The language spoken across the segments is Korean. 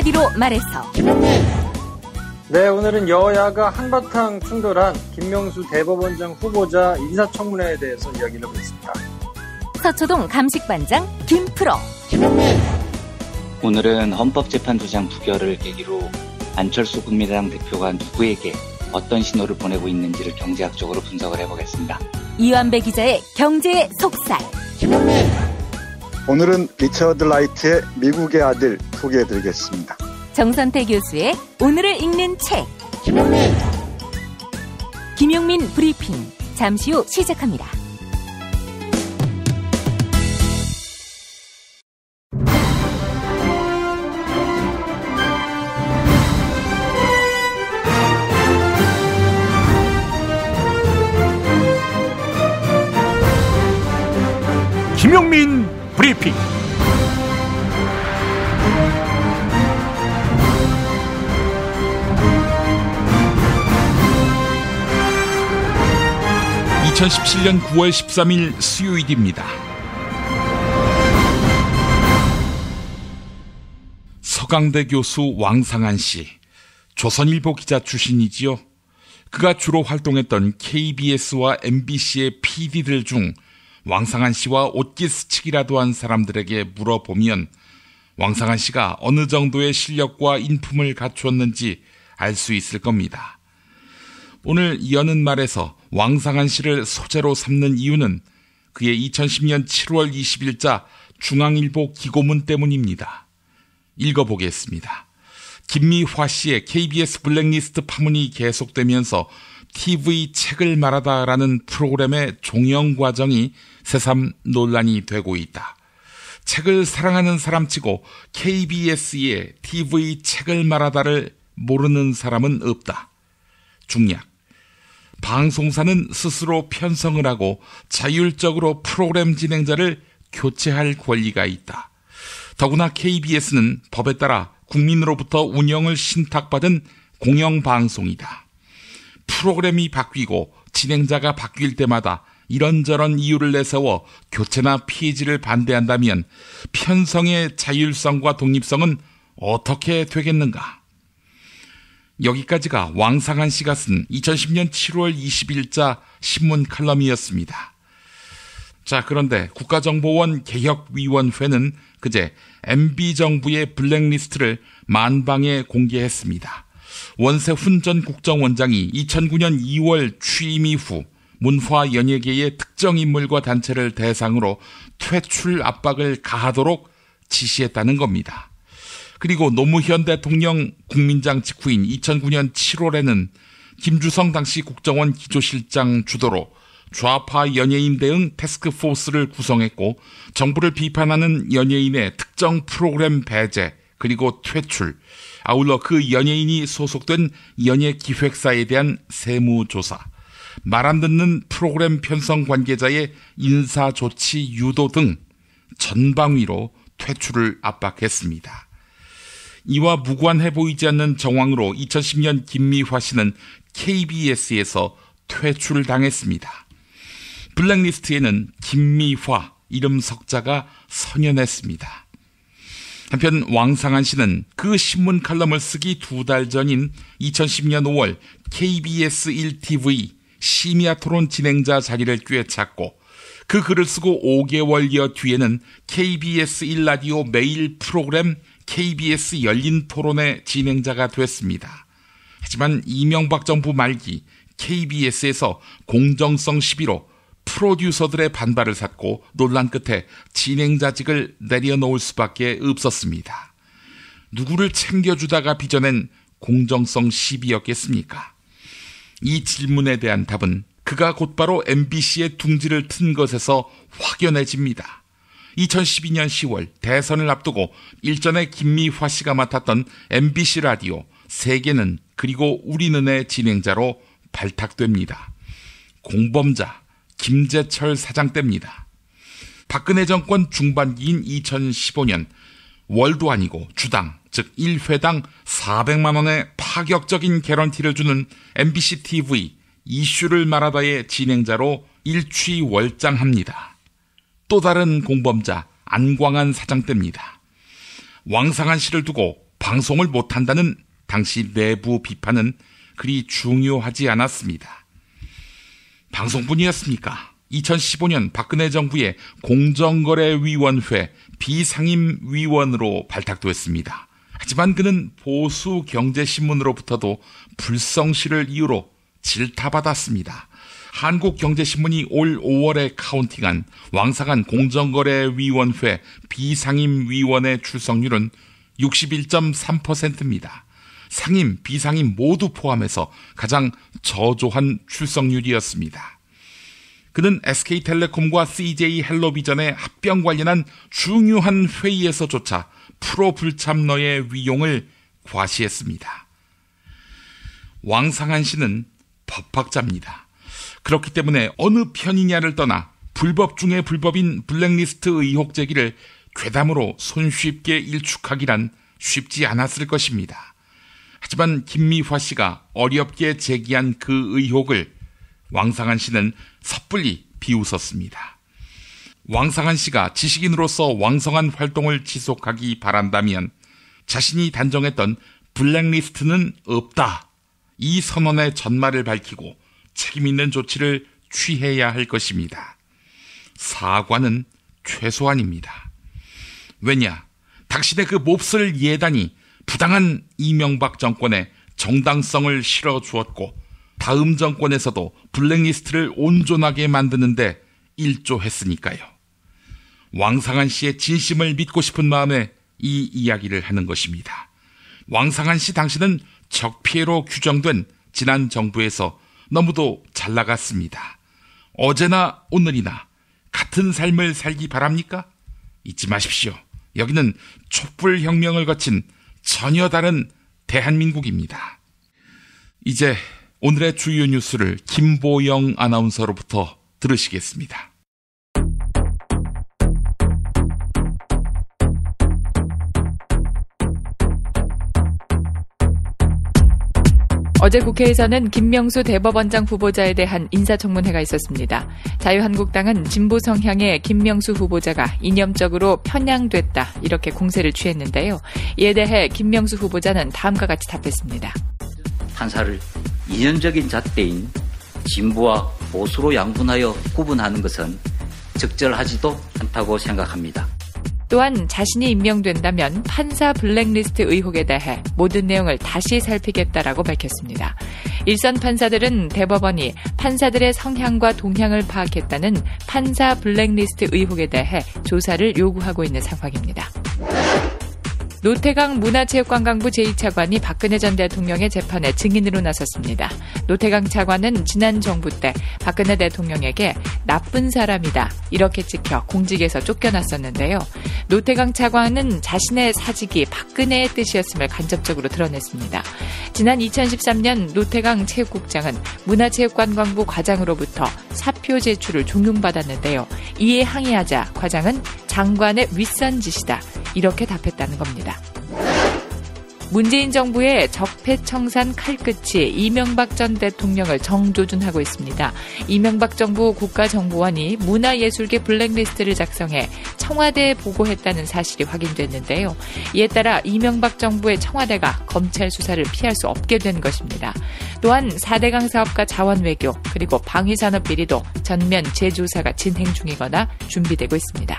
한마디로 말해서. 네, 오늘은 여야가 한바탕 충돌한 김명수 대법원장 후보자 인사청문회에 대해서 이야기를 해보겠습니다. 서초동 감식반장 김프로. 오늘은 헌법재판소장 부결을 계기로 안철수 국민의당 대표가 누구에게 어떤 신호를 보내고 있는지를 경제학적으로 분석을 해보겠습니다. 이완배 기자의 경제의 속살. 오늘은 리처드 라이트의 미국의 아들 소개해드리겠습니다. 정선태 교수의 오늘을 읽는 책. 김용민 브리핑. 잠시 후 시작합니다. 김용민 브리핑. (2017년 9월 13일) 수요일입니다. 서강대 교수 왕상한 씨, 조선일보 기자 출신이지요. 그가 주로 활동했던 KBS와 MBC의 PD들 중 왕상한 씨와 옷깃 스치기라도 한 사람들에게 물어보면 왕상한 씨가 어느 정도의 실력과 인품을 갖추었는지 알 수 있을 겁니다. 오늘 여는 말에서 왕상한 씨를 소재로 삼는 이유는 그의 2010년 7월 20일자 중앙일보 기고문 때문입니다. 읽어보겠습니다. 김미화 씨의 KBS 블랙리스트 파문이 계속되면서 TV 책을 말하다라는 프로그램의 종영 과정이 새삼 논란이 되고 있다. 책을 사랑하는 사람치고 KBS의 TV 책을 말하다를 모르는 사람은 없다. 중략. 방송사는 스스로 편성을 하고 자율적으로 프로그램 진행자를 교체할 권리가 있다. 더구나 KBS는 법에 따라 국민으로부터 운영을 신탁받은 공영방송이다. 프로그램이 바뀌고 진행자가 바뀔 때마다 이런저런 이유를 내세워 교체나 폐지를 반대한다면 편성의 자율성과 독립성은 어떻게 되겠는가? 여기까지가 왕상한 씨가 쓴 2010년 7월 20일자 신문 칼럼이었습니다. 자, 그런데 국가정보원 개혁위원회는 그제 MB정부의 블랙리스트를 만방에 공개했습니다. 원세훈 전 국정원장이 2009년 2월 취임 이후 문화연예계의 특정 인물과 단체를 대상으로 퇴출 압박을 가하도록 지시했다는 겁니다. 그리고 노무현 대통령 국민장 직후인 2009년 7월에는 김주성 당시 국정원 기조실장 주도로 좌파 연예인 대응 태스크포스를 구성했고 정부를 비판하는 연예인의 특정 프로그램 배제 그리고 퇴출, 아울러 그 연예인이 소속된 연예기획사에 대한 세무조사, 말 안 듣는 프로그램 편성 관계자의 인사조치 유도 등 전방위로 퇴출을 압박했습니다. 이와 무관해 보이지 않는 정황으로 2010년 김미화 씨는 KBS에서 퇴출당했습니다. 블랙리스트에는 김미화 이름 석자가 선연했습니다. 한편 왕상한 씨는 그 신문 칼럼을 쓰기 2달 전인 2010년 5월 KBS 1TV 심야 토론 진행자 자리를 꿰찼고 그 글을 쓰고 5개월여 뒤에는 KBS 1라디오 매일 프로그램 KBS 열린 토론의 진행자가 됐습니다. 하지만 이명박 정부 말기 KBS에서 공정성 시비로 프로듀서들의 반발을 샀고 논란 끝에 진행자직을 내려놓을 수밖에 없었습니다. 누구를 챙겨주다가 빚어낸 공정성 시비였겠습니까? 이 질문에 대한 답은 그가 곧바로 MBC의 둥지를 튼 것에서 확연해집니다. 2012년 10월 대선을 앞두고 일전에 김미화 씨가 맡았던 MBC 라디오 세계는 그리고 우리는의 진행자로 발탁됩니다. 공범자 김재철 사장 때입니다. 박근혜 정권 중반기인 2015년 월도 아니고 주당, 즉 1회당 400만 원의 파격적인 개런티를 주는 MBC TV 이슈를 말하다의 진행자로 일취월장합니다. 또 다른 공범자 안광한 사장 때입니다. 왕상한 씨를 두고 방송을 못한다는 당시 내부 비판은 그리 중요하지 않았습니다. 방송뿐이었습니까? 2015년 박근혜 정부의 공정거래위원회 비상임위원으로 발탁되었습니다. 하지만 그는 보수 경제신문으로부터도 불성실을 이유로 질타받았습니다. 한국경제신문이 올 5월에 카운팅한 왕상한 공정거래위원회 비상임위원의 출석률은 61.3%입니다. 상임, 비상임 모두 포함해서 가장 저조한 출석률이었습니다. 그는 SK텔레콤과 CJ헬로비전의 합병 관련한 중요한 회의에서조차 프로 불참러의 위용을 과시했습니다. 왕상한 씨는 법학자입니다. 그렇기 때문에 어느 편이냐를 떠나 불법 중에 불법인 블랙리스트 의혹 제기를 괴담으로 손쉽게 일축하기란 쉽지 않았을 것입니다. 하지만 김미화 씨가 어렵게 제기한 그 의혹을 왕상한 씨는 섣불리 비웃었습니다. 왕상한 씨가 지식인으로서 왕성한 활동을 지속하기 바란다면 자신이 단정했던 블랙리스트는 없다. 이 선언의 전말을 밝히고 책임있는 조치를 취해야 할 것입니다. 사과는 최소한입니다. 왜냐? 당신의 그 몹쓸 예단이 부당한 이명박 정권의 정당성을 실어주었고 다음 정권에서도 블랙리스트를 온전하게 만드는데 일조했으니까요. 왕상한 씨의 진심을 믿고 싶은 마음에 이 이야기를 하는 것입니다. 왕상한 씨 당신은 적폐로 규정된 지난 정부에서 너무도 잘 나갔습니다. 어제나 오늘이나 같은 삶을 살기 바랍니까? 잊지 마십시오. 여기는 촛불혁명을 거친 전혀 다른 대한민국입니다. 이제 오늘의 주요 뉴스를 김보영 아나운서로부터 들으시겠습니다. 어제 국회에서는 김명수 대법원장 후보자에 대한 인사청문회가 있었습니다. 자유한국당은 진보 성향의 김명수 후보자가 이념적으로 편향됐다 이렇게 공세를 취했는데요. 이에 대해 김명수 후보자는 다음과 같이 답했습니다. 판사를 이념적인 잣대인 진보와 보수로 양분하여 구분하는 것은 적절하지도 않다고 생각합니다. 또한 자신이 임명된다면 판사 블랙리스트 의혹에 대해 모든 내용을 다시 살피겠다라고 밝혔습니다. 일선 판사들은 대법원이 판사들의 성향과 동향을 파악했다는 판사 블랙리스트 의혹에 대해 조사를 요구하고 있는 상황입니다. 노태강 문화체육관광부 제2차관이 박근혜 전 대통령의 재판에 증인으로 나섰습니다. 노태강 차관은 지난 정부 때 박근혜 대통령에게 나쁜 사람이다 이렇게 찍혀 공직에서 쫓겨났었는데요. 노태강 차관은 자신의 사직이 박근혜의 뜻이었음을 간접적으로 드러냈습니다. 지난 2013년 노태강 체육국장은 문화체육관광부 과장으로부터 사표 제출을 종용받았는데요. 이에 항의하자 과장은 장관의 윗선 짓이다 이렇게 답했다는 겁니다. 문재인 정부의 적폐청산 칼끝이 이명박 전 대통령을 정조준하고 있습니다. 이명박 정부 국가정보원이 문화예술계 블랙리스트를 작성해 청와대에 보고했다는 사실이 확인됐는데요. 이에 따라 이명박 정부의 청와대가 검찰 수사를 피할 수 없게 된 것입니다. 또한 4대강 사업과 자원외교 그리고 방위산업 비리도 전면 재조사가 진행 중이거나 준비되고 있습니다.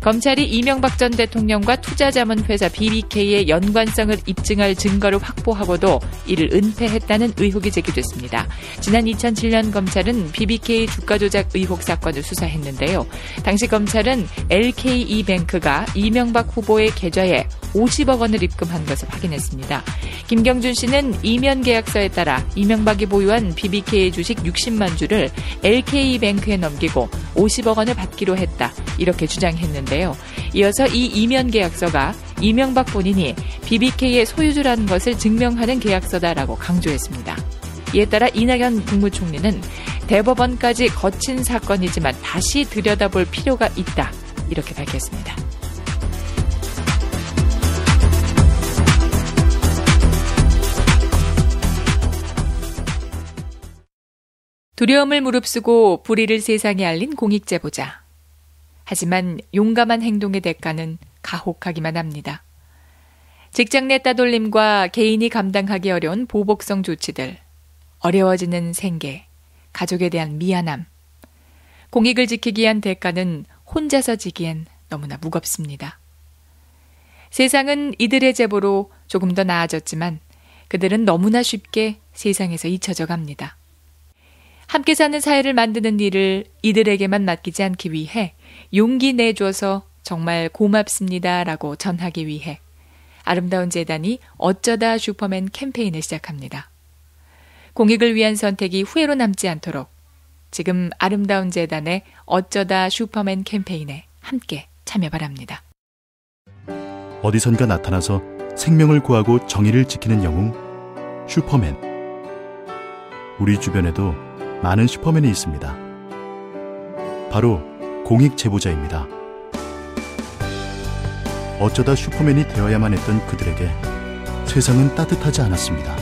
검찰이 이명박 전 대통령과 투자자문회사 BBK의 연관성을 입증할 증거를 확보하고도 이를 은폐했다는 의혹이 제기됐습니다. 지난 2007년 검찰은 BBK 주가 조작 의혹 사건을 수사했는데요. 당시 검찰은 LKE뱅크가 이명박 후보의 계좌에 50억 원을 입금한 것을 확인했습니다. 김경준 씨는 이면 계약서에 따라 이명박이 보유한 BBK 주식 60만 주를 LKE뱅크에 넘기고 50억 원을 받기로 했다. 이렇게 주장했는데요. 이어서 이 이면 계약서가 이명박 본인이 BBK의 소유주라는 것을 증명하는 계약서다라고 강조했습니다. 이에 따라 이낙연 국무총리는 대법원까지 거친 사건이지만 다시 들여다볼 필요가 있다. 이렇게 밝혔습니다. 두려움을 무릅쓰고 불의를 세상에 알린 공익제보자. 하지만 용감한 행동의 대가는 가혹하기만 합니다. 직장 내 따돌림과 개인이 감당하기 어려운 보복성 조치들, 어려워지는 생계, 가족에 대한 미안함. 공익을 지키기 위한 대가는 혼자서 지기엔 너무나 무겁습니다. 세상은 이들의 제보로 조금 더 나아졌지만 그들은 너무나 쉽게 세상에서 잊혀져 갑니다. 함께 사는 사회를 만드는 일을 이들에게만 맡기지 않기 위해 용기 내줘서 정말 고맙습니다라고 전하기 위해 아름다운 재단이 어쩌다 슈퍼맨 캠페인을 시작합니다. 공익을 위한 선택이 후회로 남지 않도록 지금 아름다운 재단의 어쩌다 슈퍼맨 캠페인에 함께 참여 바랍니다. 어디선가 나타나서 생명을 구하고 정의를 지키는 영웅 슈퍼맨. 우리 주변에도 많은 슈퍼맨이 있습니다. 바로 공익 제보자입니다. 어쩌다 슈퍼맨이 되어야만 했던 그들에게 세상은 따뜻하지 않았습니다.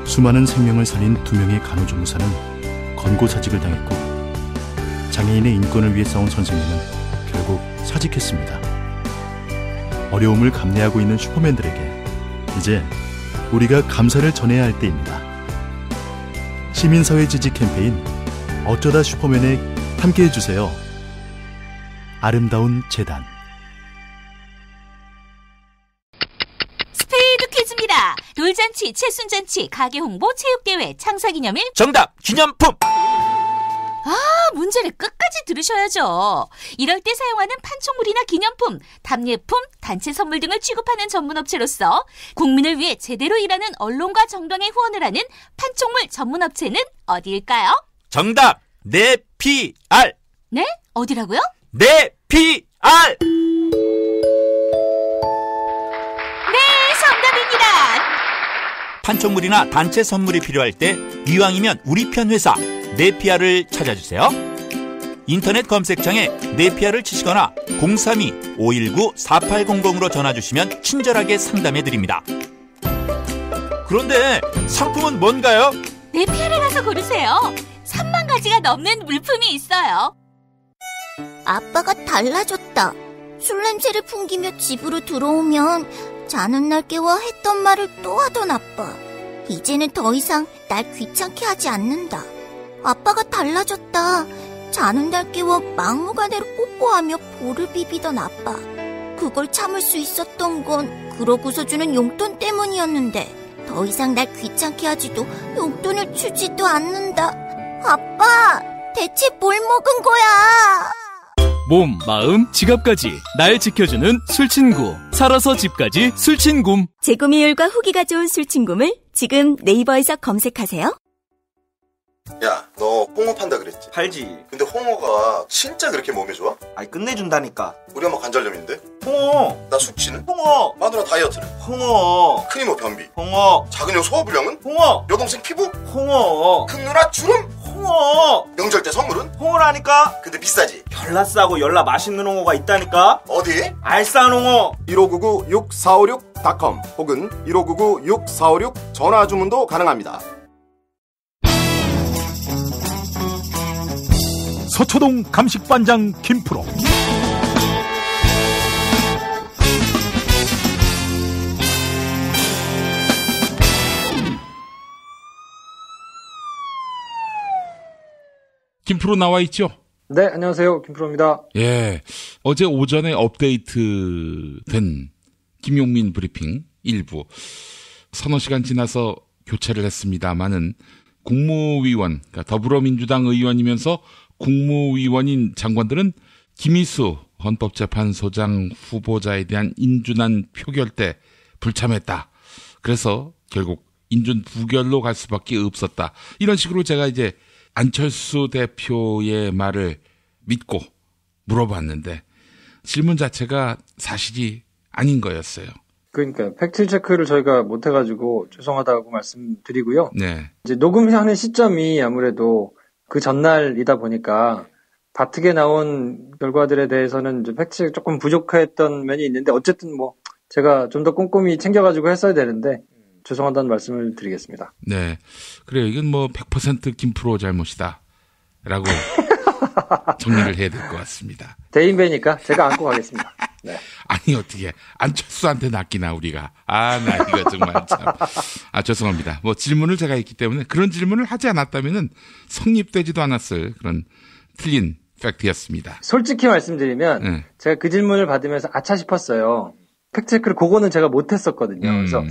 수많은 생명을 살린 2명의 간호조무사는 권고사직을 당했고 장애인의 인권을 위해 싸운 선생님은 결국 사직했습니다. 어려움을 감내하고 있는 슈퍼맨들에게 이제 우리가 감사를 전해야 할 때입니다. 시민사회 지지 캠페인 어쩌다 슈퍼맨에 함께해 주세요. 아름다운 재단. 스페이드 퀴즈입니다. 돌잔치, 칠순잔치, 가게 홍보, 체육대회, 창사기념일. 정답! 기념품! 문제를 끝까지 들으셔야죠. 이럴 때 사용하는 판촉물이나 기념품, 답례품, 단체 선물 등을 취급하는 전문업체로서 국민을 위해 제대로 일하는 언론과 정당의 후원을 하는 판촉물 전문업체는 어디일까요? 정답! 네피알! 네? 어디라고요? 네피알! 네, 정답입니다. 판촉물이나 단체 선물이 필요할 때 이왕이면 우리 편 회사 네피알을 찾아주세요. 인터넷 검색창에 네피알을 치시거나 032-519-4800으로 전화주시면 친절하게 상담해드립니다. 그런데 상품은 뭔가요? 네피알에 가서 고르세요. 3만 가지가 넘는 물품이 있어요. 아빠가 달라졌다. 술 냄새를 풍기며 집으로 들어오면 자는 날 깨워 했던 말을 또 하던 아빠. 이제는 더 이상 날 귀찮게 하지 않는다. 아빠가 달라졌다. 자는 날 깨워 막무가내로 뽀뽀하며 볼을 비비던 아빠. 그걸 참을 수 있었던 건 그러고서 주는 용돈 때문이었는데 더 이상 날 귀찮게 하지도 용돈을 주지도 않는다. 아빠, 대체 뭘 먹은 거야? 몸, 마음, 지갑까지 날 지켜주는 술친구. 살아서 집까지 술친굼. 재구미율과 후기가 좋은 술친굼을 지금 네이버에서 검색하세요. 야, 너 홍어 판다 그랬지? 팔지. 근데 홍어가 진짜 그렇게 몸에 좋아? 아니 끝내준다니까. 우리 엄마 관절염인데? 홍어. 나 숙취는? 홍어. 마누라 다이어트는? 홍어. 큰 이모 변비? 홍어. 작은 형 소화불량은? 홍어. 여동생 피부? 홍어. 큰 누나 주름? 홍어. 명절 때 선물은? 홍어라니까. 근데 비싸지? 별나 싸고 열나 맛있는 홍어가 있다니까. 어디? 알싸한 홍어. 1599-6456.com 혹은 1599-6456 전화 주문도 가능합니다. 서초동 감식반장 김프로. 김프로 나와 있죠? 네, 안녕하세요. 김프로입니다. 예, 어제 오전에 업데이트된 김용민 브리핑 일부. 서너 시간 지나서 교체를 했습니다마는 국무위원, 그러니까 더불어민주당 의원이면서 국무위원인 장관들은 김희수 헌법재판소장 후보자에 대한 인준안 표결 때 불참했다. 그래서 결국 인준 부결로 갈 수밖에 없었다. 이런 식으로 제가 이제 안철수 대표의 말을 믿고 물어봤는데 질문 자체가 사실이 아닌 거였어요. 그러니까 팩트 체크를 저희가 못 해가지고 죄송하다고 말씀드리고요. 네. 이제 녹음하는 시점이 아무래도 그 전날이다 보니까 바특에 나온 결과들에 대해서는 이제 팩트 체크 조금 부족했던 면이 있는데 어쨌든 뭐 제가 좀 더 꼼꼼히 챙겨가지고 했어야 되는데 죄송하다는 말씀을 드리겠습니다. 네. 그래요. 이건 뭐 100% 김프로 잘못이다. 라고 정리를 해야 될 것 같습니다. 대인배니까 제가 안고 가겠습니다. 네. 아니 어떻게 안철수한테 낚이나 우리가. 나 이거 정말 참. 죄송합니다. 뭐 질문을 제가 했기 때문에 그런 질문을 하지 않았다면은 성립되지도 않았을 그런 틀린 팩트였습니다. 솔직히 말씀드리면 제가 그 질문을 받으면서 아차 싶었어요. 팩트체크를 그거는 제가 못했었거든요. 그래서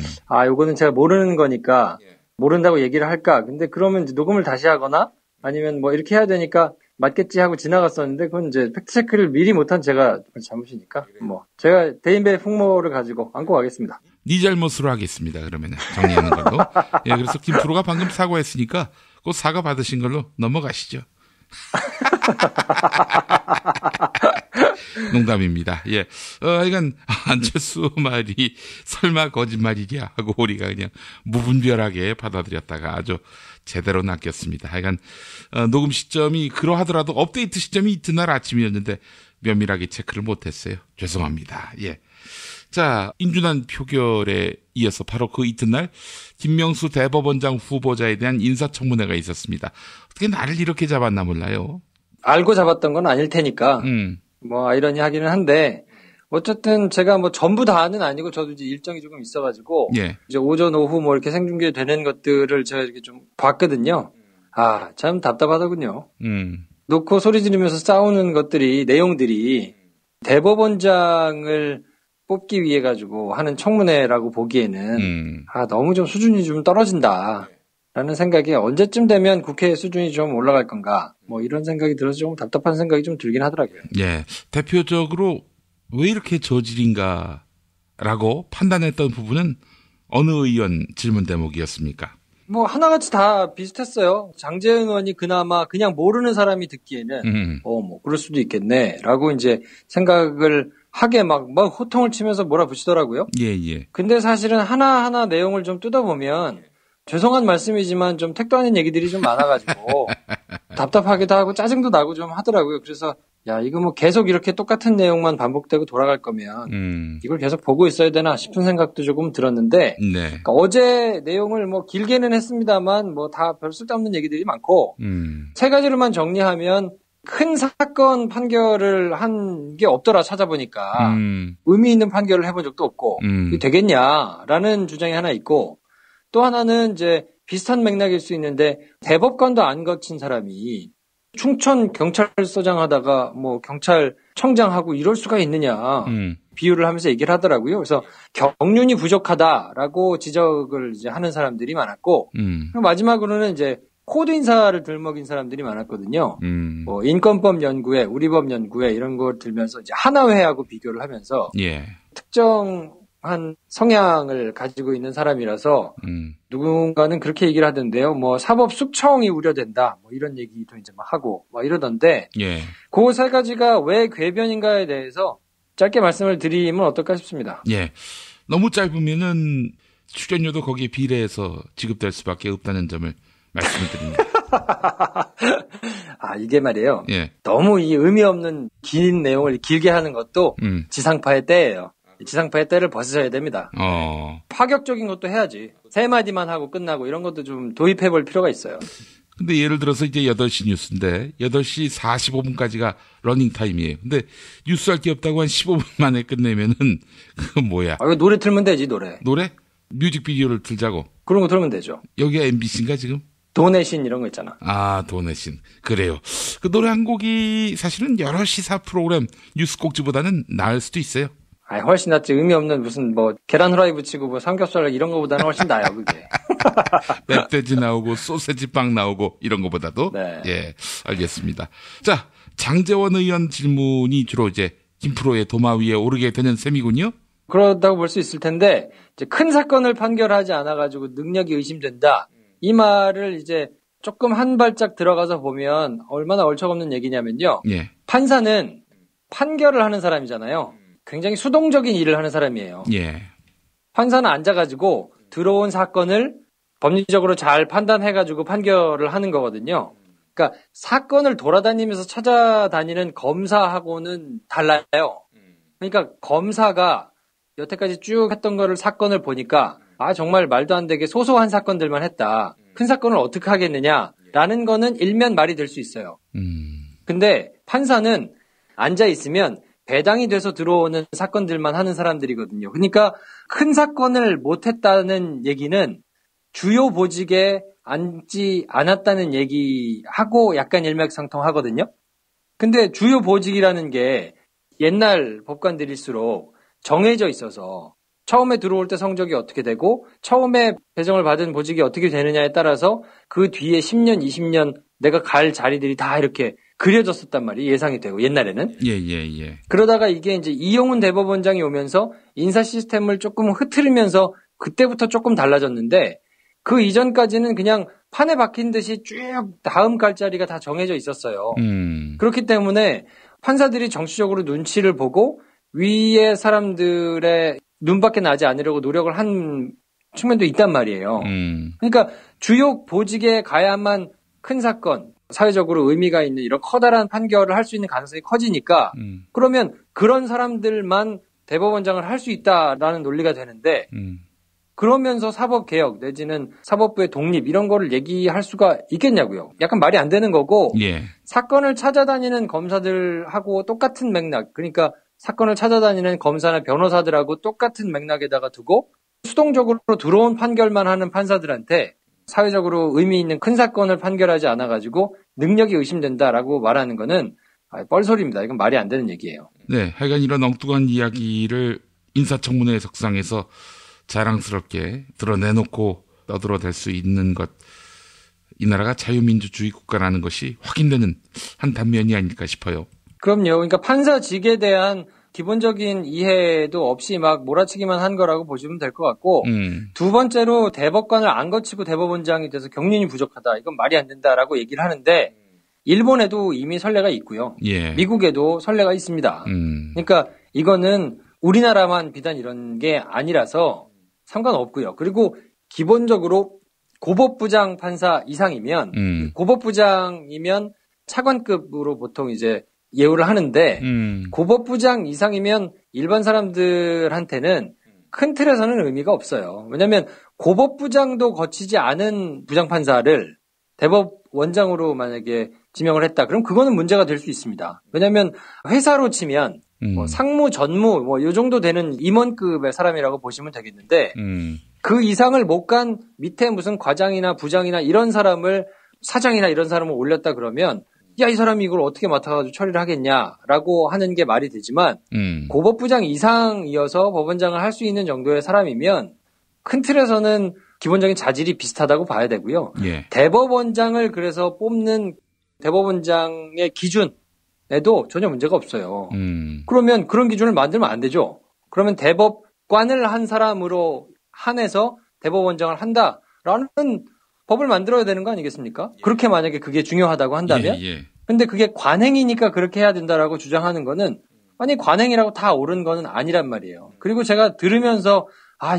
요거는 제가 모르는 거니까 모른다고 얘기를 할까. 근데 그러면 이제 녹음을 다시 하거나 아니면 뭐 이렇게 해야 되니까 맞겠지 하고 지나갔었는데 그건 이제 팩트체크를 미리 못한 제가 잘못이니까 뭐 제가 대인배 풍모를 가지고 안고 가겠습니다. 네 잘못으로 하겠습니다. 그러면 정리하는 걸로. 예, 그래서 김프로가 방금 사과했으니까 그 사과 받으신 걸로 넘어가시죠. 농담입니다. 예. 하여간, 안철수 말이 설마 거짓말이랴 하고 우리가 그냥 무분별하게 받아들였다가 아주 제대로 낚였습니다. 하여간, 녹음 시점이 그러하더라도 업데이트 시점이 이튿날 아침이었는데 면밀하게 체크를 못했어요. 죄송합니다. 예. 자, 인준안 표결에 이어서 바로 그 이튿날 김명수 대법원장 후보자에 대한 인사청문회가 있었습니다. 어떻게 나를 이렇게 잡았나 몰라요. 알고 잡았던 건 아닐 테니까 뭐 아이러니하기는 한데 어쨌든 제가 뭐 전부 다는 아니고 저도 이제 일정이 조금 있어가지고 이제 오전 오후 뭐 이렇게 생중계되는 것들을 제가 이렇게 좀 봤거든요. 참 답답하더군요. 놓고 소리 지르면서 싸우는 것들이 내용들이 대법원장을 뽑기 위해 가지고 하는 청문회라고 보기에는 너무 좀 수준이 좀 떨어진다. 라는 생각이 언제쯤 되면 국회 수준이 좀 올라갈 건가 뭐 이런 생각이 들어서 좀 답답한 생각이 좀 들긴 하더라고요. 예, 대표적으로 왜 이렇게 저질인가라고 판단했던 부분은 어느 의원 질문 대목이었습니까? 뭐 하나같이 다 비슷했어요. 장재현 의원이 그나마 그냥 모르는 사람이 듣기에는 뭐 그럴 수도 있겠네라고 이제 생각을 하게 막 호통을 치면서 몰아붙이더라고요. 예. 근데 사실은 하나하나 내용을 좀 뜯어보면 죄송한 말씀이지만 좀 택도 아닌 얘기들이 좀 많아가지고 답답하기도 하고 짜증도 나고 좀 하더라고요. 그래서 이거 뭐 계속 이렇게 똑같은 내용만 반복되고 돌아갈 거면 이걸 계속 보고 있어야 되나 싶은 생각도 조금 들었는데 그러니까 어제 내용을 뭐 길게는 했습니다만 뭐 다 별 쓸데없는 얘기들이 많고 세 가지로만 정리하면 큰 사건 판결을 한 게 없더라 찾아보니까 의미 있는 판결을 해본 적도 없고 이게 되겠냐라는 주장이 하나 있고 또 하나는 이제 비슷한 맥락일 수 있는데 대법관도 안 거친 사람이 충청 경찰서장 하다가 뭐 경찰청장하고 이럴 수가 있느냐 비유를 하면서 얘기를 하더라고요. 그래서 경륜이 부족하다라고 지적을 이제 하는 사람들이 많았고 그리고 마지막으로는 이제 코드 인사를 들먹인 사람들이 많았거든요. 뭐 인권법 연구회, 우리법 연구회 이런 걸 들면서 이제 하나회하고 비교를 하면서 특정한 성향을 가지고 있는 사람이라서 누군가는 그렇게 얘기를 하던데요. 뭐 사법 숙청이 우려된다. 뭐 이런 얘기도 이제 막 하고 막 이러던데 그 세 가지가 왜 궤변인가에 대해서 짧게 말씀을 드리면 어떨까 싶습니다. 예. 너무 짧으면은 출연료도 거기에 비례해서 지급될 수밖에 없다는 점을 말씀을 드립니다. 이게 말이에요. 너무 이 의미 없는 긴 내용을 길게 하는 것도 지상파의 때예요. 지상파의 때를 벗으셔야 됩니다. 파격적인 것도 해야지. 세 마디만 하고 끝나고 이런 것도 좀 도입해 볼 필요가 있어요. 근데 예를 들어서 이제 8시 뉴스인데 8시 45분까지가 러닝타임이에요. 근데 뉴스 할 게 없다고 한 15분 만에 끝내면은 그건 뭐야? 이거 노래 틀면 되지, 노래. 노래? 뮤직비디오를 틀자고. 그런 거 틀면 되죠. 여기가 MBC인가 지금? 도내신 이런 거 있잖아. 도내신. 그래요. 그 노래 한 곡이 사실은 여러 시사 프로그램 뉴스 꼭지보다는 나을 수도 있어요. 훨씬 낫지. 의미 없는 무슨 뭐 계란 후라이 붙이고 뭐 삼겹살 이런 거보다는 훨씬 나아요, 그게. 멧돼지 나오고 소세지 빵 나오고 이런 거보다도. 예, 알겠습니다. 자, 장제원 의원 질문이 주로 이제 김프로의 도마 위에 오르게 되는 셈이군요. 그렇다고 볼 수 있을 텐데 이제 큰 사건을 판결하지 않아가지고 능력이 의심된다. 이 말을 이제 조금 한 발짝 들어가서 보면 얼마나 얼척없는 얘기냐면요. 판사는 판결을 하는 사람이잖아요. 굉장히 수동적인 일을 하는 사람이에요. 판사는 앉아가지고 들어온 사건을 법리적으로 잘 판단해가지고 판결을 하는 거거든요. 그러니까 사건을 돌아다니면서 찾아다니는 검사하고는 달라요. 그러니까 검사가 여태까지 쭉 했던 거를 사건을 보니까 정말 말도 안 되게 소소한 사건들만 했다. 큰 사건을 어떻게 하겠느냐라는 거는 일면 말이 될 수 있어요. 근데 판사는 앉아 있으면 배당이 돼서 들어오는 사건들만 하는 사람들이거든요. 그러니까 큰 사건을 못했다는 얘기는 주요 보직에 앉지 않았다는 얘기하고 약간 일맥상통하거든요. 근데 주요 보직이라는 게 옛날 법관들일수록 정해져 있어서 처음에 들어올 때 성적이 어떻게 되고 처음에 배정을 받은 보직이 어떻게 되느냐에 따라서 그 뒤에 10년, 20년 내가 갈 자리들이 다 이렇게 그려졌었단 말이에요. 예상이 되고 옛날에는. 예. 그러다가 이게 이제 이용훈 대법원장이 오면서 인사 시스템을 조금 흐트리면서 그때부터 조금 달라졌는데 그 이전까지는 그냥 판에 박힌 듯이 쭉 다음 갈 자리가 다 정해져 있었어요. 그렇기 때문에 판사들이 정치적으로 눈치를 보고 위에 사람들의 눈밖에 나지 않으려고 노력을 한 측면도 있단 말이에요. 그러니까 주요 보직에 가야만 큰 사건, 사회적으로 의미가 있는 이런 커다란 판결을 할 수 있는 가능성이 커지니까 그러면 그런 사람들만 대법원장을 할 수 있다라는 논리가 되는데 그러면서 사법개혁 내지는 사법부의 독립 이런 거를 얘기할 수가 있겠냐고요. 약간 말이 안 되는 거고 사건을 찾아다니는 검사들하고 똑같은 맥락, 그러니까 사건을 찾아다니는 검사나 변호사들하고 똑같은 맥락에다가 두고 수동적으로 들어온 판결만 하는 판사들한테 사회적으로 의미 있는 큰 사건을 판결하지 않아가지고 능력이 의심된다라고 말하는 거는 뻘소리입니다. 이건 말이 안 되는 얘기예요. 네, 하여간 이런 엉뚱한 이야기를 인사청문회 석상에서 자랑스럽게 드러내놓고 떠들어댈 수 있는 것, 이 나라가 자유민주주의 국가라는 것이 확인되는 한 단면이 아닐까 싶어요. 그럼요. 그러니까 판사직에 대한 기본적인 이해도 없이 막 몰아치기만 한 거라고 보시면 될 것 같고 두 번째로 대법관을 안 거치고 대법원장이 돼서 경륜이 부족하다. 이건 말이 안 된다라고 얘기를 하는데 일본에도 이미 선례가 있고요. 미국에도 선례가 있습니다. 그러니까 이거는 우리나라만 비단 이런 게 아니라서 상관없고요. 그리고 기본적으로 고법부장 판사 이상이면 고법부장이면 차관급으로 보통 이제 예우를 하는데 고법부장 이상이면 일반 사람들한테는 큰 틀에서는 의미가 없어요. 왜냐하면 고법부장도 거치지 않은 부장판사를 대법원장으로 만약에 지명을 했다. 그럼 그거는 문제가 될 수 있습니다. 왜냐하면 회사로 치면 뭐 상무, 전무 뭐 이 정도 되는 임원급의 사람이라고 보시면 되겠는데 그 이상을 못 간 밑에 무슨 과장이나 부장이나 이런 사람을 사장이나 이런 사람을 올렸다 그러면 야, 이 사람이 이걸 어떻게 맡아가지고 처리를 하겠냐라고 하는 게 말이 되지만 고법부장 이상이어서 법원장을 할 수 있는 정도의 사람이면 큰 틀에서는 기본적인 자질이 비슷하다고 봐야 되고요. 대법원장을 그래서 뽑는 대법원장의 기준에도 전혀 문제가 없어요. 그러면 그런 기준을 만들면 안 되죠. 그러면 대법관을 한 사람으로 한해서 대법원장을 한다라는 법을 만들어야 되는 거 아니겠습니까? 그렇게 만약에 그게 중요하다고 한다면? 근데 그게 관행이니까 그렇게 해야 된다라고 주장하는 거는 아니 관행이라고 다 옳은 거는 아니란 말이에요. 그리고 제가 들으면서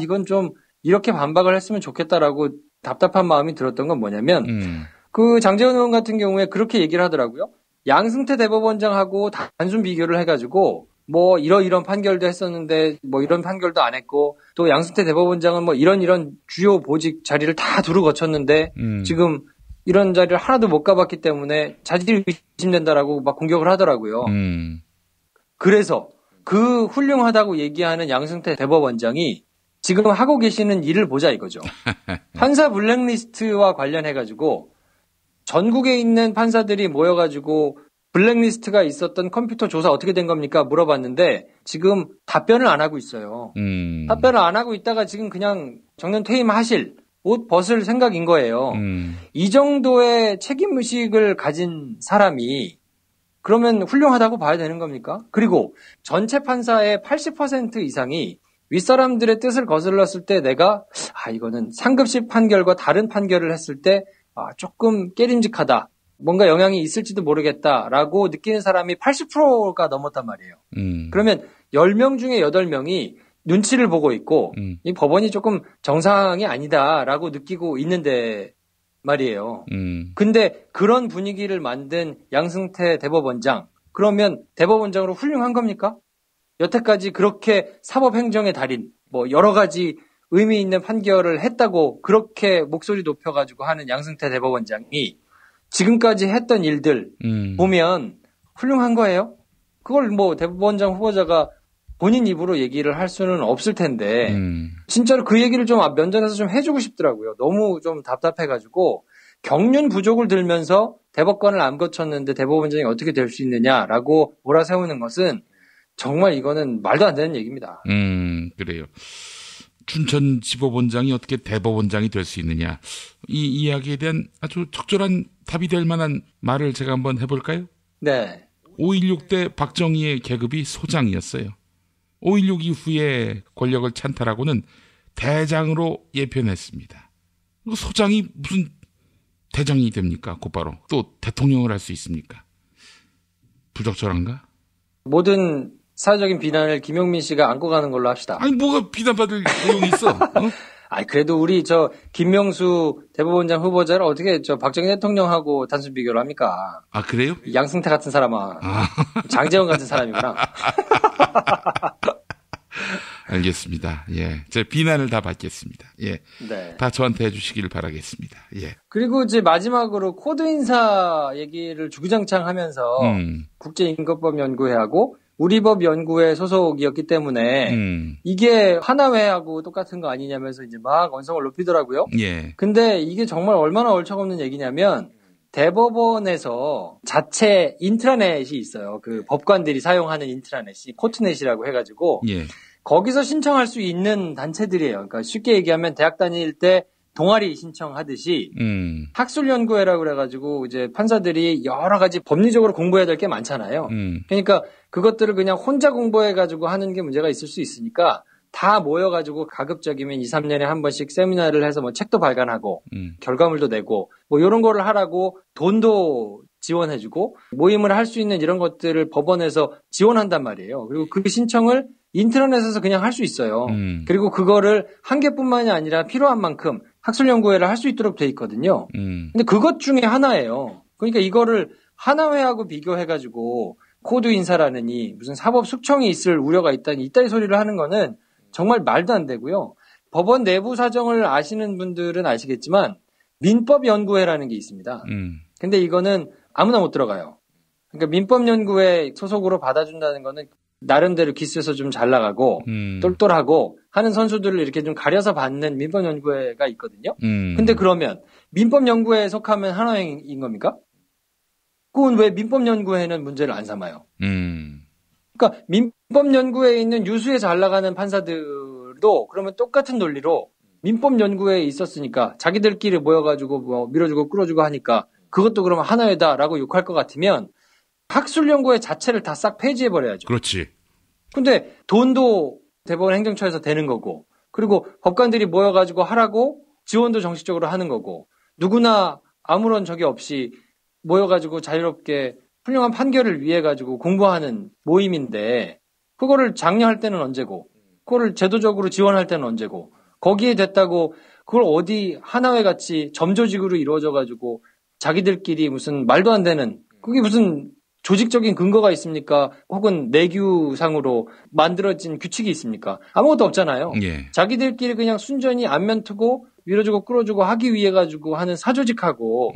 이건 좀 이렇게 반박을 했으면 좋겠다라고 답답한 마음이 들었던 건 뭐냐면 그 장제원 의원 같은 경우에 그렇게 얘기를 하더라고요. 양승태 대법원장하고 단순 비교를 해가지고 뭐 이런 판결도 했었는데 뭐 이런 판결도 안 했고 또 양승태 대법원장은 뭐 이런 주요 보직 자리를 다 두루 거쳤는데 지금 이런 자리를 하나도 못 가봤기 때문에 자질이 의심된다라고 막 공격을 하더라고요. 그래서 그 훌륭하다고 얘기하는 양승태 대법원장이 지금 하고 계시는 일을 보자 이거죠. 판사 블랙리스트와 관련해가지고 전국에 있는 판사들이 모여가지고 블랙리스트가 있었던 컴퓨터 조사 어떻게 된 겁니까? 물어봤는데 지금 답변을 안 하고 있어요. 답변을 안 하고 있다가 지금 그냥 정년 퇴임하실 옷 벗을 생각인 거예요. 이 정도의 책임의식을 가진 사람이 그러면 훌륭하다고 봐야 되는 겁니까? 그리고 전체 판사의 80% 이상이 윗사람들의 뜻을 거슬렀을 때 내가 이거는 상급식 판결과 다른 판결을 했을 때 조금 깨림직하다. 뭔가 영향이 있을지도 모르겠다라고 느끼는 사람이 80%가 넘었단 말이에요. 그러면 10명 중에 8명이 눈치를 보고 있고 이 법원이 조금 정상이 아니다라고 느끼고 있는데 말이에요. 근데 그런 분위기를 만든 양승태 대법원장, 그러면 대법원장으로 훌륭한 겁니까? 여태까지 그렇게 사법행정의 달인, 뭐 여러 가지 의미 있는 판결을 했다고 그렇게 목소리 높여가지고 하는 양승태 대법원장이 지금까지 했던 일들 보면 훌륭한 거예요? 그걸 뭐 대법원장 후보자가 본인 입으로 얘기를 할 수는 없을 텐데 진짜로 그 얘기를 좀 면전에서 좀 해주고 싶더라고요. 너무 좀 답답해가지고 경륜 부족을 들면서 대법관을 안 거쳤는데 대법원장이 어떻게 될 수 있느냐라고 몰아세우는 것은 정말 이거는 말도 안 되는 얘기입니다. 그래요. 춘천지법원장이 어떻게 대법원장이 될 수 있느냐. 이 이야기에 대한 아주 적절한 답이 될 만한 말을 제가 한번 해볼까요? 네. 5.16 때 박정희의 계급이 소장이었어요. 5.16 이후에 권력을 찬탈하고는 대장으로 예편했습니다. 소장이 무슨 대장이 됩니까? 곧바로. 또 대통령을 할 수 있습니까? 부적절한가? 모든 사회적인 비난을 김용민 씨가 안고 가는 걸로 합시다. 아니 뭐가 비난받을 내용이 있어? 어? 아니 그래도 우리 김명수 대법원장 후보자를 어떻게 박정희 대통령하고 단순 비교를 합니까? 아 그래요? 양승태 같은 사람아. 장제원 같은 사람이구나. 알겠습니다. 예, 제 비난을 다 받겠습니다. 예, 네. 다 저한테 해주시기를 바라겠습니다. 예. 그리고 이제 마지막으로 코드 인사 얘기를 주구장창 하면서 국제인권법연구회하고 우리법연구회 소속이었기 때문에 이게 하나회하고 똑같은 거 아니냐면서 이제 막 언성을 높이더라고요. 예. 근데 이게 정말 얼마나 얼척없는 얘기냐면 대법원에서 자체 인트라넷이 있어요. 그 법관들이 사용하는 인트라넷이 코트넷이라고 해가지고 예. 거기서 신청할 수 있는 단체들이에요. 그러니까 쉽게 얘기하면 대학 다닐 때 동아리 신청하듯이 학술연구회라고 그래가지고 이제 판사들이 여러 가지 법리적으로 공부해야 될 게 많잖아요. 그러니까 그것들을 그냥 혼자 공부해가지고 하는 게 문제가 있을 수 있으니까 다 모여가지고 가급적이면 2, 3년에 한 번씩 세미나를 해서 뭐 책도 발간하고 결과물도 내고 뭐 이런 거를 하라고 돈도 지원해주고 모임을 할 수 있는 이런 것들을 법원에서 지원한단 말이에요. 그리고 그 신청을 인터넷에서 그냥 할 수 있어요. 그리고 그거를 한 개뿐만이 아니라 필요한 만큼 학술연구회를 할 수 있도록 돼 있거든요. 근데 그것 중에 하나예요. 그러니까 이거를 하나회하고 비교해가지고 코드 인사라느니 무슨 사법 숙청이 있을 우려가 있다니 이따위 소리를 하는 거는 정말 말도 안 되고요. 법원 내부 사정을 아시는 분들은 아시겠지만 민법연구회라는 게 있습니다. 근데 이거는 아무나 못 들어가요. 그러니까 민법연구회 소속으로 받아준다는 거는 나름대로 기수에서 좀 잘 나가고 똘똘하고 하는 선수들을 이렇게 좀 가려서 받는 민법연구회가 있거든요. 근데 그러면 민법연구회에 속하면 하나회인 겁니까? 그건 왜 민법연구회는 문제를 안 삼아요? 그러니까 민법연구회에 있는 유수에 잘 나가는 판사들도 그러면 똑같은 논리로 민법연구회에 있었으니까 자기들끼리 모여가지고 뭐 밀어주고 끌어주고 하니까 그것도 그러면 하나회다라고 욕할 것 같으면 학술연구회 자체를 다 싹 폐지해버려야죠. 그렇지. 근데 돈도 대법원 행정처에서 되는 거고 그리고 법관들이 모여가지고 하라고 지원도 정식적으로 하는 거고 누구나 아무런 적이 없이 모여가지고 자유롭게 훌륭한 판결을 위해 가지고 공부하는 모임인데 그거를 장려할 때는 언제고 그거를 제도적으로 지원할 때는 언제고 거기에 됐다고 그걸 어디 하나회 같이 점조직으로 이루어져 가지고 자기들끼리 무슨 말도 안 되는 그게 무슨 조직적인 근거가 있습니까? 혹은 내규상으로 만들어진 규칙이 있습니까? 아무것도 없잖아요. 예. 자기들끼리 그냥 순전히 안면 트고 밀어주고 끌어주고 하기 위해 가지고 하는 사조직하고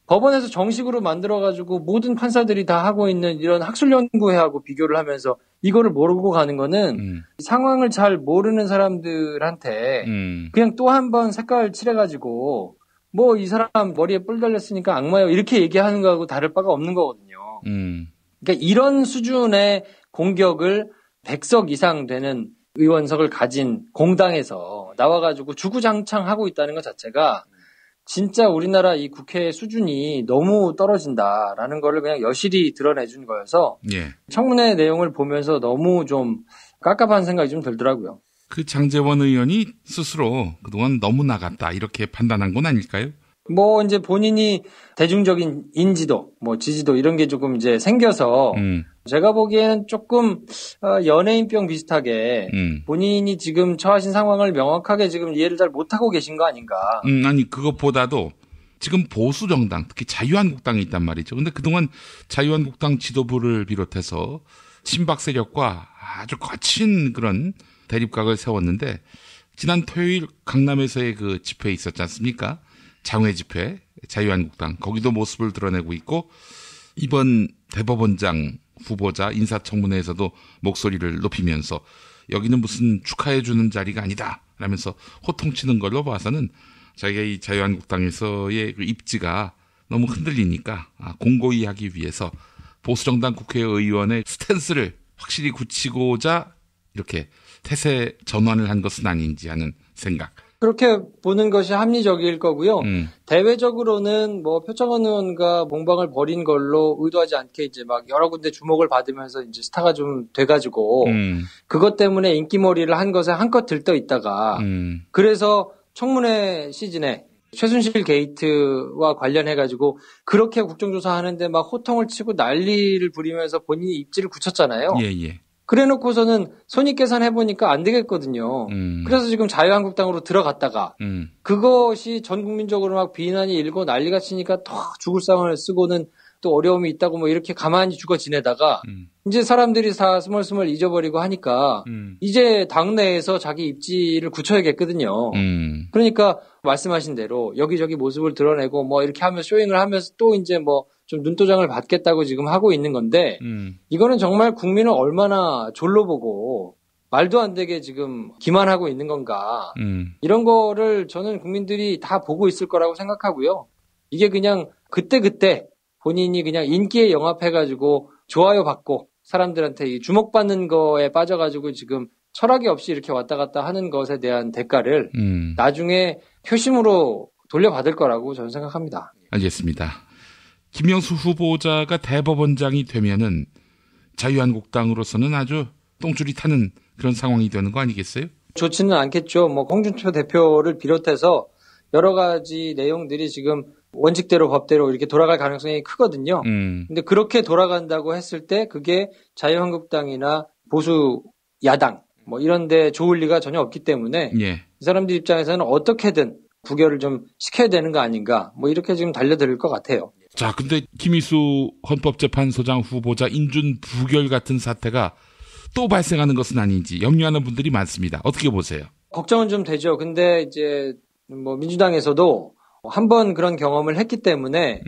법원에서 정식으로 만들어 가지고 모든 판사들이 다 하고 있는 이런 학술연구회하고 비교를 하면서 이거를 모르고 가는 거는 상황을 잘 모르는 사람들한테 그냥 또 한 번 색깔 칠해가지고 뭐 이 사람 머리에 뿔 달렸으니까 악마예요 이렇게 얘기하는 거하고 다를 바가 없는 거거든요. 그러니까 이런 수준의 공격을 100석 이상 되는 의원석을 가진 공당에서 나와가지고 주구장창 하고 있다는 것 자체가 진짜 우리나라 이 국회 수준이 너무 떨어진다라는 거를 그냥 여실히 드러내준 거여서 예. 청문회 내용을 보면서 너무 좀 깝깝한 생각이 좀 들더라고요. 그 장제원 의원이 스스로 그동안 너무 나갔다 이렇게 판단한 건 아닐까요? 뭐 이제 본인이 대중적인 인지도, 뭐 지지도 이런 게 조금 이제 생겨서 제가 보기에는 조금 연예인병 비슷하게 본인이 지금 처하신 상황을 명확하게 지금 이해를 잘 못하고 계신 거 아닌가. 아니 그것보다도 지금 보수 정당 특히 자유한국당이 있단 말이죠. 근데 그동안 자유한국당 지도부를 비롯해서 친박 세력과 아주 거친 그런 대립각을 세웠는데 지난 토요일 강남에서의 그 집회 있었지 않습니까? 장외 집회, 자유한국당 거기도 모습을 드러내고 있고 이번 대법원장 후보자 인사청문회에서도 목소리를 높이면서 여기는 무슨 축하해주는 자리가 아니다 라면서 호통치는 걸로 봐서는 자기가 이 자유한국당에서의 그 입지가 너무 흔들리니까 공고히 하기 위해서 보수정당 국회의원의 스탠스를 확실히 굳히고자 이렇게 태세 전환을 한 것은 아닌지 하는 생각. 그렇게 보는 것이 합리적일 거고요. 대외적으로는 뭐 표창원 의원과 공방을 벌인 걸로 의도하지 않게 이제 막 여러 군데 주목을 받으면서 이제 스타가 좀 돼가지고 그것 때문에 인기몰이를 한 것에 한껏 들떠 있다가 그래서 청문회 시즌에 최순실 게이트와 관련해가지고 그렇게 국정조사 하는데 막 호통을 치고 난리를 부리면서 본인이 입지를 굳혔잖아요. 예. 그래 놓고서는 손익계산 해보니까 안 되겠거든요. 그래서 지금 자유한국당으로 들어갔다가 그것이 전 국민적으로 막 비난이 일고 난리가 치니까 더 죽을 상황을 쓰고는 또 어려움이 있다고 뭐 이렇게 가만히 죽어 지내다가 이제 사람들이 다 스멀스멀 잊어버리고 하니까 이제 당내에서 자기 입지를 굳혀야겠거든요. 그러니까 말씀하신 대로 여기저기 모습을 드러내고 뭐 이렇게 하면서 쇼잉을 하면서 또 이제 뭐 좀 눈도장을 받겠다고 지금 하고 있는 건데 이거는 정말 국민을 얼마나 졸로 보고 말도 안 되게 지금 기만하고 있는 건가 이런 거를 저는 국민들이 다 보고 있을 거라고 생각하고요. 이게 그냥 그때 본인이 그냥 인기에 영합해가지고 좋아요 받고 사람들한테 이 주목받는 거에 빠져가지고 지금 철학이 없이 이렇게 왔다 갔다 하는 것에 대한 대가를 나중에 표심으로 돌려받을 거라고 저는 생각합니다. 알겠습니다. 김명수 후보자가 대법원장이 되면은 자유한국당으로서는 아주 똥줄이 타는 그런 상황이 되는 거 아니겠어요? 좋지는 않겠죠. 뭐 홍준표 대표를 비롯해서 여러 가지 내용들이 지금 원칙대로 법대로 이렇게 돌아갈 가능성이 크거든요. 근데 그렇게 돌아간다고 했을 때 그게 자유한국당이나 보수 야당 뭐 이런 데 좋을 리가 전혀 없기 때문에 이 사람들 입장에서는 어떻게든 부결을 좀 시켜야 되는 거 아닌가 뭐 이렇게 지금 달려들 것 같아요. 자, 근데 김희수 헌법재판소장 후보자 인준 부결 같은 사태가 또 발생하는 것은 아닌지 염려하는 분들이 많습니다. 어떻게 보세요? 걱정은 좀 되죠. 근데 이제 뭐 민주당에서도 한번 그런 경험을 했기 때문에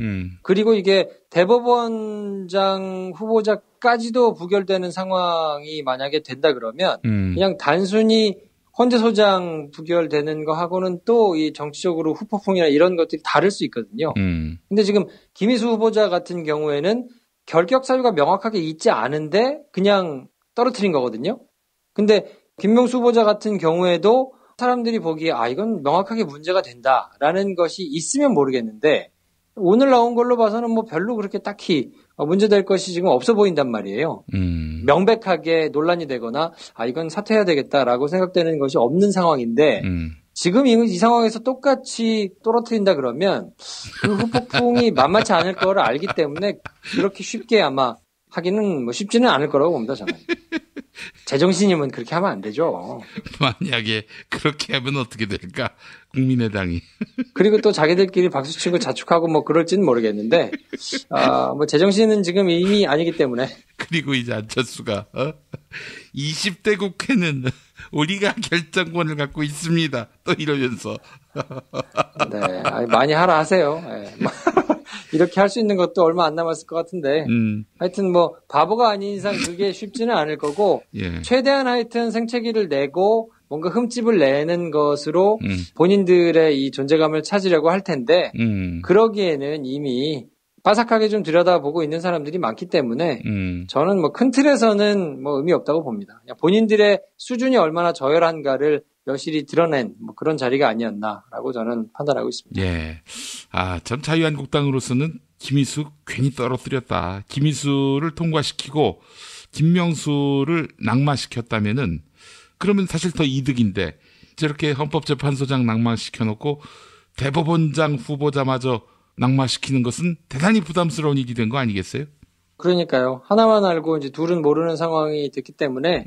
그리고 이게 대법원장 후보자까지도 부결되는 상황이 만약에 된다 그러면 그냥 단순히 헌재소장 부결되는 거 하고는 또 이 정치적으로 후폭풍이나 이런 것들이 다를 수 있거든요. 근데 지금 김희수 후보자 같은 경우에는 결격 사유가 명확하게 있지 않은데 그냥 떨어뜨린 거거든요. 근데 김명수 후보자 같은 경우에도 사람들이 보기에 이건 명확하게 문제가 된다라는 것이 있으면 모르겠는데 오늘 나온 걸로 봐서는 뭐 별로 그렇게 딱히 문제될 것이 지금 없어 보인단 말이에요. 명백하게 논란이 되거나 이건 사퇴해야 되겠다라고 생각되는 것이 없는 상황인데 지금 이 상황에서 똑같이 떨어뜨린다 그러면 그 후폭풍이 만만치 않을 거를 알기 때문에 그렇게 쉽게 아마 하기는 뭐 쉽지는 않을 거라고 봅니다, 저는. 제정신이면 그렇게 하면 안 되죠. 만약에 그렇게 하면 어떻게 될까? 국민의당이. 그리고 또 자기들끼리 박수치고 자축하고 뭐 그럴지는 모르겠는데, 뭐 제정신은 지금 이미 아니기 때문에. 그리고 이제 안철수가, 20대 국회는 우리가 결정권을 갖고 있습니다. 또 이러면서. 네, 많이 하라 하세요. 네. 이렇게 할 수 있는 것도 얼마 안 남았을 것 같은데 하여튼 뭐 바보가 아닌 이상 그게 쉽지는 않을 거고 최대한 하여튼 생채기를 내고 뭔가 흠집을 내는 것으로 본인들의 이 존재감을 찾으려고 할 텐데 그러기에는 이미 바삭하게 좀 들여다보고 있는 사람들이 많기 때문에 저는 뭐 큰 틀에서는 뭐 의미 없다고 봅니다. 그냥 본인들의 수준이 얼마나 저열한가를 여실히 드러낸 뭐 그런 자리가 아니었나라고 저는 판단하고 있습니다. 예. 참 자유한국당으로서는 김희수 괜히 떨어뜨렸다. 김희수를 통과시키고 김명수를 낙마시켰다면은 그러면 사실 더 이득인데 저렇게 헌법재판소장 낙마시켜놓고 대법원장 후보자마저 낙마시키는 것은 대단히 부담스러운 일이 된 거 아니겠어요? 그러니까요. 하나만 알고 이제 둘은 모르는 상황이 됐기 때문에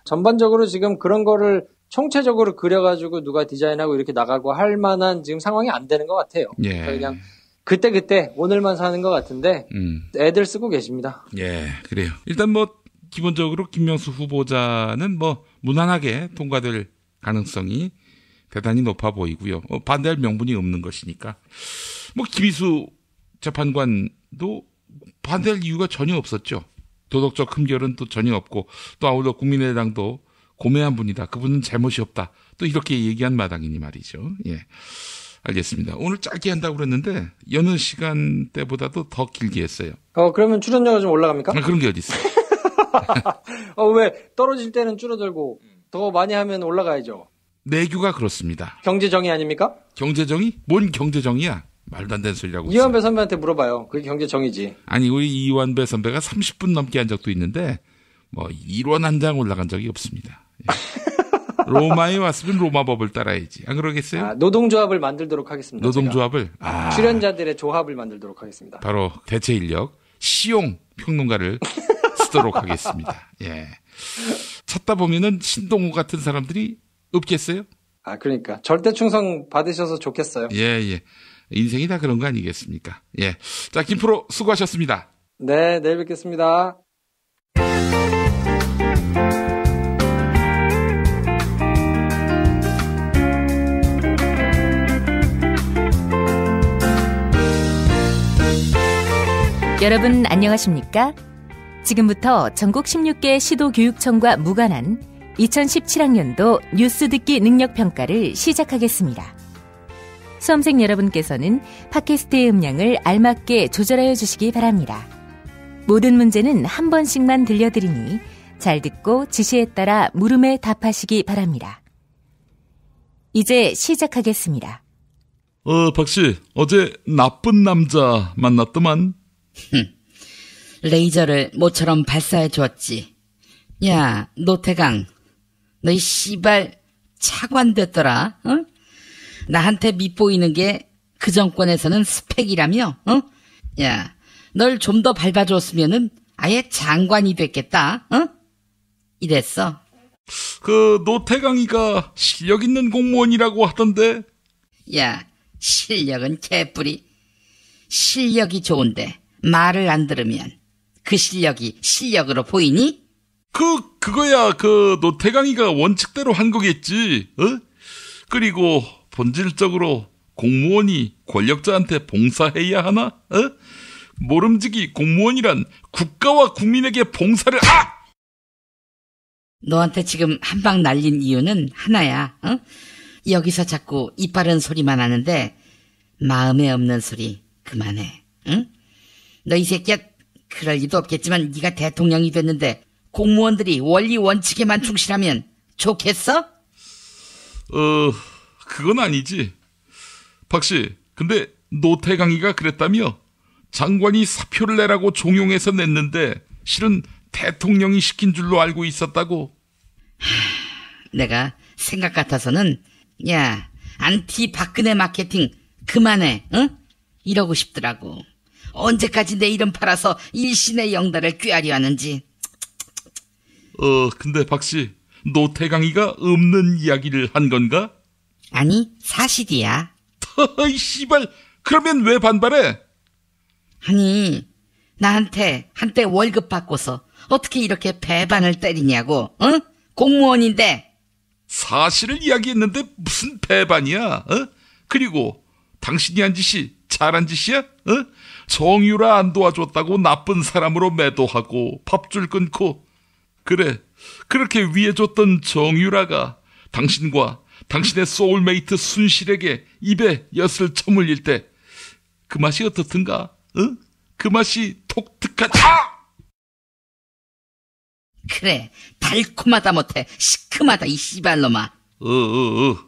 전반적으로 지금 그런 거를 총체적으로 그려가지고 누가 디자인하고 이렇게 나가고 할 만한 지금 상황이 안 되는 것 같아요. 그러니까 그냥 그때 오늘만 사는 것 같은데 애들 쓰고 계십니다. 예, 그래요. 일단 뭐 기본적으로 김명수 후보자는 뭐 무난하게 통과될 가능성이 대단히 높아 보이고요. 반대할 명분이 없는 것이니까. 뭐 김희수 재판관도 반대할 이유가 전혀 없었죠. 도덕적 흠결은 또 전혀 없고 또 아울러 국민의당도 고매한 분이다. 그분은 잘못이 없다. 또 이렇게 얘기한 마당이니 말이죠. 예. 알겠습니다. 오늘 짧게 한다고 그랬는데 여느 시간대보다도 더 길게 했어요. 그러면 출연료가 좀 올라갑니까? 그런 게 어디 있어요? 왜 떨어질 때는 줄어들고 더 많이 하면 올라가야죠. 내규가 그렇습니다. 경제정의 아닙니까? 경제정의? 뭔 경제정의야? 말도 안 되는 소리라고. 이완배 선배한테 물어봐요. 그게 경제정의지. 아니 우리 이완배 선배가 30분 넘게 한 적도 있는데 뭐 1원 한 장 올라간 적이 없습니다. 예. 로마에 왔으면 로마 법을 따라야지. 안 그러겠어요? 노동조합을 만들도록 하겠습니다. 노동조합을? 출연자들의 조합을 만들도록 하겠습니다. 바로 대체 인력 시용 평론가를 쓰도록 하겠습니다. 예. 찾다 보면은 신동호 같은 사람들이 없겠어요? 그러니까 절대 충성 받으셔서 좋겠어요. 예. 인생이 다 그런 거 아니겠습니까? 예. 자, 김프로 수고하셨습니다. 네, 내일 뵙겠습니다. 여러분 안녕하십니까? 지금부터 전국 16개 시도교육청과 무관한 2017학년도 뉴스 듣기 능력 평가를 시작하겠습니다. 수험생 여러분께서는 팟캐스트의 음량을 알맞게 조절하여 주시기 바랍니다. 모든 문제는 한 번씩만 들려드리니 잘 듣고 지시에 따라 물음에 답하시기 바랍니다. 이제 시작하겠습니다. 박씨, 어제 나쁜 남자 만났더만. 레이저를 모처럼 발사해 주었지. 야, 노태강, 너희 씨발 차관 됐더라. 어? 나한테 밉보이는 게 그 정권에서는 스펙이라며? 어? 야, 널 좀 더 밟아줬으면은 아예 장관이 됐겠다. 어? 이랬어. 그 노태강이가 실력 있는 공무원이라고 하던데. 야, 실력은 개뿔이. 실력이 좋은데 말을 안 들으면 그 실력이 실력으로 보이니? 그거야 그 노태강이가 원칙대로 한 거겠지. 어? 그리고 본질적으로 공무원이 권력자한테 봉사해야 하나? 어? 모름지기 공무원이란 국가와 국민에게 봉사를 너한테 지금 한 방 날린 이유는 하나야. 어? 여기서 자꾸 이빠른 소리만 하는데 마음에 없는 소리 그만해. 응? 너 이 새끼야, 그럴 리도 없겠지만 네가 대통령이 됐는데 공무원들이 원리 원칙에만 충실하면 좋겠어? 그건 아니지. 박씨, 근데 노태강이가 그랬다며? 장관이 사표를 내라고 종용해서 냈는데 실은 대통령이 시킨 줄로 알고 있었다고? 내가 생각 같아서는 야, 안티 박근혜 마케팅 그만해. 응? 이러고 싶더라고. 언제까지 내 이름 팔아서 일신의 영달을 꾀하려 하는지. 근데 박씨, 노태강이가 없는 이야기를 한 건가? 아니, 사실이야. 이 씨발, 그러면 왜 반발해? 아니, 나한테 한때 월급 받고서 어떻게 이렇게 배반을 때리냐고. 응? 공무원인데. 사실을 이야기했는데 무슨 배반이야? 어? 그리고 당신이 한 짓이 잘한 짓이야? 어? 정유라 안 도와줬다고 나쁜 사람으로 매도하고 밥줄 끊고. 그래, 그렇게 위해줬던 정유라가 당신과 당신의 소울메이트 순실에게 입에 엿을 처물릴 때 그 맛이 어떻든가? 어? 그 맛이 독특하지. 그래, 달콤하다 못해 시큼하다 이 씨발놈아.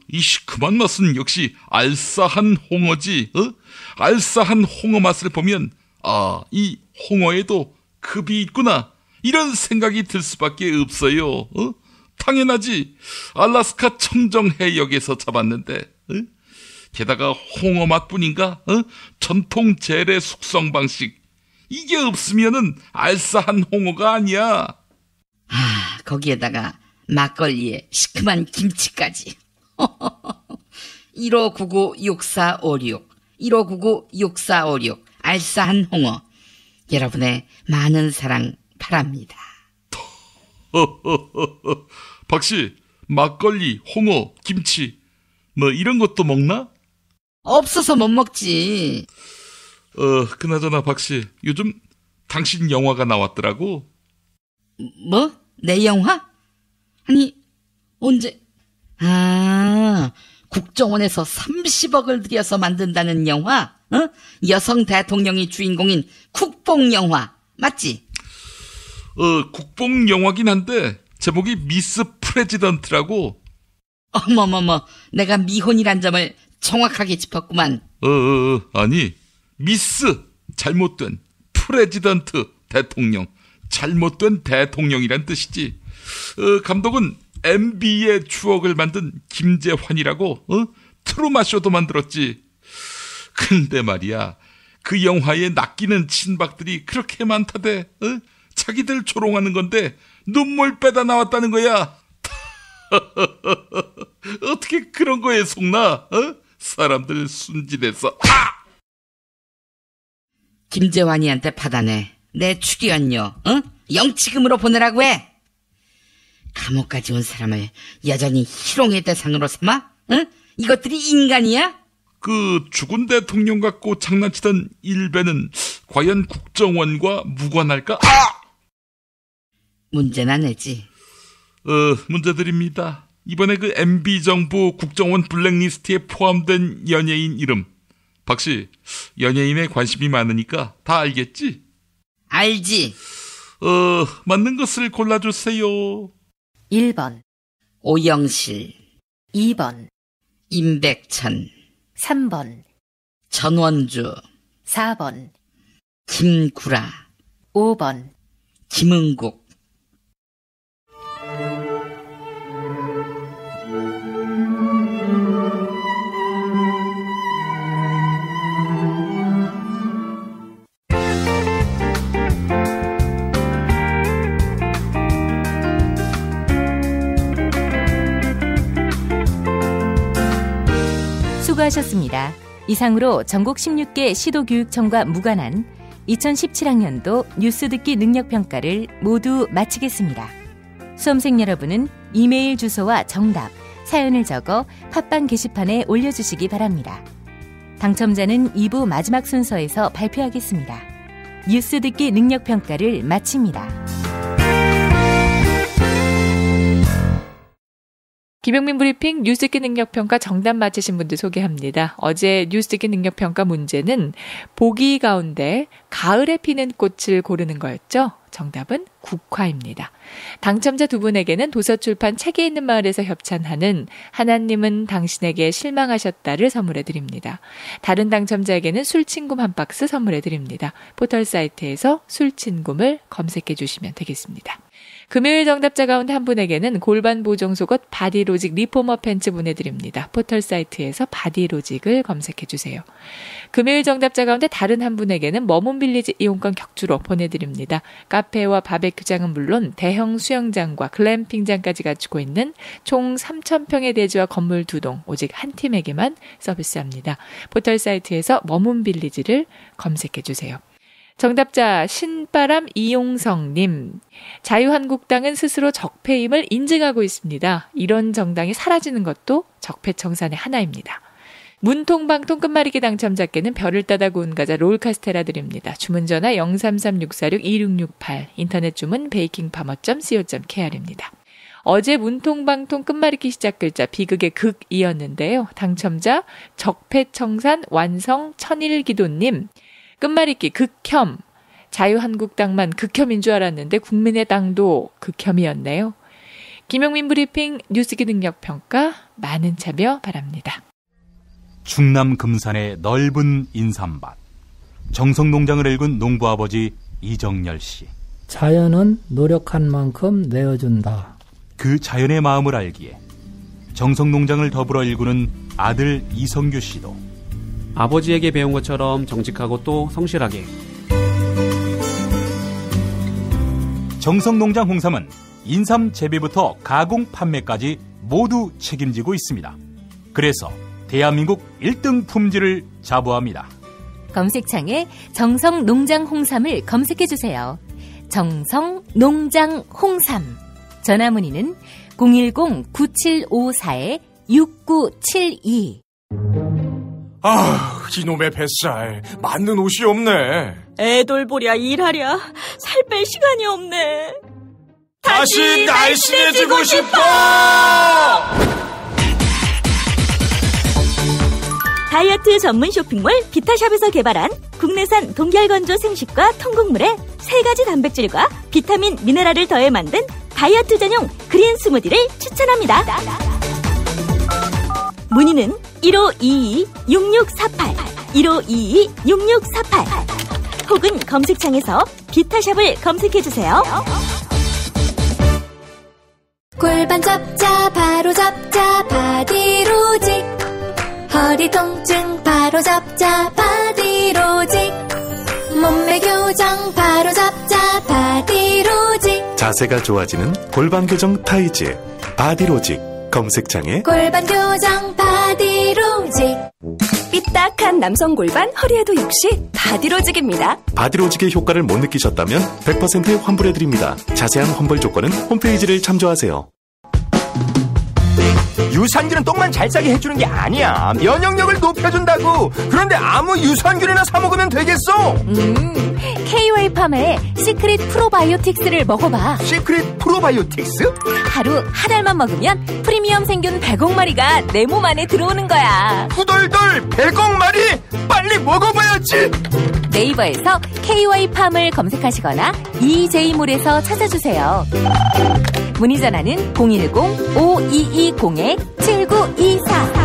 이 시큼한 맛은 역시 알싸한 홍어지. 알싸한 홍어 맛을 보면 이 홍어에도 급이 있구나, 이런 생각이 들 수밖에 없어요. 당연하지. 알라스카 청정 해역에서 잡았는데. 게다가 홍어 맛뿐인가? 전통 재래 숙성 방식, 이게 없으면은 알싸한 홍어가 아니야. 거기에다가 막걸리에 시큼한 김치까지. 1599-6456 1599-6456 알싸한 홍어, 여러분의 많은 사랑 바랍니다. 박씨, 막걸리, 홍어, 김치 뭐 이런 것도 먹나? 없어서 못 먹지. 그나저나 박씨, 요즘 당신 영화가 나왔더라고. 뭐? 내 영화? 아니, 언제? 국정원에서 30억을 들여서 만든다는 영화? 여성 대통령이 주인공인 국뽕 영화. 맞지? 국뽕 영화긴 한데 제목이 미스 프레지던트라고. 어머머머, 내가 미혼이란 점을 정확하게 짚었구만. 아니, 미스 잘못된, 프레지던트 대통령, 잘못된 대통령이란 뜻이지. 감독은 MB의 추억을 만든 김재환이라고. 트루마쇼도 만들었지. 근데 말이야, 그 영화에 낚이는 친박들이 그렇게 많다대. 자기들 조롱하는 건데 눈물 빼다 나왔다는 거야. 어떻게 그런 거에 속나? 사람들 순진해서. 김재환이한테 받아내. 내 축의연료 영치금으로 보내라고 해. 감옥까지 온 사람을 여전히 희롱의 대상으로 삼아? 이것들이 인간이야? 그 죽은 대통령 갖고 장난치던 일베는 과연 국정원과 무관할까? 문제나 내지. 문제드립니다. 이번에 그 MB정부 국정원 블랙리스트에 포함된 연예인 이름. 박씨, 연예인에 관심이 많으니까 다 알겠지? 알지. 맞는 것을 골라주세요. 1번 오영실, 2번 임백천, 3번 전원주, 4번 김구라, 5번 김은국. 수고하셨습니다. 이상으로 전국 16개 시도교육청과 무관한 2017학년도 뉴스 듣기 능력평가를 모두 마치겠습니다. 수험생 여러분은 이메일 주소와 정답, 사연을 적어 팟빵 게시판에 올려주시기 바랍니다. 당첨자는 2부 마지막 순서에서 발표하겠습니다. 뉴스 듣기 능력평가를 마칩니다. 김용민 브리핑 뉴스 듣기 능력평가 정답 맞히신 분들 소개합니다. 어제 뉴스 듣기 능력평가 문제는 보기 가운데 가을에 피는 꽃을 고르는 거였죠. 정답은 국화입니다. 당첨자 두 분에게는 도서출판 책에 있는 마을에서 협찬하는 하나님은 당신에게 실망하셨다를 선물해드립니다. 다른 당첨자에게는 술친굼 한 박스 선물해드립니다. 포털 사이트에서 술친굼을 검색해 주시면 되겠습니다. 금요일 정답자 가운데 한 분에게는 골반 보정 속옷 바디로직 리포머 팬츠 보내드립니다. 포털 사이트에서 바디로직을 검색해 주세요. 금요일 정답자 가운데 다른 한 분에게는 머문빌리지 이용권 격주로 보내드립니다. 카페와 바베큐장은 물론 대형 수영장과 글램핑장까지 갖추고 있는 총 3,000평의 대지와 건물 2동 오직 한 팀에게만 서비스합니다. 포털 사이트에서 머문빌리지를 검색해 주세요. 정답자 신바람 이용성님. 자유한국당은 스스로 적폐임을 인증하고 있습니다. 이런 정당이 사라지는 것도 적폐청산의 하나입니다. 문통방통 끝말잇기 당첨자께는 별을 따다 구운 과자 롤카스테라 드립니다. 주문 전화 033-646-2668, 인터넷 주문 베이킹파머.co.kr입니다. 어제 문통방통 끝말잇기 시작 글자 비극의 극이었는데요. 당첨자 적폐청산 완성 천일기도님. 끝말잇기 극혐. 자유한국당만 극혐인 줄 알았는데 국민의당도 극혐이었네요. 김용민 브리핑 뉴스기 능력평가 많은 참여 바랍니다. 충남 금산의 넓은 인삼밭. 정성농장을 일군 농부아버지 이정열 씨. 자연은 노력한 만큼 내어준다. 그 자연의 마음을 알기에 정성농장을 더불어 일구는 아들 이성규 씨도 아버지에게 배운 것처럼 정직하고 또 성실하게. 정성농장 홍삼은 인삼 재배부터 가공 판매까지 모두 책임지고 있습니다. 그래서 대한민국 1등 품질을 자부합니다. 검색창에 정성농장 홍삼을 검색해주세요. 정성농장 홍삼. 전화문의는 010-9754-6972. 아, 이놈의 뱃살. 맞는 옷이 없네. 애돌보랴 일하랴 살 뺄 시간이 없네. 다시 날씬해지고 싶어! 다이어트 전문 쇼핑몰 비타샵에서 개발한 국내산 동결건조 생식과 통곡물에 3가지 단백질과 비타민, 미네랄을 더해 만든 다이어트 전용 그린 스무디를 추천합니다. 문의는 1522-6648, 1522-6648 혹은 검색창에서 비타샵을 검색해주세요. 골반 잡자 바로 잡자 바디로직, 허리 통증 바로 잡자 바디로직, 몸매 교정 바로 잡자 바디로직, 자세가 좋아지는 골반 교정 타이즈 바디로직. 검색창에 골반 교정 바디로직. 삐딱한 남성 골반, 허리에도 역시 바디로직입니다. 바디로직의 효과를 못 느끼셨다면 100% 환불해드립니다. 자세한 환불 조건은 홈페이지를 참조하세요. 유산균은 똥만 잘 싸게 해주는 게 아니야. 면역력을 높여준다고. 그런데 아무 유산균이나 사 먹으면 되겠어. KOA팜의 시크릿 프로바이오틱스를 먹어봐. 시크릿 프로바이오틱스? 하루 한 알만 먹으면 프리미엄 생균 100억마리가 내 몸 안에 들어오는 거야. 후덜덜 100억마리? 빨리 먹어봐야지. 네이버에서 KOA팜을 검색하시거나 EJ몰에서 찾아주세요. 문의 전화는 010-5220-7924.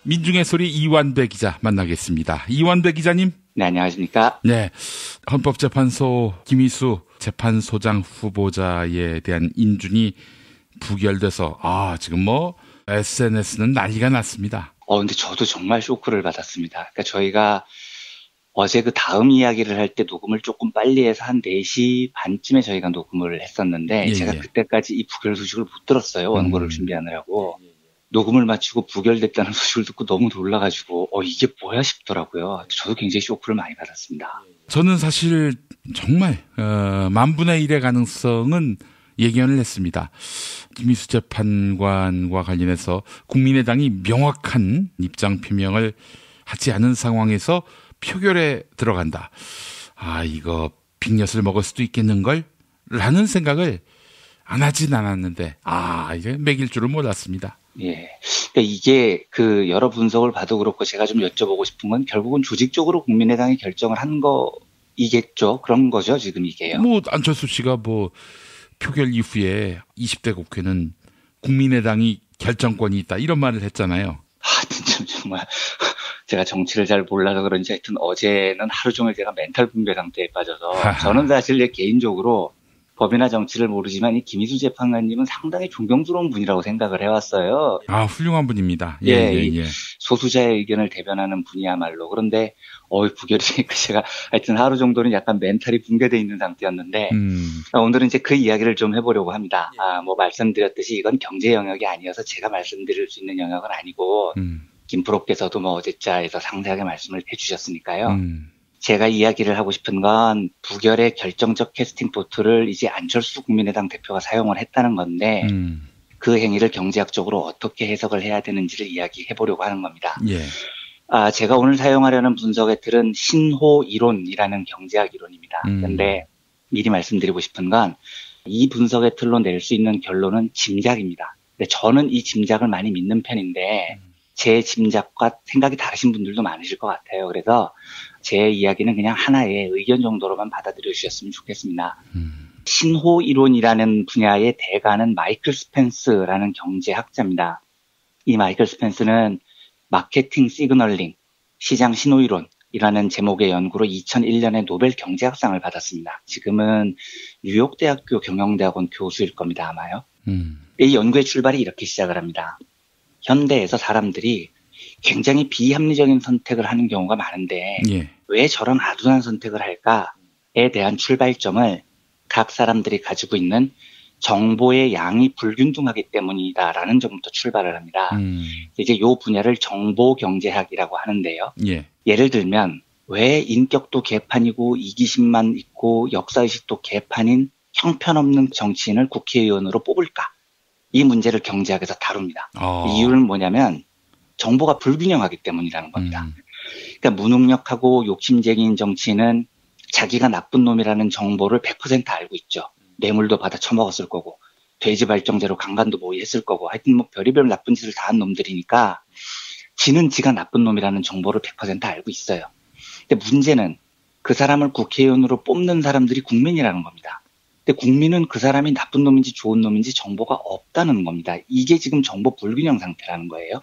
민중의 소리 이완배 기자 만나겠습니다. 이완배 기자님. 네, 안녕하십니까. 네, 헌법재판소 김희수 재판소장 후보자에 대한 인준이 부결돼서 지금 SNS는 난리가 났습니다. 근데 저도 정말 쇼크를 받았습니다. 그러니까 저희가 어제 그 다음 이야기를 할 때 녹음을 조금 빨리 해서 한 4시 반쯤에 저희가 녹음을 했었는데 제가 그때까지 이 부결 소식을 못 들었어요. 원고를 준비하느라고. 녹음을 마치고 부결됐다는 소식을 듣고 너무 놀라가지고 이게 뭐야 싶더라고요. 저도 굉장히 쇼크를 많이 받았습니다. 저는 사실 정말 만분의 1의 가능성은 예견을 했습니다. 김희수 재판관과 관련해서 국민의당이 명확한 입장 표명을 하지 않은 상황에서 표결에 들어간다. 이거 빅엿을 먹을 수도 있겠는걸? 라는 생각을 안 하진 않았는데 이제 맥일 줄은 몰랐습니다. 예. 그러니까 이게 여러 분석을 봐도 그렇고 제가 좀 여쭤보고 싶은 건 결국은 조직적으로 국민의당이 결정을 한 거이겠죠. 그런 거죠, 지금 이게요. 안철수 씨가 표결 이후에 20대 국회는 국민의당이 결정권이 있다 이런 말을 했잖아요. 진짜 정말 제가 정치를 잘 몰라서 그런지 하여튼 어제는 하루 종일 제가 멘탈 붕괴 상태에 빠져서 저는 사실 개인적으로 법이나 정치를 모르지만 이 김희수 재판관님은 상당히 존경스러운 분이라고 생각을 해왔어요. 훌륭한 분입니다. 예. 소수자의 의견을 대변하는 분이야말로. 그런데 부결이 되니까 제가 하여튼 하루 정도는 약간 멘탈이 붕괴되어 있는 상태였는데 오늘은 이제 그 이야기를 좀 해보려고 합니다. 말씀드렸듯이 이건 경제 영역이 아니어서 제가 말씀드릴 수 있는 영역은 아니고 김프로께서도 어제자에서 상세하게 말씀을 해주셨으니까요. 제가 이야기를 하고 싶은 건 부결의 결정적 캐스팅 보트를 이제 안철수 국민의당 대표가 사용을 했다는 건데 그 행위를 경제학적으로 어떻게 해석을 해야 되는지를 이야기해 보려고 하는 겁니다. 예. 제가 오늘 사용하려는 분석의 틀은 신호 이론이라는 경제학 이론입니다. 그런데 미리 말씀드리고 싶은 건 이 분석의 틀로 낼 수 있는 결론은 짐작입니다. 근데 저는 이 짐작을 많이 믿는 편인데 제 짐작과 생각이 다르신 분들도 많으실 것 같아요. 그래서 제 이야기는 그냥 하나의 의견 정도로만 받아들여 주셨으면 좋겠습니다. 신호 이론이라는 분야의 대가는 마이클 스펜스라는 경제학자입니다. 이 마이클 스펜스는 마케팅 시그널링, 시장 신호 이론이라는 제목의 연구로 2001년에 노벨 경제학상을 받았습니다. 지금은 뉴욕대학교 경영대학원 교수일 겁니다, 아마요. 이 연구의 출발이 이렇게 시작을 합니다. 현대에서 사람들이 굉장히 비합리적인 선택을 하는 경우가 많은데 왜 저런 아둔한 선택을 할까에 대한 출발점을 각 사람들이 가지고 있는 정보의 양이 불균등하기 때문이다라는 점부터 출발을 합니다. 이제 이 분야를 정보경제학이라고 하는데요. 예를 들면 왜 인격도 개판이고 이기심만 있고 역사의식도 개판인 형편없는 정치인을 국회의원으로 뽑을까? 이 문제를 경제학에서 다룹니다. 이유는 뭐냐면 정보가 불균형하기 때문이라는 겁니다. 그러니까 무능력하고 욕심쟁이인 정치인은 자기가 나쁜 놈이라는 정보를 100% 알고 있죠. 뇌물도 받아 처먹었을 거고 돼지 발정제로 강간도 모의했을 거고 하여튼 뭐 별의별 나쁜 짓을 다 한 놈들이니까 지는 지가 나쁜 놈이라는 정보를 100% 알고 있어요. 근데 문제는 그 사람을 국회의원으로 뽑는 사람들이 국민이라는 겁니다. 근데 국민은 그 사람이 나쁜 놈인지 좋은 놈인지 정보가 없다는 겁니다. 이게 지금 정보 불균형 상태라는 거예요.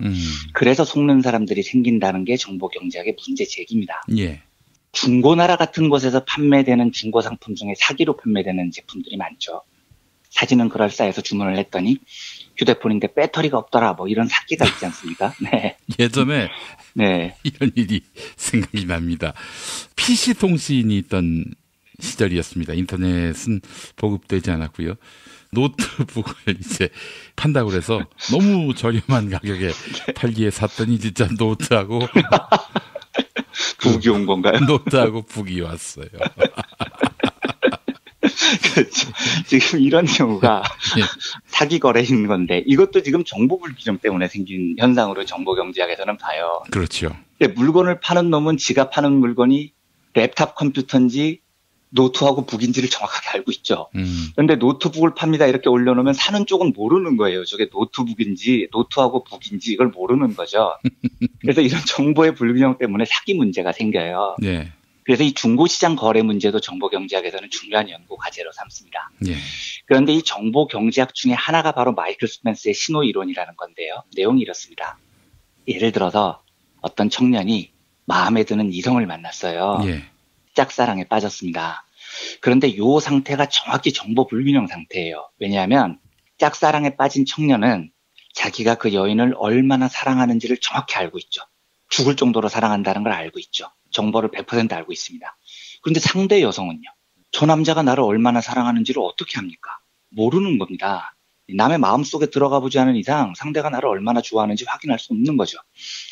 그래서 속는 사람들이 생긴다는 게 정보 경제학의 문제 제기입니다. 예. 중고나라 같은 곳에서 판매되는 중고 상품 중에 사기로 판매되는 제품들이 많죠. 사진은 그럴싸해서 주문을 했더니 휴대폰인데 배터리가 없더라 뭐 이런 사기가 있지 않습니까? 네. 예전에 네. 이런 일이 생각이 납니다. PC 통신이 있던 시절이었습니다. 인터넷은 보급되지 않았고요. 노트북을 이제 판다고 그래서 너무 저렴한 가격에 팔기에 샀더니 진짜 노트하고 북이 온 건가요? 노트하고 북이 왔어요. 지금 이런 경우가 사기 거래인 건데 이것도 지금 정보 불균형 때문에 생긴 현상으로 정보 경제학에서는 봐요. 그렇죠. 물건을 파는 놈은 지가 파는 물건이 랩탑 컴퓨터인지 노트하고 북인지를 정확하게 알고 있죠. 그런데 노트북을 팝니다 이렇게 올려놓으면 사는 쪽은 모르는 거예요. 저게 노트북인지 노트하고 북인지 이걸 모르는 거죠. 그래서 이런 정보의 불균형 때문에 사기 문제가 생겨요. 네. 그래서 이 중고시장 거래 문제도 정보경제학에서는 중요한 연구 과제로 삼습니다. 예. 그런데 이 정보경제학 중에 하나가 바로 마이클 스펜스의 신호이론이라는 건데요. 내용이 이렇습니다. 예를 들어서 어떤 청년이 마음에 드는 이성을 만났어요. 예. 짝사랑에 빠졌습니다. 그런데 이 상태가 정확히 정보 불균형 상태예요. 왜냐하면 짝사랑에 빠진 청년은 자기가 그 여인을 얼마나 사랑하는지를 정확히 알고 있죠. 죽을 정도로 사랑한다는 걸 알고 있죠. 정보를 100% 알고 있습니다. 그런데 상대 여성은요. 저 남자가 나를 얼마나 사랑하는지를 어떻게 합니까? 모르는 겁니다. 남의 마음속에 들어가 보지 않은 이상 상대가 나를 얼마나 좋아하는지 확인할 수 없는 거죠.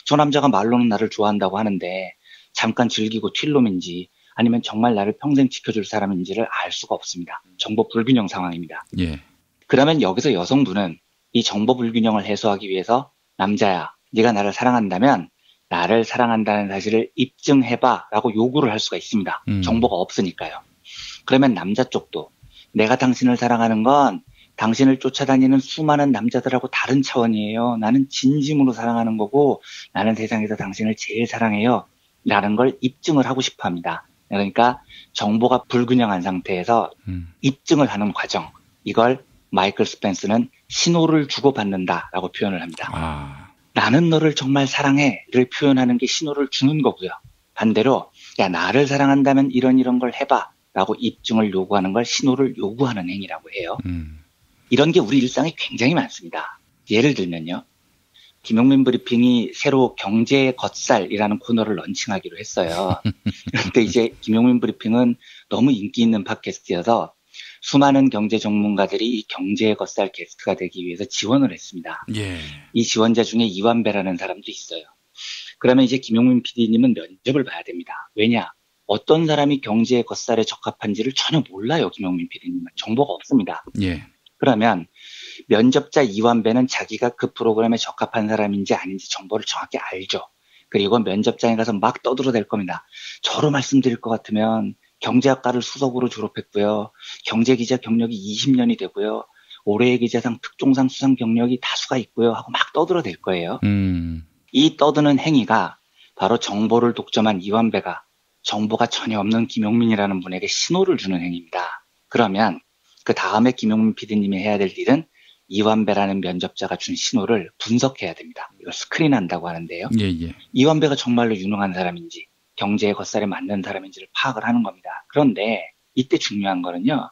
저 남자가 말로는 나를 좋아한다고 하는데 잠깐 즐기고 튈 놈인지 아니면 정말 나를 평생 지켜줄 사람인지를 알 수가 없습니다. 정보 불균형 상황입니다. 예. 그러면 여기서 여성분은 이 정보 불균형을 해소하기 위해서 남자야, 네가 나를 사랑한다면 나를 사랑한다는 사실을 입증해봐 라고 요구를 할 수가 있습니다. 정보가 없으니까요. 그러면 남자 쪽도 내가 당신을 사랑하는 건 당신을 쫓아다니는 수많은 남자들하고 다른 차원이에요. 나는 진심으로 사랑하는 거고 나는 세상에서 당신을 제일 사랑해요. 라는 걸 입증을 하고 싶어 합니다. 그러니까 정보가 불균형한 상태에서 입증을 하는 과정. 이걸 마이클 스펜스는 신호를 주고받는다라고 표현을 합니다. 나는 너를 정말 사랑해를 표현하는 게 신호를 주는 거고요. 반대로 야 나를 사랑한다면 이런 걸 해봐 라고 입증을 요구하는 걸 신호를 요구하는 행위라고 해요. 이런 게 우리 일상에 굉장히 많습니다. 예를 들면요. 김용민 브리핑이 새로 경제의 겉살이라는 코너를 런칭하기로 했어요. 그런데 이제 김용민 브리핑은 너무 인기 있는 팟캐스트여서 수많은 경제 전문가들이 이 경제의 겉살 게스트가 되기 위해서 지원을 했습니다. 예. 이 지원자 중에 이완배라는 사람도 있어요. 그러면 이제 김용민 PD님은 면접을 봐야 됩니다. 왜냐? 어떤 사람이 경제의 겉살에 적합한지를 전혀 몰라요. 김용민 PD님은. 정보가 없습니다. 예. 그러면 면접자 이완배는 자기가 그 프로그램에 적합한 사람인지 아닌지 정보를 정확히 알죠. 그리고 면접장에 가서 막 떠들어댈 겁니다. 저로 말씀드릴 것 같으면 경제학과를 수석으로 졸업했고요. 경제기자 경력이 20년이 되고요. 올해의 기자상 특종상 수상 경력이 다수가 있고요. 하고 막 떠들어댈 거예요. 이 떠드는 행위가 바로 정보를 독점한 이완배가 정보가 전혀 없는 김용민이라는 분에게 신호를 주는 행위입니다. 그러면 그 다음에 김용민 PD님이 해야 될 일은 이완배라는 면접자가 준 신호를 분석해야 됩니다. 이걸 스크린한다고 하는데요. 예. 이완배가 정말로 유능한 사람인지 경제의 겉살에 맞는 사람인지를 파악을 하는 겁니다. 그런데 이때 중요한 거는요.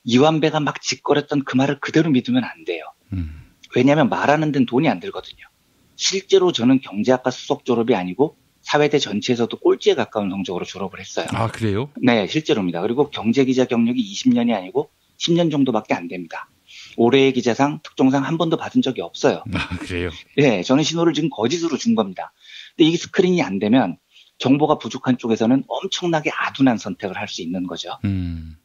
이완배가 막 짓거렸던 그 말을 그대로 믿으면 안 돼요. 왜냐하면 말하는 데는 돈이 안 들거든요. 실제로 저는 경제학과 수석 졸업이 아니고 사회대 전체에서도 꼴찌에 가까운 성적으로 졸업을 했어요. 아, 그래요? 네, 실제로입니다. 그리고 경제기자 경력이 20년이 아니고 10년 정도밖에 안 됩니다. 올해의 기자상, 특종상 한 번도 받은 적이 없어요. 아, 그래요? 네, 저는 신호를 지금 거짓으로 준 겁니다. 근데 이게 스크린이 안 되면 정보가 부족한 쪽에서는 엄청나게 아둔한 선택을 할 수 있는 거죠.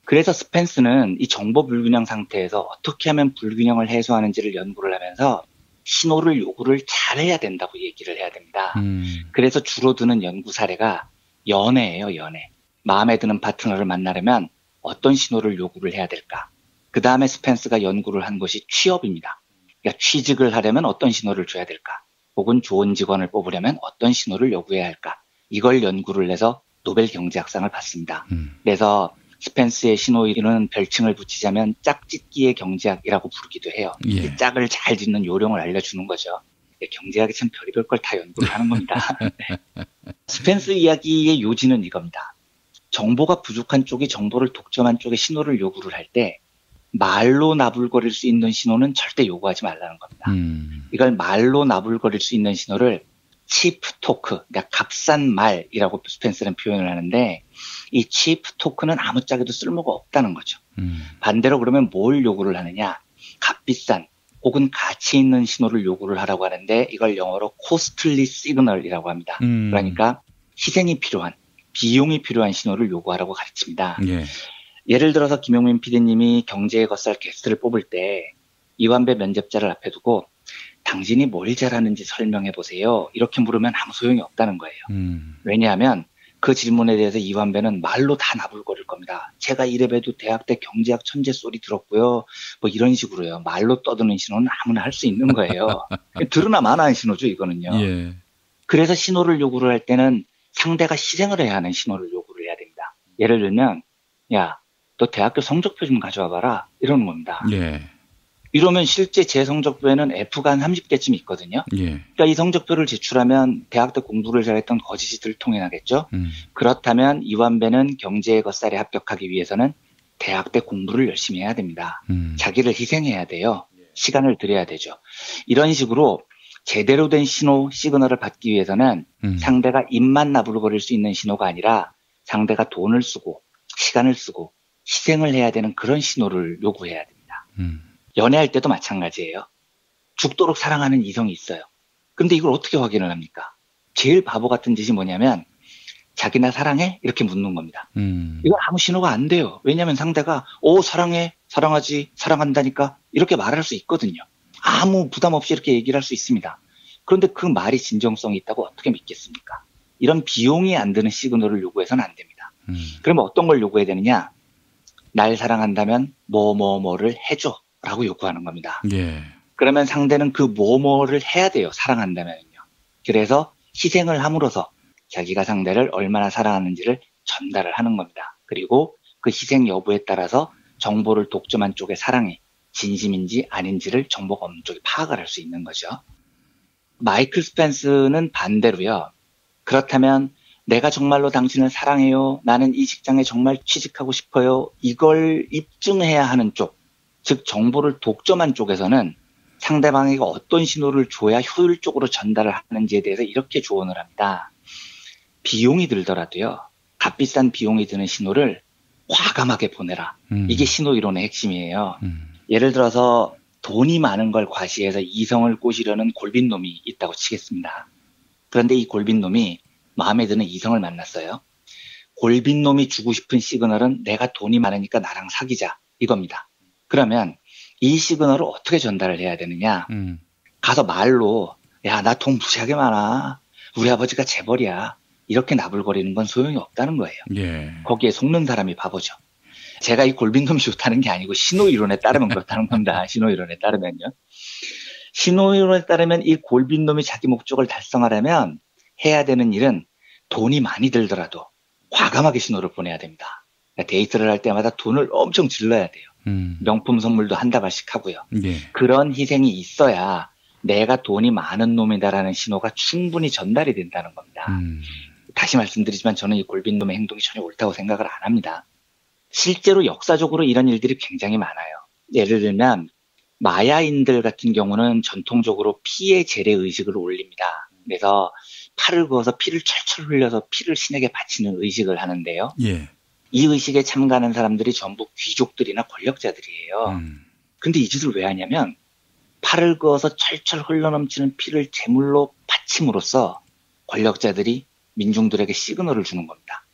그래서 스펜스는 이 정보 불균형 상태에서 어떻게 하면 불균형을 해소하는지를 연구를 하면서 신호를 요구를 잘해야 된다고 얘기를 해야 됩니다. 그래서 주로 드는 연구 사례가 연애예요, 연애. 마음에 드는 파트너를 만나려면 어떤 신호를 요구를 해야 될까? 그 다음에 스펜스가 연구를 한 것이 취업입니다. 그러니까 취직을 하려면 어떤 신호를 줘야 될까? 혹은 좋은 직원을 뽑으려면 어떤 신호를 요구해야 할까? 이걸 연구를 해서 노벨 경제학상을 받습니다. 그래서 스펜스의 신호 이론은 별칭을 붙이자면 짝짓기의 경제학이라고 부르기도 해요. 예. 짝을 잘 짓는 요령을 알려주는 거죠. 경제학이 참 별의별 걸 다 연구를 하는 겁니다. 스펜스 이야기의 요지는 이겁니다. 정보가 부족한 쪽이 정보를 독점한 쪽에 신호를 요구를 할 때 말로 나불거릴 수 있는 신호는 절대 요구하지 말라는 겁니다. 이걸 말로 나불거릴 수 있는 신호를 치프 토크, 그러니까 값싼 말이라고 스펜스는 표현을 하는데 이 치프 토크는 아무짝에도 쓸모가 없다는 거죠. 반대로 그러면 뭘 요구를 하느냐? 값비싼 혹은 가치 있는 신호를 요구를 하라고 하는데 이걸 영어로 costly signal이라고 합니다. 그러니까 희생이 필요한, 비용이 필요한 신호를 요구하라고 가르칩니다. 예. 예를 들어서 김용민 PD님이 경제의 겉살 게스트를 뽑을 때 이완배 면접자를 앞에 두고 당신이 뭘 잘하는지 설명해 보세요. 이렇게 물으면 아무 소용이 없다는 거예요. 왜냐하면 그 질문에 대해서 이완배는 말로 다 나불거릴 겁니다. 제가 이래봬도 대학 때 경제학 천재 소리 들었고요. 뭐 이런 식으로요. 말로 떠드는 신호는 아무나 할 수 있는 거예요. 들으나 마나한 신호죠, 이거는요. 예. 그래서 신호를 요구를 할 때는 상대가 희생을 해야 하는 신호를 요구를 해야 됩니다. 예를 들면, 야, 너 대학교 성적표 좀 가져와 봐라. 이러는 겁니다. 예. 이러면 실제 제 성적표에는 F가 한 30개쯤 있거든요. 예. 그러니까 이 성적표를 제출하면 대학 때 공부를 잘했던 거짓이 들통이 나겠죠. 그렇다면 이완배는 경제의 겉살에 합격하기 위해서는 대학 때 공부를 열심히 해야 됩니다. 자기를 희생해야 돼요. 시간을 들여야 되죠. 이런 식으로 제대로 된 신호, 시그널을 받기 위해서는 상대가 입만 나불거릴 수 있는 신호가 아니라 상대가 돈을 쓰고 시간을 쓰고 희생을 해야 되는 그런 신호를 요구해야 됩니다. 연애할 때도 마찬가지예요. 죽도록 사랑하는 이성이 있어요. 근데 이걸 어떻게 확인을 합니까? 제일 바보 같은 짓이 뭐냐면 자기 나 사랑해? 이렇게 묻는 겁니다. 이건 아무 신호가 안 돼요. 왜냐하면 상대가 사랑해, 사랑하지, 사랑한다니까 이렇게 말할 수 있거든요. 아무 부담 없이 이렇게 얘기를 할 수 있습니다. 그런데 그 말이 진정성이 있다고 어떻게 믿겠습니까? 이런 비용이 안 드는 시그널을 요구해서는 안 됩니다. 그러면 어떤 걸 요구해야 되느냐? 날 사랑한다면 뭐를 해줘 라고 요구하는 겁니다. 예. 그러면 상대는 그 뭐를 해야 돼요. 사랑한다면요. 그래서 희생을 함으로써 자기가 상대를 얼마나 사랑하는지를 전달을 하는 겁니다. 그리고 그 희생 여부에 따라서 정보를 독점한 쪽의 사랑이 진심인지 아닌지를 정보가 없는 쪽이 파악을 할 수 있는 거죠. 마이클 스펜스는 반대로요. 그렇다면 내가 정말로 당신을 사랑해요. 나는 이 직장에 정말 취직하고 싶어요. 이걸 입증해야 하는 쪽, 즉 정보를 독점한 쪽에서는 상대방에게 어떤 신호를 줘야 효율적으로 전달을 하는지에 대해서 이렇게 조언을 합니다. 비용이 들더라도요. 값비싼 비용이 드는 신호를 과감하게 보내라. 이게 신호 이론의 핵심이에요. 예를 들어서 돈이 많은 걸 과시해서 이성을 꼬시려는 골빈놈이 있다고 치겠습니다. 그런데 이 골빈놈이 마음에 드는 이성을 만났어요. 골빈놈이 주고 싶은 시그널은 내가 돈이 많으니까 나랑 사귀자 이겁니다. 그러면 이 시그널을 어떻게 전달을 해야 되느냐? 가서 말로 야, 나 돈 무지하게 많아. 우리 아버지가 재벌이야. 이렇게 나불거리는 건 소용이 없다는 거예요. 예. 거기에 속는 사람이 바보죠. 제가 이 골빈놈이 좋다는 게 아니고 신호이론에 따르면 그렇다는 겁니다. 신호이론에 따르면요. 신호이론에 따르면 이 골빈놈이 자기 목적을 달성하려면 해야 되는 일은 돈이 많이 들더라도 과감하게 신호를 보내야 됩니다. 그러니까 데이트를 할 때마다 돈을 엄청 질러야 돼요. 명품 선물도 한 다발씩 하고요. 예. 그런 희생이 있어야 내가 돈이 많은 놈이다라는 신호가 충분히 전달이 된다는 겁니다. 다시 말씀드리지만 저는 이 골빈놈의 행동이 전혀 옳다고 생각을 안 합니다. 실제로 역사적으로 이런 일들이 굉장히 많아요. 예를 들면 마야인들 같은 경우는 전통적으로 피의 재래 의식을 올립니다. 그래서 팔을 그어서 피를 철철 흘려서 피를 신에게 바치는 의식을 하는데요. 예. 이 의식에 참가하는 사람들이 전부 귀족들이나 권력자들이에요. 근데 이 짓을 왜 하냐면 팔을 그어서 철철 흘러넘치는 피를 제물로 바침으로써 권력자들이 민중들에게 시그널을 주는 겁니다.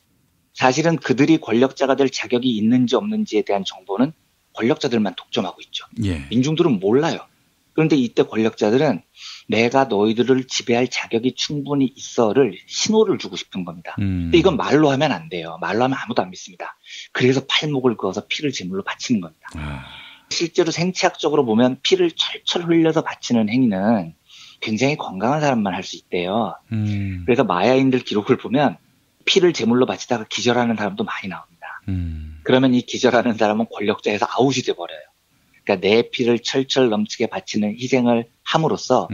사실은 그들이 권력자가 될 자격이 있는지 없는지에 대한 정보는 권력자들만 독점하고 있죠. 예. 민중들은 몰라요. 그런데 이때 권력자들은 내가 너희들을 지배할 자격이 충분히 있어를 신호를 주고 싶은 겁니다. 근데 이건 말로 하면 안 돼요. 말로 하면 아무도 안 믿습니다. 그래서 팔목을 그어서 피를 제물로 바치는 겁니다. 실제로 생체학적으로 보면 피를 철철 흘려서 바치는 행위는 굉장히 건강한 사람만 할 수 있대요. 그래서 마야인들 기록을 보면 피를 제물로 바치다가 기절하는 사람도 많이 나옵니다. 그러면 이 기절하는 사람은 권력자에서 아웃이 돼버려요. 그러니까 내 피를 철철 넘치게 바치는 희생을 함으로써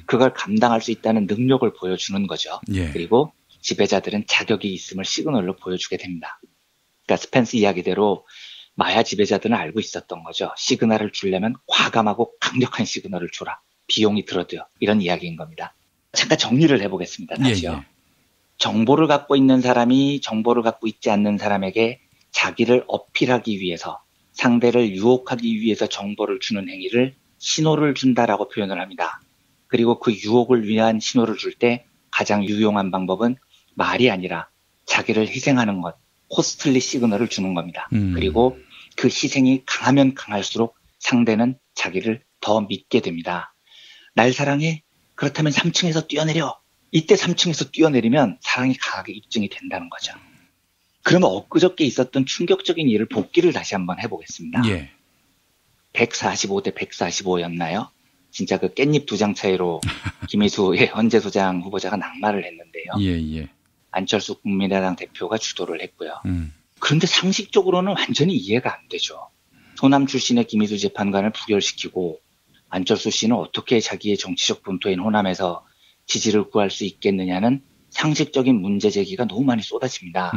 그걸 감당할 수 있다는 능력을 보여주는 거죠. 예. 그리고 지배자들은 자격이 있음을 시그널로 보여주게 됩니다. 그러니까 스펜스 이야기대로 마야 지배자들은 알고 있었던 거죠. 시그널을 주려면 과감하고 강력한 시그널을 줘라. 비용이 들어도요. 이런 이야기인 겁니다. 잠깐 정리를 해보겠습니다. 다시요. 예, 예. 정보를 갖고 있는 사람이 정보를 갖고 있지 않는 사람에게 자기를 어필하기 위해서 상대를 유혹하기 위해서 정보를 주는 행위를 신호를 준다라고 표현을 합니다. 그리고 그 유혹을 위한 신호를 줄 때 가장 유용한 방법은 말이 아니라 자기를 희생하는 것, 코스틀리 시그널을 주는 겁니다. 그리고 그 희생이 강하면 강할수록 상대는 자기를 더 믿게 됩니다. 날 사랑해? 그렇다면 3층에서 뛰어내려. 이때 3층에서 뛰어내리면 사랑이 강하게 입증이 된다는 거죠. 그러면 엊그저께 있었던 충격적인 일을 복기를 다시 한번 해보겠습니다. 예. 145대 145였나요? 진짜 그 깻잎 2장 차이로 김희수의 헌재소장 후보자가 낙마를 했는데요. 예. 안철수 국민의당 대표가 주도를 했고요. 그런데 상식적으로는 완전히 이해가 안 되죠. 호남 출신의 김희수 재판관을 부결시키고 안철수 씨는 어떻게 자기의 정치적 본토인 호남에서 지지를 구할 수 있겠느냐는 상식적인 문제 제기가 너무 많이 쏟아집니다.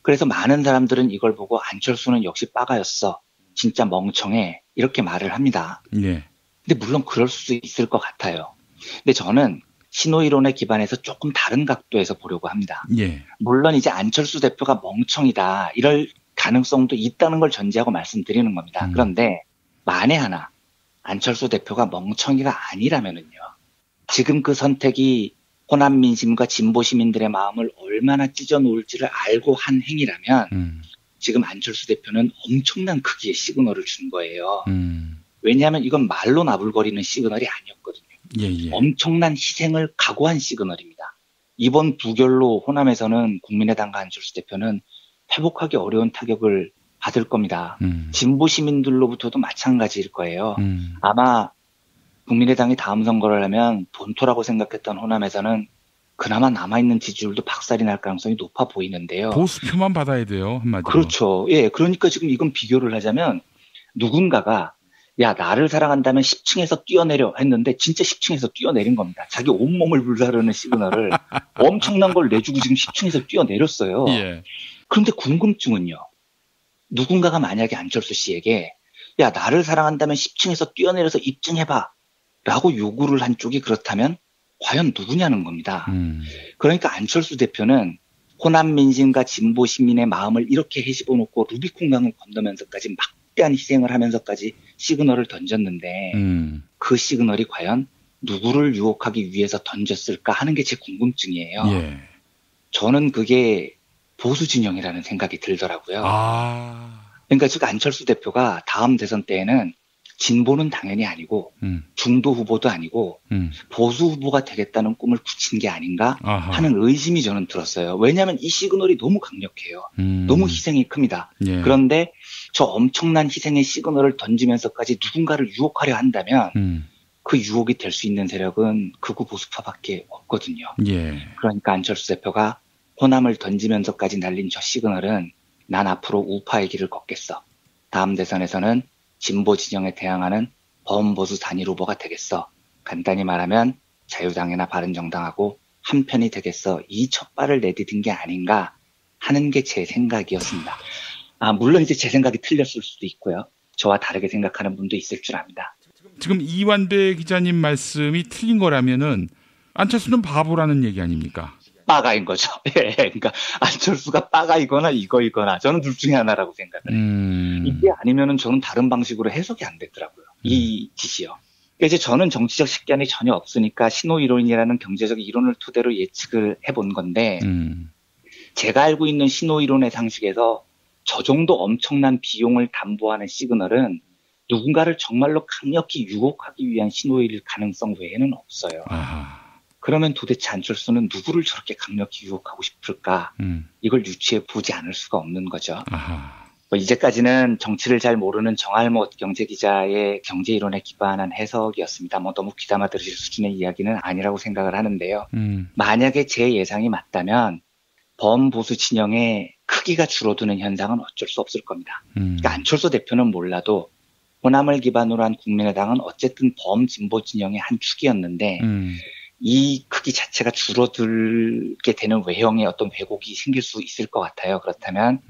그래서 많은 사람들은 이걸 보고 안철수는 역시 빠가였어. 진짜 멍청해. 이렇게 말을 합니다. 예. 근데 물론 그럴 수 있을 것 같아요. 근데 저는 신호이론에 기반해서 조금 다른 각도에서 보려고 합니다. 예. 물론 이제 안철수 대표가 멍청이다. 이럴 가능성도 있다는 걸 전제하고 말씀드리는 겁니다. 그런데 만에 하나 안철수 대표가 멍청이가 아니라면은요. 지금 그 선택이 호남 민심과 진보 시민들의 마음을 얼마나 찢어놓을지를 알고 한 행위라면 지금 안철수 대표는 엄청난 크기의 시그널을 준 거예요. 왜냐하면 이건 말로 나불거리는 시그널이 아니었거든요. 예. 엄청난 희생을 각오한 시그널입니다. 이번 부결로 호남에서는 국민의당과 안철수 대표는 회복하기 어려운 타격을 받을 겁니다. 진보 시민들로부터도 마찬가지일 거예요. 아마 국민의당이 다음 선거를 하면 본토라고 생각했던 호남에서는 그나마 남아있는 지지율도 박살이 날 가능성이 높아 보이는데요. 보수표만 받아야 돼요, 한마디로. 그렇죠. 예, 그러니까 지금 이건 비교를 하자면 누군가가 야, 나를 사랑한다면 10층에서 뛰어내려 했는데 진짜 10층에서 뛰어내린 겁니다. 자기 온몸을 불사르는 시그널을 엄청난 걸 내주고 지금 10층에서 뛰어내렸어요. 예. 그런데 궁금증은요. 누군가가 만약에 안철수 씨에게 야, 나를 사랑한다면 10층에서 뛰어내려서 입증해봐 라고 요구를 한 쪽이 그렇다면 과연 누구냐는 겁니다. 그러니까 안철수 대표는 호남 민심과 진보 시민의 마음을 이렇게 헤집어 놓고 루비콘강을 건너면서까지 막대한 희생을 하면서까지 시그널을 던졌는데 그 시그널이 과연 누구를 유혹하기 위해서 던졌을까 하는 게 제 궁금증이에요. 예. 저는 그게 보수 진영이라는 생각이 들더라고요. 그러니까 즉 안철수 대표가 다음 대선 때에는 진보는 당연히 아니고 중도 후보도 아니고 보수 후보가 되겠다는 꿈을 굳힌 게 아닌가 하는 의심이 저는 들었어요. 왜냐하면 이 시그널이 너무 강력해요. 너무 희생이 큽니다. 예. 그런데 저 엄청난 희생의 시그널을 던지면서까지 누군가를 유혹하려 한다면 그 유혹이 될 수 있는 세력은 극우 보수파밖에 없거든요. 예. 그러니까 안철수 대표가 호남을 던지면서까지 날린 저 시그널은 난 앞으로 우파의 길을 걷겠어. 다음 대선에서는 진보 진영에 대항하는 범보수 단일 후보가 되겠어. 간단히 말하면 자유당이나 바른정당하고 한편이 되겠어. 이 첫 발을 내디딘 게 아닌가 하는 게 제 생각이었습니다. 물론 이제 제 생각이 틀렸을 수도 있고요. 저와 다르게 생각하는 분도 있을 줄 압니다. 지금 이완배 기자님 말씀이 틀린 거라면은 안철수는 바보라는 얘기 아닙니까? 빠가인 거죠. 예, 그러니까 안철수가 빠가이거나 이거이거나 저는 둘 중에 하나라고 생각을 해요. 이게 아니면은 저는 다른 방식으로 해석이 안 되더라고요. 이 짓이요. 그러니까 이제 저는 정치적 식견이 전혀 없으니까 신호이론이라는 경제적 이론을 토대로 예측을 해본 건데 제가 알고 있는 신호이론의 상식에서 저 정도 엄청난 비용을 담보하는 시그널은 누군가를 정말로 강력히 유혹하기 위한 신호일 가능성 외에는 없어요. 그러면 도대체 안철수는 누구를 저렇게 강력히 유혹하고 싶을까? 이걸 유추해 보지 않을 수가 없는 거죠. 뭐 이제까지는 정치를 잘 모르는 정알못 경제기자의 경제이론에 기반한 해석이었습니다. 뭐 너무 귀담아 들으실 수준의 이야기는 아니라고 생각을 하는데요. 만약에 제 예상이 맞다면 범보수 진영의 크기가 줄어드는 현상은 어쩔 수 없을 겁니다. 그러니까 안철수 대표는 몰라도 호남을 기반으로 한 국민의당은 어쨌든 범진보 진영의 한 축이었는데 이 크기 자체가 줄어들게 되는 외형의 어떤 왜곡이 생길 수 있을 것 같아요. 그렇다면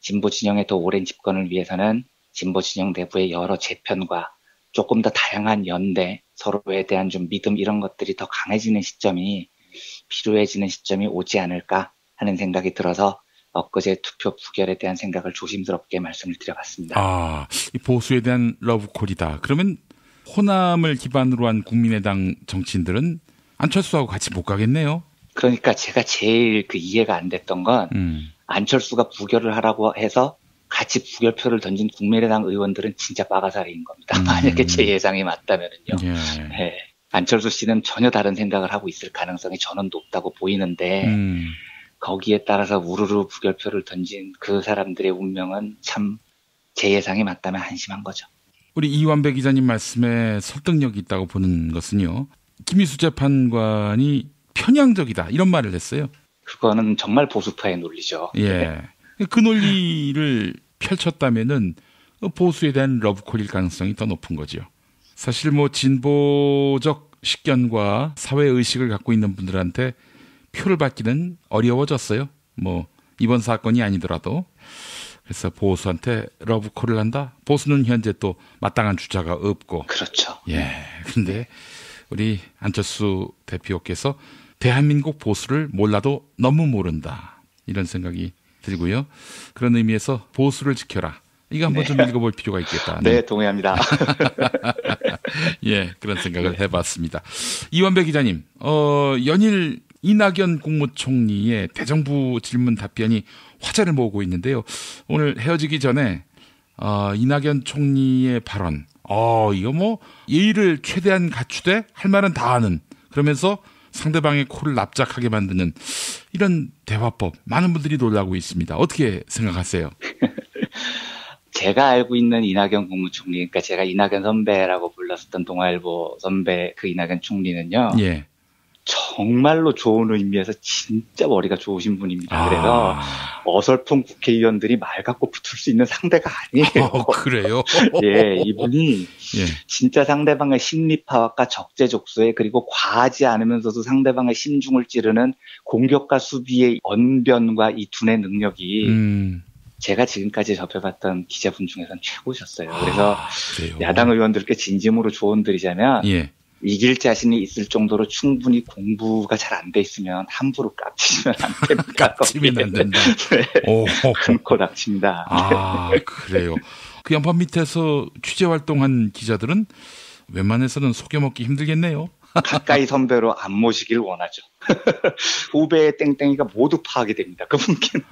진보 진영의 더 오랜 집권을 위해서는 진보 진영 내부의 여러 재편과 조금 더 다양한 연대, 서로에 대한 좀 믿음 이런 것들이 더 강해지는 시점이 필요해지는 시점이 오지 않을까 하는 생각이 들어서 엊그제 투표 부결에 대한 생각을 조심스럽게 말씀을 드려봤습니다. 이 보수에 대한 러브콜이다. 그러면 호남을 기반으로 한 국민의당 정치인들은 안철수하고 같이 못 가겠네요. 그러니까 제가 제일 이해가 안 됐던 건 안철수가 부결을 하라고 해서 같이 부결표를 던진 국민의당 의원들은 진짜 빠가사리인 겁니다. 만약에 제 예상이 맞다면은요. 네. 안철수 씨는 전혀 다른 생각을 하고 있을 가능성이 저는 높다고 보이는데 거기에 따라서 우르르 부결표를 던진 그 사람들의 운명은 참 제 예상이 맞다면 한심한 거죠. 우리 이완배 기자님 말씀에 설득력이 있다고 보는 것은요. 김희수 재판관이 편향적이다 이런 말을 했어요. 그거는 정말 보수파의 논리죠. 예, 그 논리를 펼쳤다면은 보수에 대한 러브콜일 가능성이 더 높은 거죠. 사실 뭐 진보적 식견과 사회 의식을 갖고 있는 분들한테 표를 받기는 어려워졌어요. 뭐 이번 사건이 아니더라도. 그래서 보수한테 러브콜을 한다. 보수는 현재 또 마땅한 주자가 없고. 그렇죠. 예, 근데 우리 안철수 대표께서 대한민국 보수를 몰라도 너무 모른다. 이런 생각이 들고요. 그런 의미에서 보수를 지켜라. 이거 한번 좀 읽어볼 필요가 있겠다. 네, 동의합니다. 예, 그런 생각을 해봤습니다. 이완배 기자님, 연일 이낙연 국무총리의 대정부 질문 답변이 화제를 모으고 있는데요. 오늘 헤어지기 전에 이낙연 총리의 발언, 이거 뭐 예의를 최대한 갖추되 할 말은 다 하는, 그러면서 상대방의 코를 납작하게 만드는 이런 대화법, 많은 분들이 놀라고 있습니다. 어떻게 생각하세요? 제가 알고 있는 이낙연 국무총리, 그러니까 제가 이낙연 선배라고 불렀었던 동아일보 선배 그 이낙연 총리는요. 예. 정말로 좋은 의미에서 진짜 머리가 좋으신 분입니다. 그래서 어설픈 국회의원들이 말 갖고 붙을 수 있는 상대가 아니에요. 그래요? 예, 이분이 진짜 상대방의 심리 파악과 적재적소에, 그리고 과하지 않으면서도 상대방의 심중을 찌르는 공격과 수비의 언변과 이 두뇌 능력이 제가 지금까지 접해봤던 기자분 중에서는 최고셨어요. 그래서 야당 의원들께 진심으로 조언 드리자면 이길 자신이 있을 정도로 충분히 공부가 잘 안 돼 있으면 함부로 깝치시면 안 됩니다. 깝치면 안 된다. 큰 코 닥칩니다. 그래요. 그 양반 밑에서 취재 활동한 기자들은 웬만해서는 속여먹기 힘들겠네요. 가까이 선배로 안 모시길 원하죠. 후배의 땡땡이가 모두 파악이 됩니다. 그분께는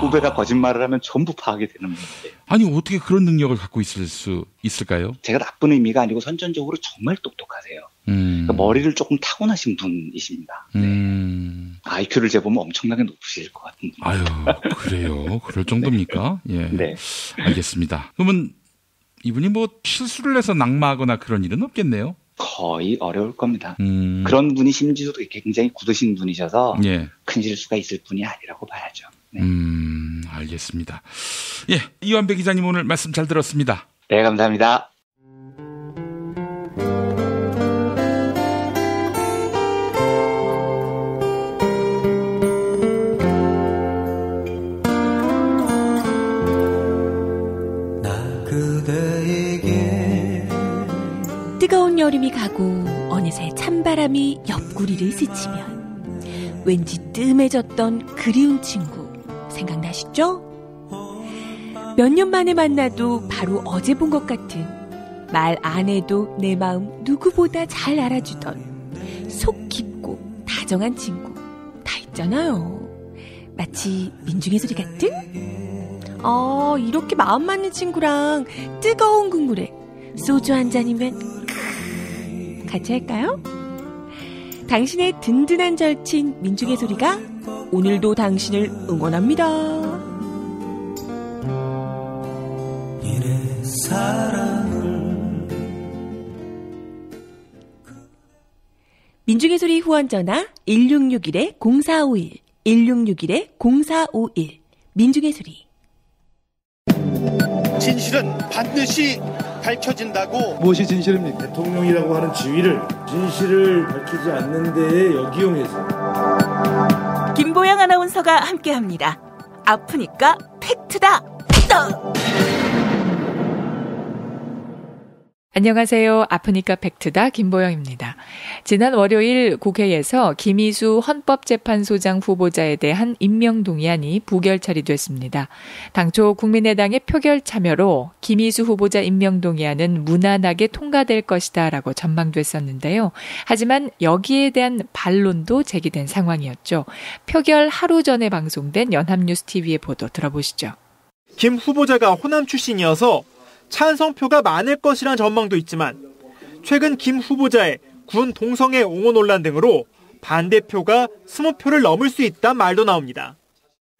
후배가 거짓말을 하면 전부 파악이 되는 문제예요. 아니 어떻게 그런 능력을 갖고 있을 수 있을까요? 제가 나쁜 의미가 아니고 선전적으로 정말 똑똑하세요. 그러니까 머리를 조금 타고나신 분이십니다. IQ를 재보면 엄청나게 높으실 것 같은데. 아유, 그래요. 그럴 정도입니까? 예. 네. 알겠습니다. 그러면 이분이 뭐 실수를 해서 낙마하거나 그런 일은 없겠네요? 거의 어려울 겁니다. 그런 분이 심지어도 굉장히 굳으신 분이셔서 큰 실수가 있을 분이 아니라고 봐야죠. 네. 알겠습니다. 예, 이완배 기자님 오늘 말씀 잘 들었습니다. 네, 감사합니다. 뜨거운 여름이 가고 어느새 찬바람이 옆구리를 스치면 왠지 뜸해졌던 그리운 친구 생각나시죠? 몇 년 만에 만나도 바로 어제 본 것 같은, 말 안 해도 내 마음 누구보다 잘 알아주던 속 깊고 다정한 친구 다 있잖아요. 마치 민중의 소리 같은? 이렇게 마음 맞는 친구랑 뜨거운 국물에 소주 한 잔이면 같이 할까요? 당신의 든든한 절친 민중의 소리가 오늘도 당신을 응원합니다. 민중의 소리 후원 전화 1661-0451 1661-0451 민중의 소리. 진실은 반드시 밝혀진다고. 무엇이 진실입니까? 대통령이라고 하는 지위를 진실을 밝히지 않는 데에 역이용해서. 김보영 아나운서가 함께합니다. 아프니까 팩트다. 안녕하세요. 아프니까 팩트다 김보영입니다. 지난 월요일 국회에서 김희수 헌법재판소장 후보자에 대한 임명동의안이 부결 처리됐습니다. 당초 국민의당의 표결 참여로 김희수 후보자 임명동의안은 무난하게 통과될 것이다 라고 전망됐었는데요. 하지만 여기에 대한 반론도 제기된 상황이었죠. 표결 하루 전에 방송된 연합뉴스TV의 보도 들어보시죠. 김 후보자가 호남 출신이어서 찬성표가 많을 것이라는 전망도 있지만 최근 김 후보자의 군 동성애 옹호 논란 등으로 반대표가 20표를 넘을 수 있다는 말도 나옵니다.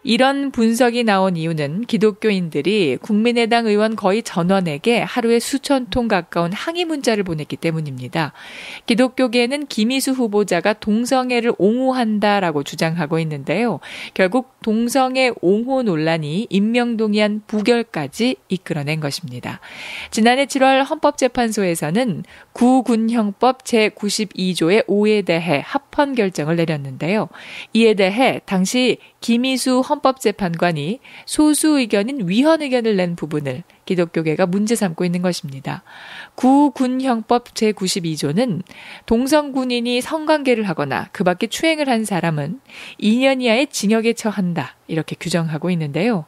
이런 분석이 나온 이유는 기독교인들이 국민의당 의원 거의 전원에게 하루에 수천 통 가까운 항의 문자를 보냈기 때문입니다. 기독교계에는 김희수 후보자가 동성애를 옹호한다라고 주장하고 있는데요. 결국 동성애 옹호 논란이 임명동의안 부결까지 이끌어낸 것입니다. 지난해 7월 헌법재판소에서는 구군형법 제92조의 5에 대해 합헌 결정을 내렸는데요. 이에 대해 당시 김희수 헌법재판관이 소수 의견인 위헌 의견을 낸 부분을 기독교계가 문제 삼고 있는 것입니다. 구군형법 제92조는 동성군인이 성관계를 하거나 그 밖에 추행을 한 사람은 2년 이하의 징역에 처한다 이렇게 규정하고 있는데요.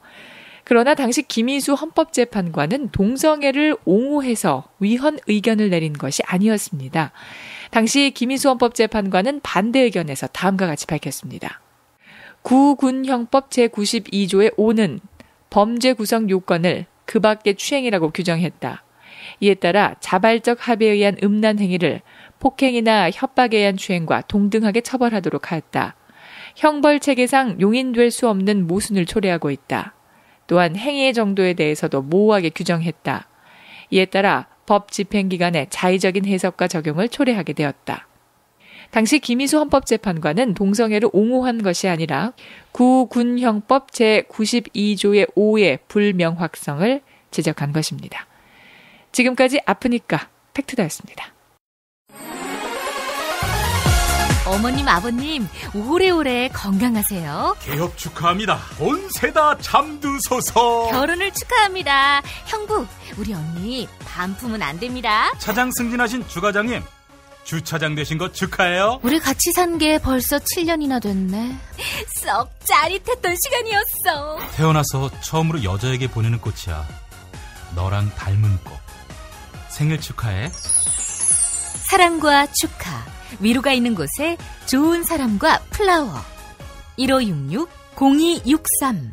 그러나 당시 김희수 헌법재판관은 동성애를 옹호해서 위헌 의견을 내린 것이 아니었습니다. 당시 김희수 헌법재판관은 반대 의견에서 다음과 같이 밝혔습니다. 구군형법 제92조의 5는 범죄 구성 요건을 그 밖의 추행이라고 규정했다. 이에 따라 자발적 합의에 의한 음란 행위를 폭행이나 협박에 의한 추행과 동등하게 처벌하도록 하였다. 형벌 체계상 용인될 수 없는 모순을 초래하고 있다. 또한 행위의 정도에 대해서도 모호하게 규정했다. 이에 따라 법 집행기관의 자의적인 해석과 적용을 초래하게 되었다. 당시 김희수 헌법재판관은 동성애를 옹호한 것이 아니라 구군형법 제92조의 5의 불명확성을 지적한 것입니다. 지금까지 아프니까 팩트다였습니다. 어머님, 아버님, 오래오래 건강하세요. 개업 축하합니다. 온세다 잠드소서. 결혼을 축하합니다. 형부, 우리 언니 반품은 안 됩니다. 차장 승진하신 주과장님, 주차장 되신 거 축하해요. 우리 같이 산 게 벌써 7년이나 됐네. 썩 짜릿했던 시간이었어. 태어나서 처음으로 여자에게 보내는 꽃이야. 너랑 닮은 꽃. 생일 축하해. 사랑과 축하. 위로가 있는 곳에 좋은 사람과 플라워. 1566-0263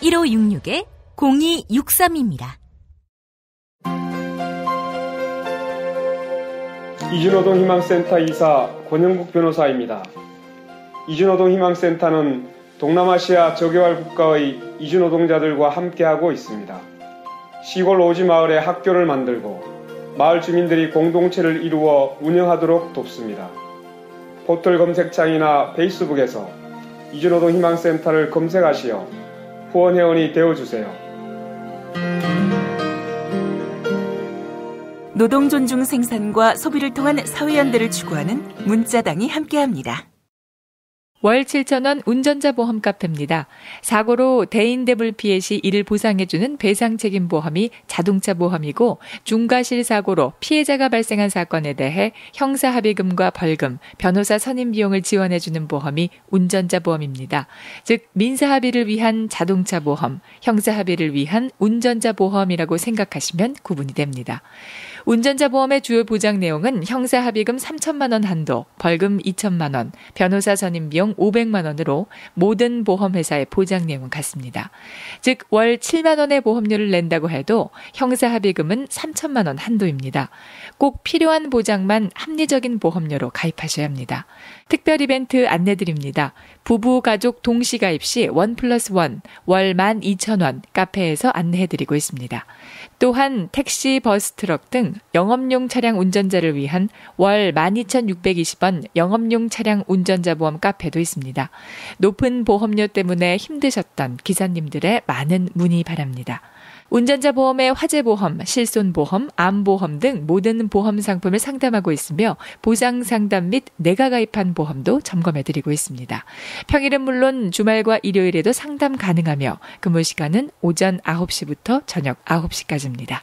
1566-0263입니다. 이주노동 희망센터 이사 권영국 변호사입니다. 이주노동 희망센터는 동남아시아 저개발 국가의 이주노동자들과 함께하고 있습니다. 시골 오지 마을에 학교를 만들고 마을 주민들이 공동체를 이루어 운영하도록 돕습니다. 포털 검색창이나 페이스북에서 이주노동 희망센터를 검색하시어 후원회원이 되어주세요. 노동 존중 생산과 소비를 통한 사회연대를 추구하는 문자당이 함께합니다. 월 7,000원 운전자 보험 카페입니다. 사고로 대인대물 피해 시 이를 보상해주는 배상책임보험이 자동차 보험이고 중과실 사고로 피해자가 발생한 사건에 대해 형사합의금과 벌금, 변호사 선임 비용을 지원해주는 보험이 운전자 보험입니다. 즉 민사합의를 위한 자동차 보험, 형사합의를 위한 운전자 보험이라고 생각하시면 구분이 됩니다. 운전자 보험의 주요 보장 내용은 형사합의금 3천만 원 한도, 벌금 2천만 원, 변호사 선임 비용 500만 원으로 모든 보험회사의 보장 내용은 같습니다. 즉 월 7만 원의 보험료를 낸다고 해도 형사합의금은 3천만 원 한도입니다. 꼭 필요한 보장만 합리적인 보험료로 가입하셔야 합니다. 특별 이벤트 안내드립니다. 부부, 가족 동시 가입 시 1+1, 월 12,000원 카페에서 안내해드리고 있습니다. 또한 택시, 버스, 트럭 등 영업용 차량 운전자를 위한 월 12,620원 영업용 차량 운전자 보험 카페도 있습니다. 높은 보험료 때문에 힘드셨던 기사님들의 많은 문의 바랍니다. 운전자 보험의 화재보험, 실손보험, 암보험 등 모든 보험 상품을 상담하고 있으며 보상 상담 및 내가 가입한 보험도 점검해드리고 있습니다. 평일은 물론 주말과 일요일에도 상담 가능하며 근무 시간은 오전 9시부터 저녁 9시까지입니다.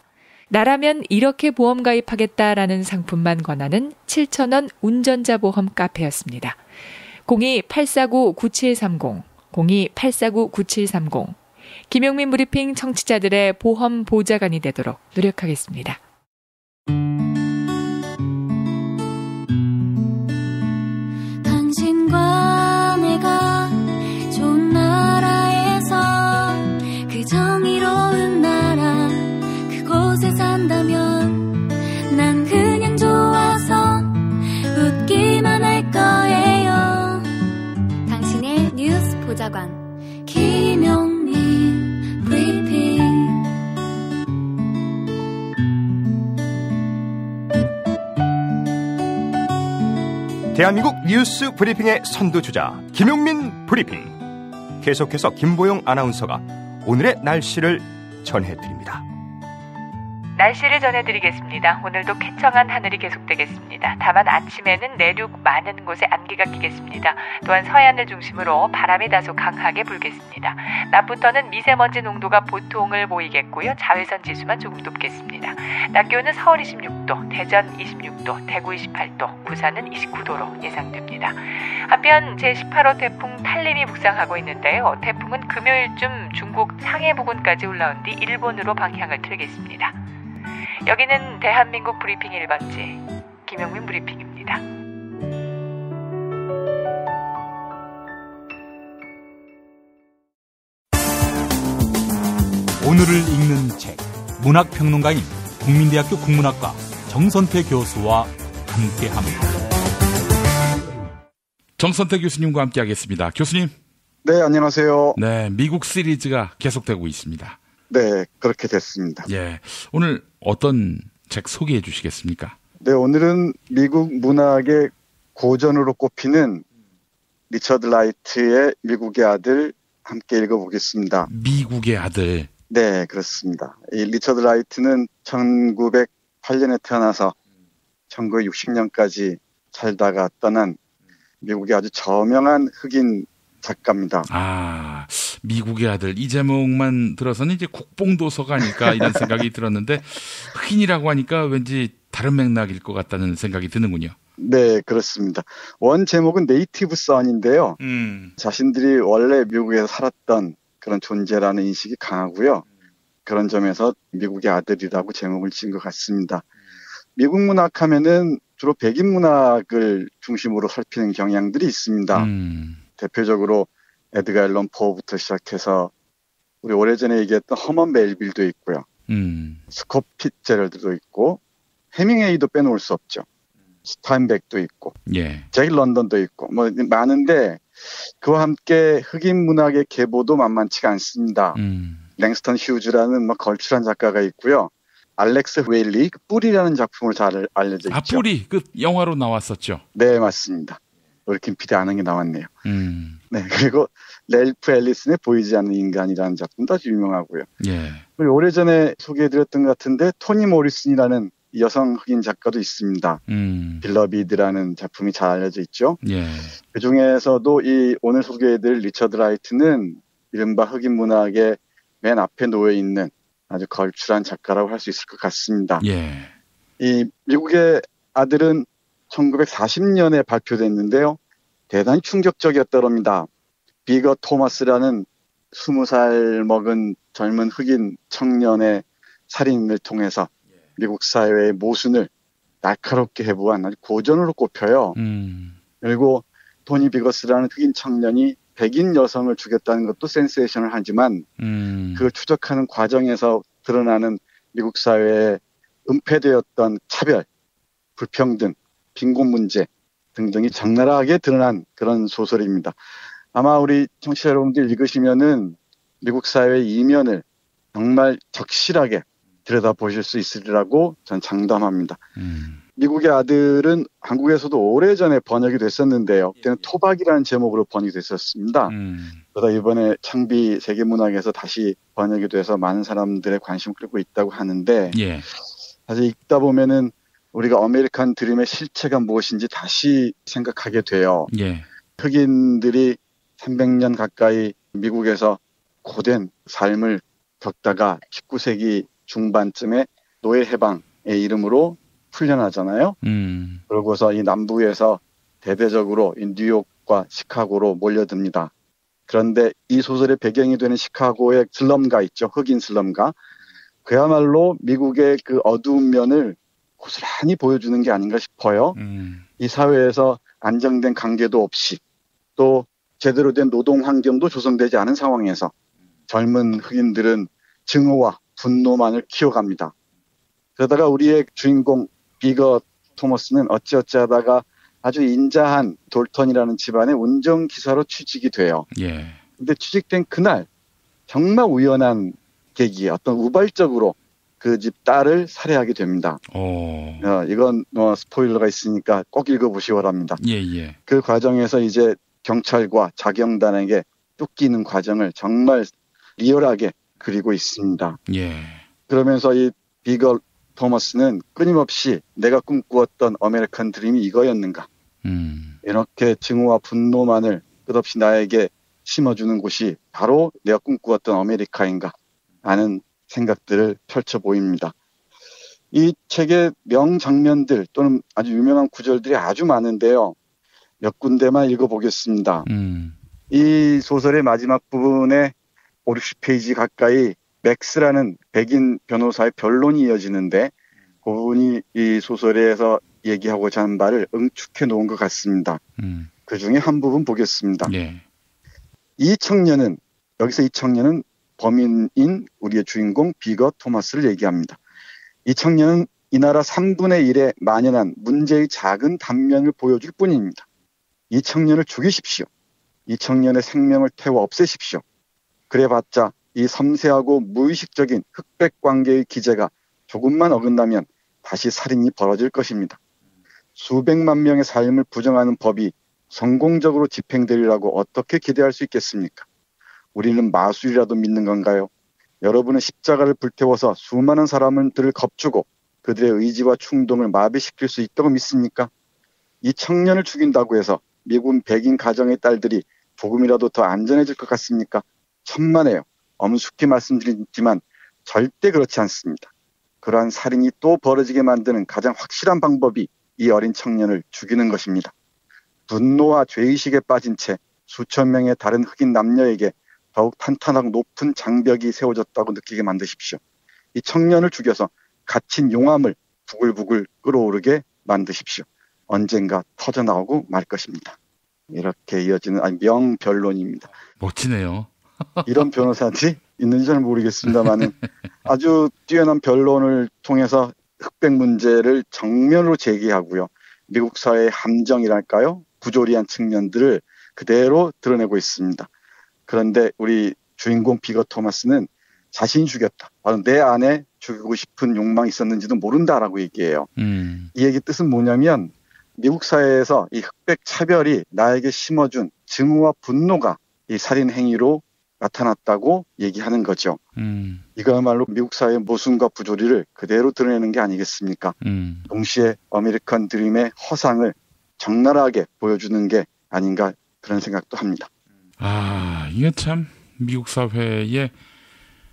나라면 이렇게 보험 가입하겠다라는 상품만 권하는 7,000원 운전자 보험 카페였습니다. 02-849-9730, 02-849-9730 김용민 브리핑 청취자들의 보험 보좌관이 되도록 노력하겠습니다. 당신과 내가 좋은 나라에서 그 정의로운 나라 그곳에 산다면 난 그냥 좋아서 웃기만 할 거예요. 당신의 뉴스 보좌관 김용민 대한민국 뉴스 브리핑의 선두주자 김용민 브리핑. 계속해서 김보영 아나운서가 오늘의 날씨를 전해드립니다. 날씨를 전해드리겠습니다. 오늘도 쾌청한 하늘이 계속되겠습니다. 다만 아침에는 내륙 많은 곳에 안개가 끼겠습니다. 또한 서해안을 중심으로 바람이 다소 강하게 불겠습니다. 낮부터는 미세먼지 농도가 보통을 보이겠고요. 자외선 지수만 조금 높겠습니다. 낮 기온은 서울 26도, 대전 26도, 대구 28도, 부산은 29도로 예상됩니다. 한편 제18호 태풍 탈림이 북상하고 있는데요. 태풍은 금요일쯤 중국 상해 부근까지 올라온 뒤 일본으로 방향을 틀겠습니다. 여기는 대한민국 브리핑 1번지 김용민 브리핑입니다. 오늘을 읽는 책, 문학평론가인 국민대학교 국문학과 정선태 교수와 함께합니다. 정선태 교수님과 함께하겠습니다. 교수님. 네, 안녕하세요. 네, 미국 시리즈가 계속되고 있습니다. 네, 그렇게 됐습니다. 예, 오늘 어떤 책 소개해 주시겠습니까? 네, 오늘은 미국 문학의 고전으로 꼽히는 리처드 라이트의 미국의 아들 함께 읽어보겠습니다. 미국의 아들. 네, 그렇습니다. 이 리처드 라이트는 1908년에 태어나서 1960년까지 살다가 떠난 미국의 아주 저명한 흑인 작가입니다. 아, 미국의 아들. 이 제목만 들어서는 이제 국뽕도서가 아닐까 이런 생각이 들었는데 흑인이라고 하니까 왠지 다른 맥락일 것 같다는 생각이 드는군요. 네, 그렇습니다. 원 제목은 네이티브 선인데요. 자신들이 원래 미국에서 살았던 그런 존재라는 인식이 강하고요. 그런 점에서 미국의 아들이라고 제목을 지은 것 같습니다. 미국 문학 하면은 주로 백인 문학을 중심으로 살피는 경향들이 있습니다. 대표적으로 에드가 앨런 포부터 시작해서 우리 오래전에 얘기했던 허먼 멜빌도 있고요. 스콧 피츠제럴드도 있고 해밍웨이도 빼놓을 수 없죠. 스타인백도 있고 예. 잭 런던도 있고 뭐 많은데 그와 함께 흑인 문학의 계보도 만만치가 않습니다. 랭스턴 휴즈라는 뭐 걸출한 작가가 있고요. 알렉스 웨일리 뿌리라는 작품을 잘 알려져 있죠. 아, 뿌리 그 영화로 나왔었죠. 네, 맞습니다. 올킨 PD 아는 게 나왔네요. 네, 그리고 렐프 앨리슨의 보이지 않는 인간이라는 작품도 아주 유명하고요. 예. 그리고 오래전에 소개해드렸던 것 같은데 토니 모리슨이라는 여성 흑인 작가도 있습니다. 빌러비드라는 작품이 잘 알려져 있죠. 예. 그 중에서도 이 오늘 소개해드릴 리처드 라이트는 이른바 흑인 문학의 맨 앞에 놓여 있는 아주 걸출한 작가라고 할 수 있을 것 같습니다. 예. 이 미국의 아들은 1940년에 발표됐는데요. 대단히 충격적이었더랍니다. 비거 토마스라는 20살 먹은 젊은 흑인 청년의 살인을 통해서 미국 사회의 모순을 날카롭게 해부한 아주 고전으로 꼽혀요. 그리고 토니 비거스라는 흑인 청년이 백인 여성을 죽였다는 것도 센세이션을 하지만 그걸 추적하는 과정에서 드러나는 미국 사회의 은폐되었던 차별, 불평등, 빈곤 문제 등등이 적나라하게 드러난 그런 소설입니다. 아마 우리 청취자 여러분들 읽으시면은 미국 사회의 이면을 정말 적실하게 들여다보실 수 있으리라고 전 장담합니다. 미국의 아들은 한국에서도 오래전에 번역이 됐었는데요. 그때는 토박이라는 제목으로 번역이 됐었습니다. 그러다 이번에 창비 세계문학에서 다시 번역이 돼서 많은 사람들의 관심을 끌고 있다고 하는데 예. 사실 읽다 보면은 우리가 아메리칸 드림의 실체가 무엇인지 다시 생각하게 돼요. 예. 흑인들이 300년 가까이 미국에서 고된 삶을 겪다가 19세기 중반쯤에 노예 해방의 이름으로 풀려나잖아요. 그러고서 이 남부에서 대대적으로 이 뉴욕과 시카고로 몰려듭니다. 그런데 이 소설의 배경이 되는 시카고의 슬럼가 있죠. 흑인 슬럼가. 그야말로 미국의 그 어두운 면을 고스란히 보여주는 게 아닌가 싶어요. 이 사회에서 안정된 관계도 없이 또 제대로 된 노동 환경도 조성되지 않은 상황에서 젊은 흑인들은 증오와 분노만을 키워갑니다. 그러다가 우리의 주인공 비거 토머스는 어찌어찌 하다가 아주 인자한 돌턴이라는 집안의 운전기사로 취직이 돼요. 예. 근데 취직된 그날 정말 우연한 계기에 어떤 우발적으로 그 집 딸을 살해하게 됩니다. 이건 스포일러가 있으니까 꼭 읽어보시기 바랍니다. 예. 그 과정에서 이제 경찰과 자경단에게 쫓기는 과정을 정말 리얼하게 그리고 있습니다. 예. 그러면서 이 비거 토머스는 끊임없이 내가 꿈꾸었던 아메리칸 드림이 이거였는가. 이렇게 증오와 분노만을 끝없이 나에게 심어주는 곳이 바로 내가 꿈꾸었던 아메리카인가 하는 생각들을 펼쳐 보입니다. 이 책의 명장면들 또는 아주 유명한 구절들이 아주 많은데요. 몇 군데만 읽어보겠습니다. 이 소설의 마지막 부분에 50페이지 가까이 맥스라는 백인 변호사의 변론이 이어지는데 그 부분이 이 소설에서 얘기하고자 하는 바를 응축해 놓은 것 같습니다. 그 중에 한 부분 보겠습니다. 예. 여기서 이 청년은 범인인 우리의 주인공 비거 토머스를 얘기합니다. 이 청년은 이 나라 3분의 1에 만연한 문제의 작은 단면을 보여줄 뿐입니다. 이 청년을 죽이십시오. 이 청년의 생명을 태워 없애십시오. 그래봤자 이 섬세하고 무의식적인 흑백 관계의 기제가 조금만 어긋나면 다시 살인이 벌어질 것입니다. 수백만 명의 삶을 부정하는 법이 성공적으로 집행되리라고 어떻게 기대할 수 있겠습니까? 우리는 마술이라도 믿는 건가요? 여러분은 십자가를 불태워서 수많은 사람들을 겁주고 그들의 의지와 충동을 마비시킬 수 있다고 믿습니까? 이 청년을 죽인다고 해서 미국 백인 가정의 딸들이 조금이라도 더 안전해질 것 같습니까? 천만에요. 엄숙히 말씀드리지만 절대 그렇지 않습니다. 그러한 살인이 또 벌어지게 만드는 가장 확실한 방법이 이 어린 청년을 죽이는 것입니다. 분노와 죄의식에 빠진 채 수천 명의 다른 흑인 남녀에게 더욱 탄탄하고 높은 장벽이 세워졌다고 느끼게 만드십시오. 이 청년을 죽여서 갇힌 용암을 부글부글 끓어오르게 만드십시오. 언젠가 터져나오고 말 것입니다. 이렇게 이어지는 명변론입니다. 멋지네요. 이런 변호사들이 있는지 잘 모르겠습니다만 아주 뛰어난 변론을 통해서 흑백 문제를 정면으로 제기하고요. 미국 사회의 함정이랄까요? 부조리한 측면들을 그대로 드러내고 있습니다. 그런데 우리 주인공 비거 토머스는 자신이 죽였다. 바로 내 안에 죽이고 싶은 욕망이 있었는지도 모른다라고 얘기해요. 이 얘기 뜻은 뭐냐면 미국 사회에서 이 흑백 차별이 나에게 심어준 증오와 분노가 이 살인 행위로 나타났다고 얘기하는 거죠. 이거야말로 미국 사회의 모순과 부조리를 그대로 드러내는 게 아니겠습니까? 동시에 아메리칸 드림의 허상을 적나라하게 보여주는 게 아닌가 그런 생각도 합니다. 이게 참 미국 사회의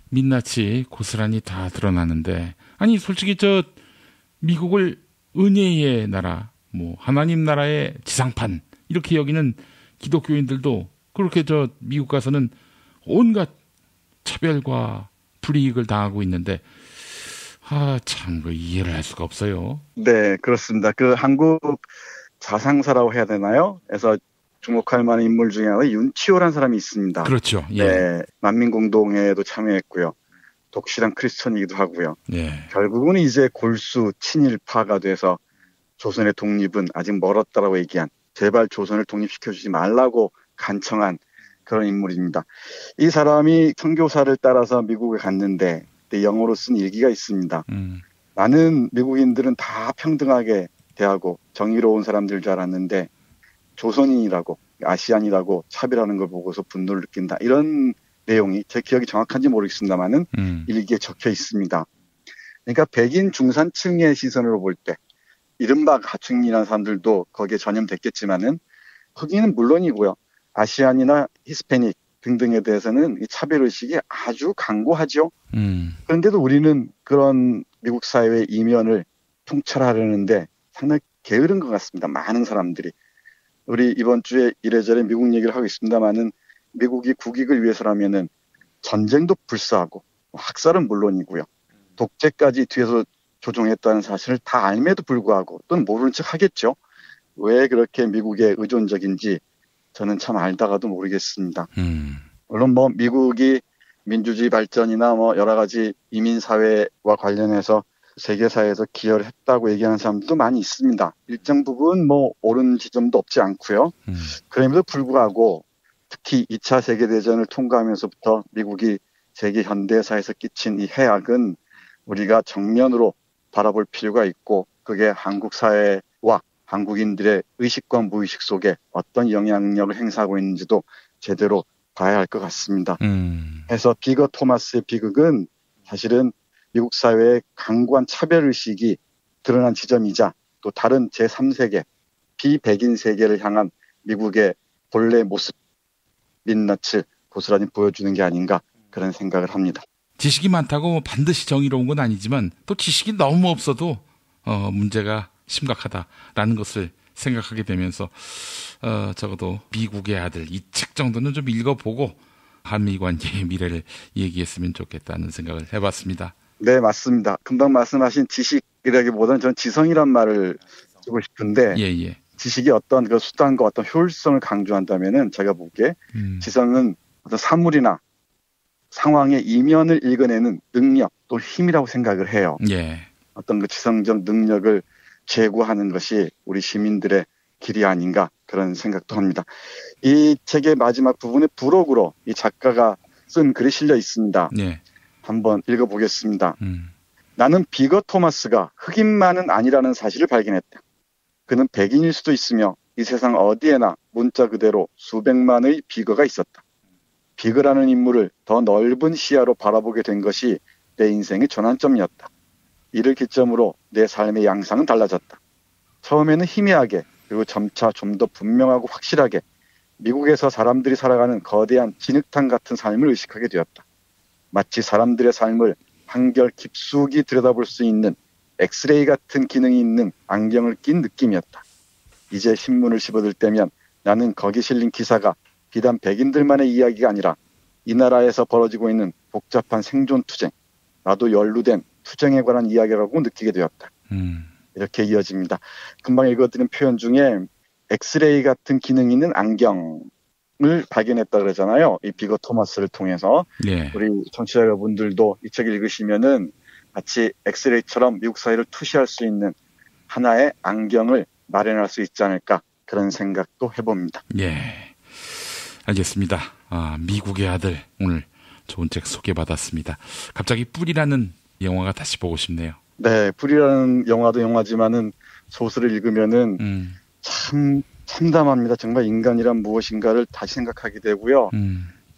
민낯이 고스란히 다 드러나는데 아니 솔직히 미국을 은혜의 나라, 하나님 나라의 지상판 이렇게 여기는 기독교인들도 그렇게 미국 가서는 온갖 차별과 불이익을 당하고 있는데 참 이해를 할 수가 없어요. 네, 그렇습니다. 그 한국 자상사라고 해야 되나요? 그래서 주목할 만한 인물 중에 하나 윤치호라는 사람이 있습니다. 그렇죠. 예. 네, 만민공동회에도 참여했고요. 독실한 크리스천이기도 하고요. 예. 결국은 이제 골수 친일파가 돼서 조선의 독립은 아직 멀었다라고 얘기한, 제발 조선을 독립시켜주지 말라고 간청한 그런 인물입니다. 이 사람이 선교사를 따라서 미국에 갔는데 영어로 쓴 일기가 있습니다. 많은 미국인들은 다 평등하게 대하고 정의로운 사람들 줄 알았는데 조선인이라고 아시안이라고 차별하는 걸 보고서 분노를 느낀다. 이런 내용이 제 기억이 정확한지 모르겠습니다만은 일기에 적혀 있습니다. 그러니까 백인 중산층의 시선으로 볼 때 이른바 가축민이라는 사람들도 거기에 전염됐겠지만은 흑인은 물론이고요. 아시안이나 히스패닉 등등에 대해서는 이 차별의식이 아주 강고하죠. 그런데도 우리는 그런 미국 사회의 이면을 통찰하려는데 상당히 게으른 것 같습니다. 많은 사람들이. 우리 이번 주에 이래저래 미국 얘기를 하고 있습니다만은 미국이 국익을 위해서라면은 전쟁도 불사하고 학살은 물론이고요. 독재까지 뒤에서 조종했다는 사실을 다 알매도 불구하고 또는 모르는 척 하겠죠. 왜 그렇게 미국에 의존적인지 저는 참 알다가도 모르겠습니다. 물론 뭐 미국이 민주주의 발전이나 뭐 여러 가지 이민 사회와 관련해서 세계사회에서 기여를 했다고 얘기하는 사람들도 많이 있습니다. 일정 부분 뭐 옳은 지점도 없지 않고요. 그럼에도 불구하고 특히 2차 세계대전을 통과하면서부터 미국이 세계 현대사에서 끼친 이 해악은 우리가 정면으로 바라볼 필요가 있고 그게 한국 사회와 한국인들의 의식과 무의식 속에 어떤 영향력을 행사하고 있는지도 제대로 봐야 할 것 같습니다. 그래서 비거 토마스의 비극은 사실은 미국 사회의 강고한 차별의식이 드러난 지점이자 또 다른 제3세계, 비백인 세계를 향한 미국의 본래 모습, 민낯을 고스란히 보여주는 게 아닌가 그런 생각을 합니다. 지식이 많다고 반드시 정의로운 건 아니지만 또 지식이 너무 없어도 문제가 심각하다라는 것을 생각하게 되면서 적어도 미국의 아들 이 책 정도는 좀 읽어보고 한미 관계의 미래를 얘기했으면 좋겠다는 생각을 해봤습니다. 네, 맞습니다. 금방 말씀하신 지식이라기보다는 저는 지성이란 말을 쓰고 싶은데 예. 지식이 어떤 그 수단과 어떤 효율성을 강조한다면은 제가 보기에 지성은 어떤 사물이나 상황의 이면을 읽어내는 능력 또 힘이라고 생각을 해요. 예. 어떤 그 지성적 능력을 제고하는 것이 우리 시민들의 길이 아닌가 그런 생각도 합니다. 이 책의 마지막 부분에 부록으로 이 작가가 쓴 글이 실려 있습니다. 예. 한번 읽어보겠습니다. 나는 비거 토마스가 흑인만은 아니라는 사실을 발견했다. 그는 백인일 수도 있으며 이 세상 어디에나 문자 그대로 수백만의 비거가 있었다. 비거라는 인물을 더 넓은 시야로 바라보게 된 것이 내 인생의 전환점이었다. 이를 기점으로 내 삶의 양상은 달라졌다. 처음에는 희미하게 그리고 점차 좀 더 분명하고 확실하게 미국에서 사람들이 살아가는 거대한 진흙탕 같은 삶을 의식하게 되었다. 마치 사람들의 삶을 한결 깊숙이 들여다볼 수 있는 엑스레이 같은 기능이 있는 안경을 낀 느낌이었다. 이제 신문을 씹어들 때면 나는 거기 실린 기사가 비단 백인들만의 이야기가 아니라 이 나라에서 벌어지고 있는 복잡한 생존 투쟁, 나도 연루된 투쟁에 관한 이야기라고 느끼게 되었다. 이렇게 이어집니다. 금방 읽어드린 표현 중에 엑스레이 같은 기능이 있는 안경을 발견했다 그러잖아요. 이 비거 토마스를 통해서. 예. 우리 청취자 여러분들도 이 책을 읽으시면은 마치 엑스레이처럼 미국 사회를 투시할 수 있는 하나의 안경을 마련할 수 있지 않을까 그런 생각도 해봅니다. 예, 알겠습니다. 미국의 아들 오늘 좋은 책 소개받았습니다. 갑자기 뿔이라는 영화가 다시 보고 싶네요. 네, 뿔이라는 영화도 영화지만은 소설을 읽으면은 참 참담합니다. 정말 인간이란 무엇인가를 다시 생각하게 되고요.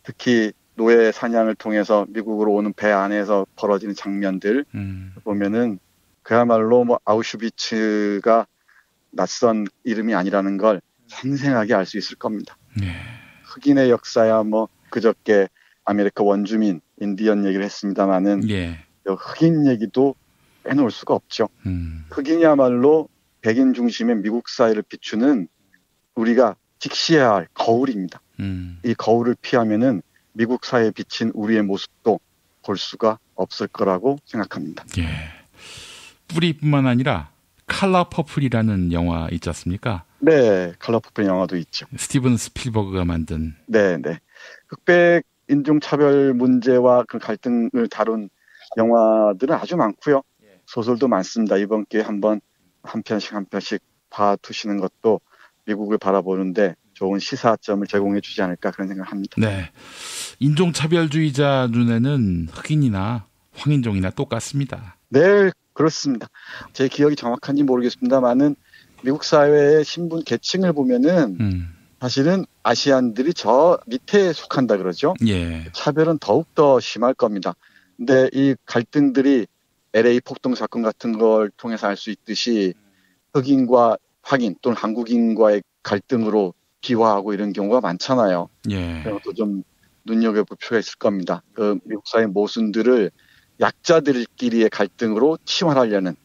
특히 노예 사냥을 통해서 미국으로 오는 배 안에서 벌어지는 장면들 보면은 그야말로 뭐 아우슈비츠가 낯선 이름이 아니라는 걸 생생하게 알 수 있을 겁니다. 예. 흑인의 역사야 뭐 그저께 아메리카 원주민 인디언 얘기를 했습니다마는 예. 흑인 얘기도 빼놓을 수가 없죠. 흑인이야말로 백인 중심의 미국 사회를 비추는 우리가 직시해야 할 거울입니다. 이 거울을 피하면은 미국 사회에 비친 우리의 모습도 볼 수가 없을 거라고 생각합니다. 예. 뿌리뿐만 아니라 칼라 퍼플이라는 영화 있지 않습니까? 네, 칼라 퍼플 영화도 있죠. 스티븐 스필버그가 만든. 네. 흑백 인종차별 문제와 그 갈등을 다룬 영화들은 아주 많고요. 소설도 많습니다. 이번 기회에 한번 한 편씩 봐두시는 것도 미국을 바라보는데 좋은 시사점을 제공해 주지 않을까 그런 생각을 합니다. 네, 인종차별주의자 눈에는 흑인이나 황인종이나 똑같습니다. 네, 그렇습니다. 제 기억이 정확한지 모르겠습니다만은 미국 사회의 신분 계층을 보면은 사실은 아시안들이 저 밑에 속한다 그러죠. 예. 차별은 더욱더 심할 겁니다. 근데 이 갈등들이 LA 폭동 사건 같은 걸 통해서 알 수 있듯이 흑인과 황인 또는 한국인과의 갈등으로 비화하고 이런 경우가 많잖아요. 예. 그런 것도 좀 눈여겨볼 필요가 있을 겁니다. 그 미국 사회 모순들을 약자들끼리의 갈등으로 치환하려는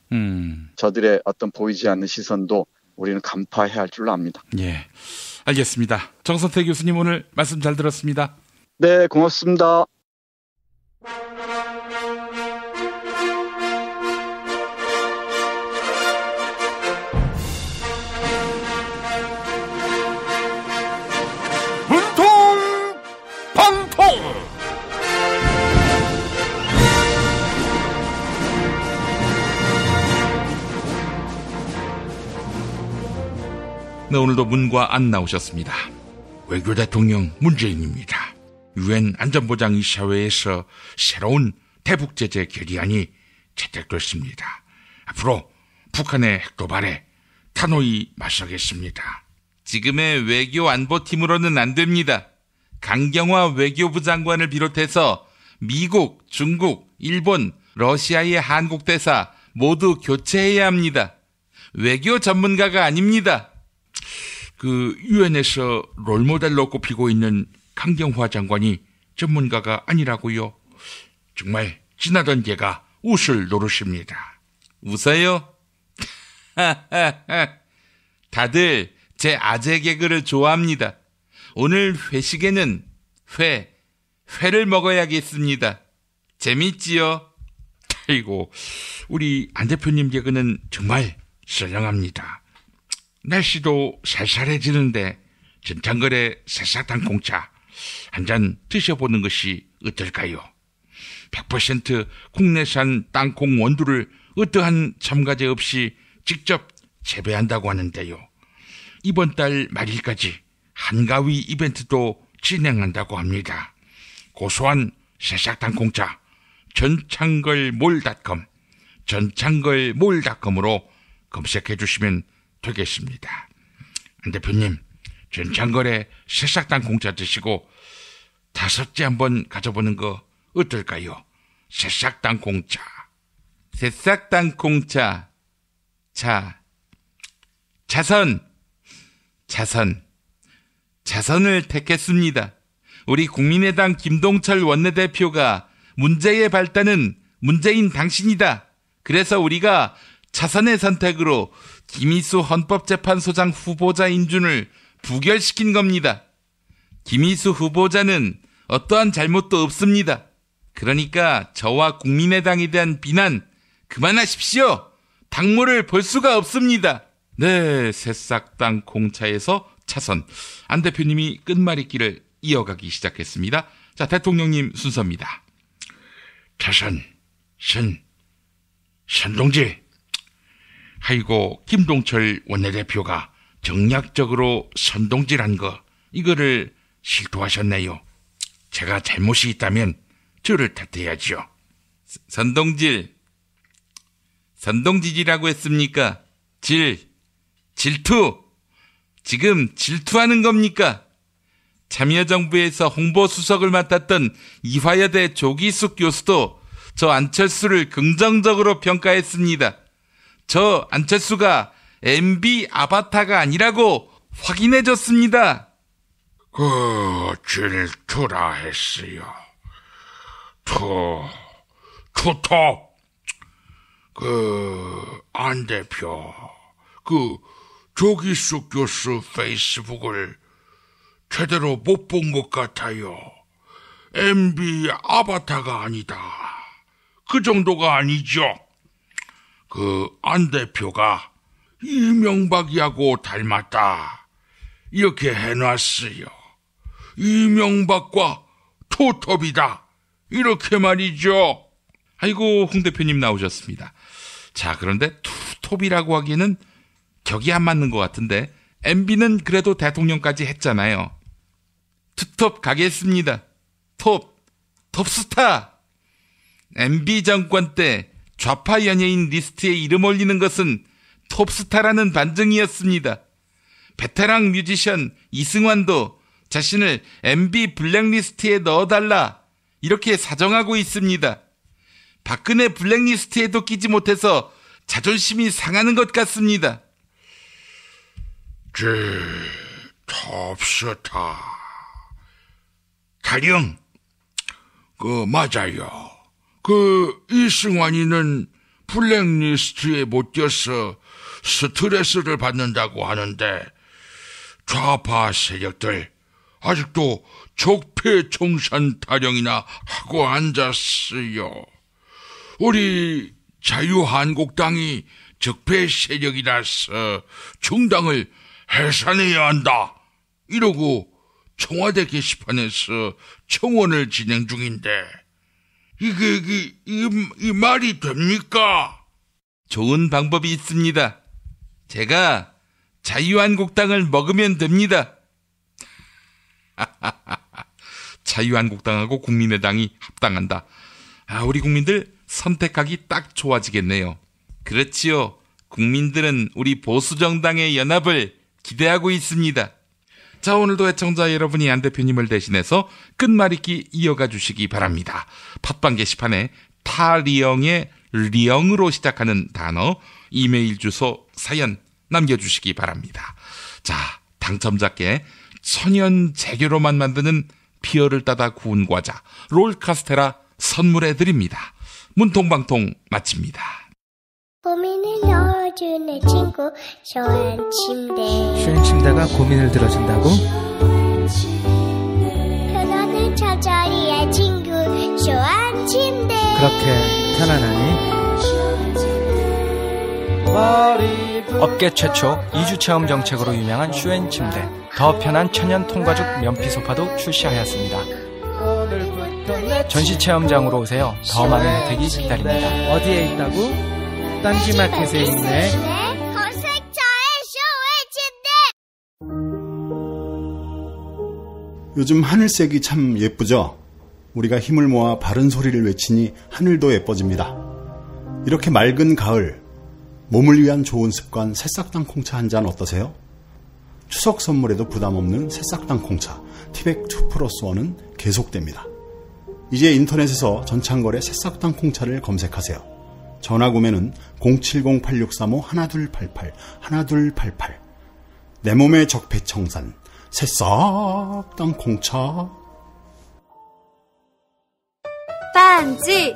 저들의 어떤 보이지 않는 시선도 우리는 간파해야 할 줄로 압니다. 예, 알겠습니다. 정선태 교수님 오늘 말씀 잘 들었습니다. 네, 고맙습니다. 네, 오늘도 문과 안 나오셨습니다. 외교 대통령 문재인입니다. UN 안전보장이사회에서 새로운 대북 제재 결의안이 채택됐습니다. 앞으로 북한의 핵도발에 단호히 맞서겠습니다. 지금의 외교 안보팀으로는 안 됩니다. 강경화 외교부 장관을 비롯해서 미국, 중국, 일본, 러시아의 한국 대사 모두 교체해야 합니다. 외교 전문가가 아닙니다. 그 유엔에서 롤모델로 꼽히고 있는 강경화 장관이 전문가가 아니라고요. 정말 지나던 개가 웃을 노릇입니다. 웃어요? 다들 제 아재 개그를 좋아합니다. 오늘 회식에는 회를 먹어야겠습니다. 재밌지요? 아이고, 우리 안 대표님 개그는 정말 선량합니다. 날씨도 살살해지는데 전창걸의 새싹 땅콩차 한 잔 드셔보는 것이 어떨까요? 100% 국내산 땅콩 원두를 어떠한 첨가제 없이 직접 재배한다고 하는데요. 이번 달 말일까지 한가위 이벤트도 진행한다고 합니다. 고소한 새싹 땅콩차 전창걸몰닷컴으로 검색해 주시면 되겠습니다. 안 대표님, 전창걸의 새싹 땅콩차 드시고 5째 한번 가져보는 거 어떨까요? 새싹 땅콩차. 자선을 택했습니다. 우리 국민의당 김동철 원내대표가 문제의 발단은 문재인 당신이다. 그래서 우리가 자선의 선택으로 김희수 헌법재판소장 후보자 인준을 부결시킨 겁니다. 김희수 후보자는 어떠한 잘못도 없습니다. 그러니까 저와 국민의당에 대한 비난 그만하십시오. 당무를 볼 수가 없습니다. 네, 새싹 땅콩차에서 차선. 안 대표님이 끝말잇기를 이어가기 시작했습니다. 자, 대통령님 순서입니다. 차선, 선동지. 아이고, 김동철 원내대표가 정략적으로 선동질한 거, 이거를 실토하셨네요. 제가 잘못이 있다면 저를 탓해야죠. 선동질이라고 했습니까? 질투. 지금 질투하는 겁니까? 참여정부에서 홍보수석을 맡았던 이화여대 조기숙 교수도 저 안철수를 긍정적으로 평가했습니다. 저 안철수가 MB 아바타가 아니라고 확인해줬습니다. 질투라 했어요. 안 대표, 조기숙 교수 페이스북을 제대로 못 본 것 같아요. MB 아바타가 아니다. 그 정도가 아니죠. 안 대표가 이명박이하고 닮았다. 이렇게 해놨어요. 이명박과 토톱이다. 이렇게 말이죠. 아이고, 홍 대표님 나오셨습니다. 자, 그런데 투톱이라고 하기에는 격이 안 맞는 것 같은데 MB는 그래도 대통령까지 했잖아요. 투톱 가겠습니다. 톱스타. MB 정권 때 좌파 연예인 리스트에 이름 올리는 것은 톱스타라는 반증이었습니다. 베테랑 뮤지션 이승환도 자신을 MB 블랙리스트에 넣어달라 이렇게 사정하고 있습니다. 박근혜 블랙리스트에도 끼지 못해서 자존심이 상하는 것 같습니다. 톱스타. 가령, 맞아요. 이승환이는 블랙리스트에 못 껴서 스트레스를 받는다고 하는데, 좌파 세력들 아직도 적폐청산 타령이나 하고 앉았어요. 우리 자유한국당이 적폐 세력이라서 정당을 해산해야 한다 이러고 청와대 게시판에서 청원을 진행 중인데 이게 말이 됩니까? 좋은 방법이 있습니다. 제가 자유한국당을 먹으면 됩니다. 자유한국당하고 국민의당이 합당한다. 우리 국민들 선택하기 딱 좋아지겠네요. 그렇지요. 국민들은 우리 보수정당의 연합을 기대하고 있습니다. 자, 오늘도 애청자 여러분이 안 대표님을 대신해서 끝말잇기 이어가 주시기 바랍니다. 팟빵 게시판에 타리영의 리영으로 시작하는 단어, 이메일 주소, 사연 남겨주시기 바랍니다. 자, 당첨자께 천연 재료로만 만드는 피어를 따다 구운 과자 롤카스테라 선물해드립니다. 문통방통 마칩니다. 고민을 넣어주는 친구 쇼앤침대. 쇼앤침대가 고민을 들어준다고? 편안한 잠자리의 친구 쇼앤침대. 그렇게 편안하니? 업계 최초 2주 체험 정책으로 유명한 쇼앤침대. 더 편한 천연 통가죽 면피 소파도 출시하였습니다. 전시 체험장으로 오세요. 더 많은 혜택이 기다립니다. 어디에 있다고? 딴지마켓에 있네. 요즘 하늘색이 참 예쁘죠? 우리가 힘을 모아 바른 소리를 외치니 하늘도 예뻐집니다. 이렇게 맑은 가을, 몸을 위한 좋은 습관 새싹당 콩차 한 잔 어떠세요? 추석 선물에도 부담 없는 새싹당 콩차 티백 2+1은 계속됩니다. 이제 인터넷에서 전창걸의 새싹당 콩차를 검색하세요. 전화 구매는 070-8635-1288 1288. 내 몸의 적폐청산 새싹당 콩차. 반지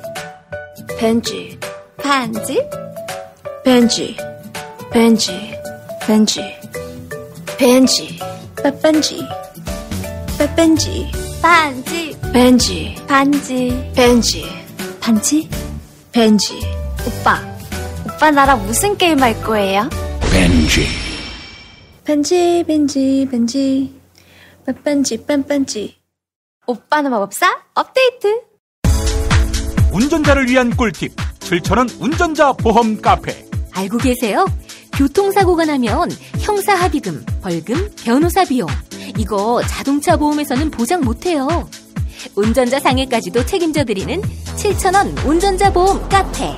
벤지 반지 벤지 벤지 벤지 벤지 빠빤지 빠빤지 반지 벤지 반지 벤지 반지 벤지. 오빠 나랑 무슨 게임 할 거예요? 벤지 빤빤지. 오빠는 마법사 업데이트. 운전자를 위한 꿀팁 7,000원 운전자 보험 카페. 알고 계세요? 교통사고가 나면 형사합의금, 벌금, 변호사 비용 이거 자동차 보험에서는 보장 못해요. 운전자 상해까지도 책임져드리는 7,000원 운전자 보험 카페.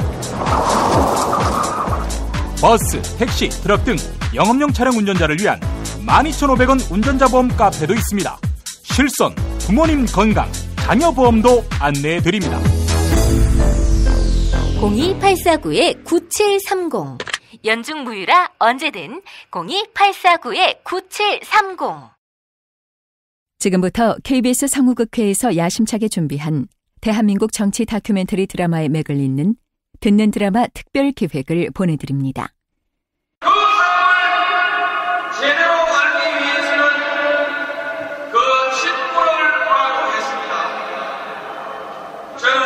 버스, 택시, 트럭 등 영업용 차량 운전자를 위한 12,500원 운전자 보험 카페도 있습니다. 실손, 부모님 건강, 자녀 보험도 안내해드립니다. 02849-9730 연중 무휴라 언제든 02849-9730. 지금부터 KBS 성우극회에서 야심차게 준비한 대한민국 정치 다큐멘터리 드라마의 맥을 잇는 듣는 드라마 특별 기획을 보내드립니다. 그 사람을 제대로 알기 위해서는 그 식구를 보라고 했습니다. 저는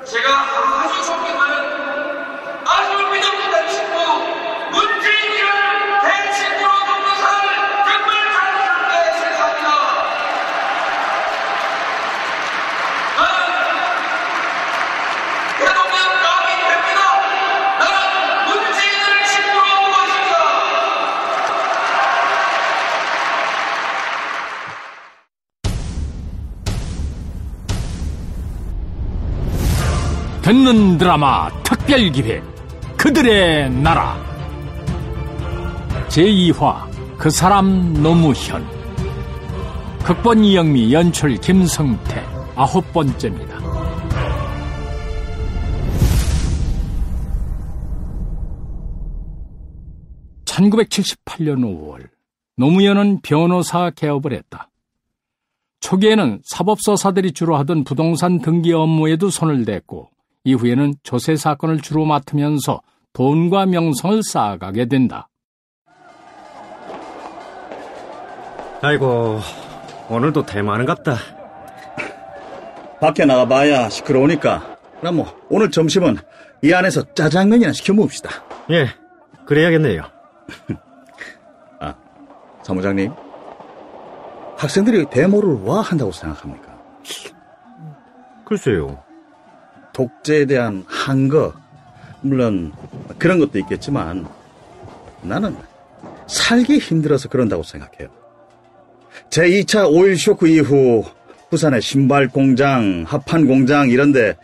제가 아주 존경하는 듣는 드라마 특별기획 그들의 나라 제2화 그 사람 노무현 극본 이영미 연출 김성태 9번째입니다. (1978년 5월) 노무현은 변호사 개업을 했다. 초기에는 사법서사들이 주로 하던 부동산 등기 업무에도 손을 댔고 이후에는 조세 사건을 주로 맡으면서 돈과 명성을 쌓아가게 된다. 아이고, 오늘도 대만은갑다. 밖에 나가봐야 시끄러우니까 그럼 뭐 오늘 점심은 이 안에서 짜장면이나 시켜 먹읍시다. 예, 그래야겠네요. 아, 사무장님, 학생들이 데모를 와 한다고 생각합니까? 글쎄요. 독재에 대한 항거, 물론 그런 것도 있겠지만 나는 살기 힘들어서 그런다고 생각해요. 제2차 5.1 쇼크 이후 부산의 신발 공장, 합판 공장 이런데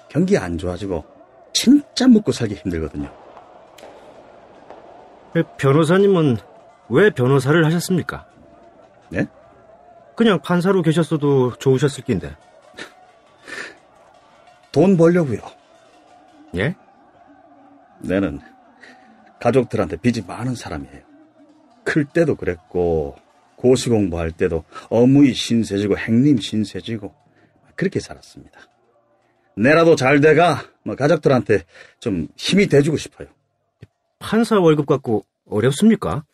경기 안 좋아지고 진짜 먹고 살기 힘들거든요. 변호사님은 왜 변호사를 하셨습니까? 네? 그냥 판사로 계셨어도 좋으셨을 낀데. 돈 벌려고요. 예? 나는 가족들한테 빚이 많은 사람이에요. 클 때도 그랬고 고시 공부할 때도 어무이 신세지고 행님 신세지고 그렇게 살았습니다. 내라도 잘 돼가 가족들한테 좀 힘이 돼주고 싶어요. 판사 월급 갖고 어렵습니까?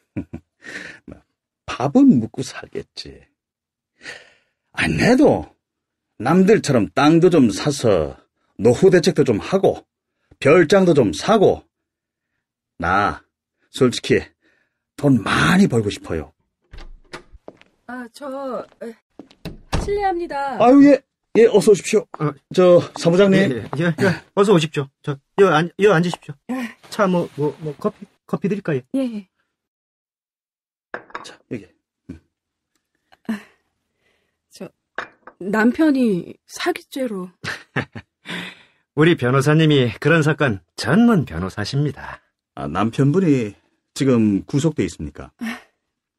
밥은 먹고 살겠지. 내도 남들처럼 땅도 좀 사서 노후 대책도 좀 하고 별장도 좀 사고 나 솔직히 돈 많이 벌고 싶어요. 실례합니다. 아유, 예, 어서 오십시오. 저 사무장님. 예, 어서 오십시오. 여 앉으십시오. 차 커피 드릴까요? 예. 자, 여기. 남편이 사기죄로. 우리 변호사님이 그런 사건 전문 변호사십니다. 남편분이 지금 구속돼 있습니까?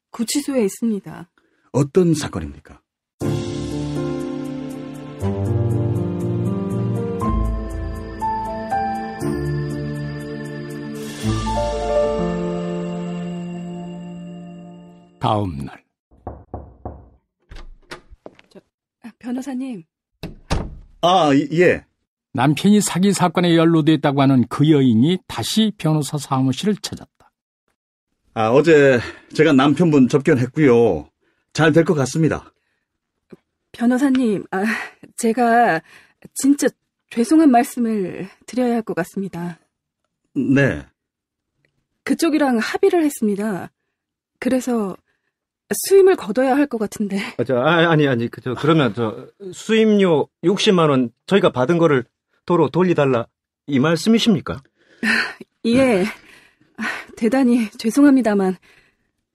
구치소에 있습니다. 어떤 사건입니까? 다음 날. 변호사님. 예. 남편이 사기 사건에 연루됐다고 하는 그 여인이 다시 변호사 사무실을 찾았다. 어제 제가 남편분 접견했고요. 잘 될 것 같습니다. 변호사님, 제가 진짜 죄송한 말씀을 드려야 할 것 같습니다. 네. 그쪽이랑 합의를 했습니다. 그래서 수임을 거둬야 할 것 같은데. 그러면 수임료 60만 원 저희가 받은 거를 도로 돌려달라 이 말씀이십니까? 예. 대단히 죄송합니다만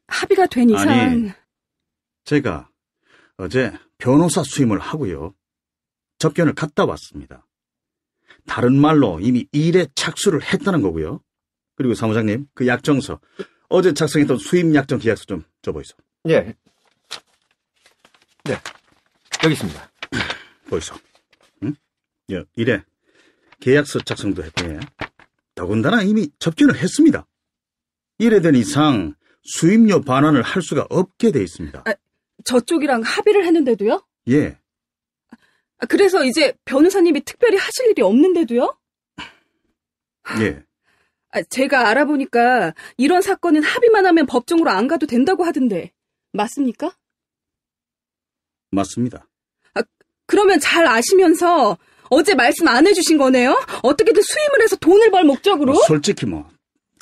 합의가 된 이상. 제가 어제 변호사 수임을 하고요. 접견을 갔다 왔습니다. 다른 말로 이미 일에 착수를 했다는 거고요. 그리고 사무장님, 그 약정서, 어제 작성했던 수임 약정 계약서 좀 줘보이소. 예. 네. 여기 있습니다. 보이소. 응? 이래. 계약서 작성도 했고요. 더군다나 이미 접견을 했습니다. 이래 된 이상 수임료 반환을 할 수가 없게 돼 있습니다. 저쪽이랑 합의를 했는데도요? 예. 그래서 이제 변호사님이 특별히 하실 일이 없는데도요? 예. 제가 알아보니까 이런 사건은 합의만 하면 법정으로 안 가도 된다고 하던데 맞습니까? 맞습니다. 그러면 잘 아시면서 어제 말씀 안 해주신 거네요? 어떻게든 수임을 해서 돈을 벌 목적으로? 솔직히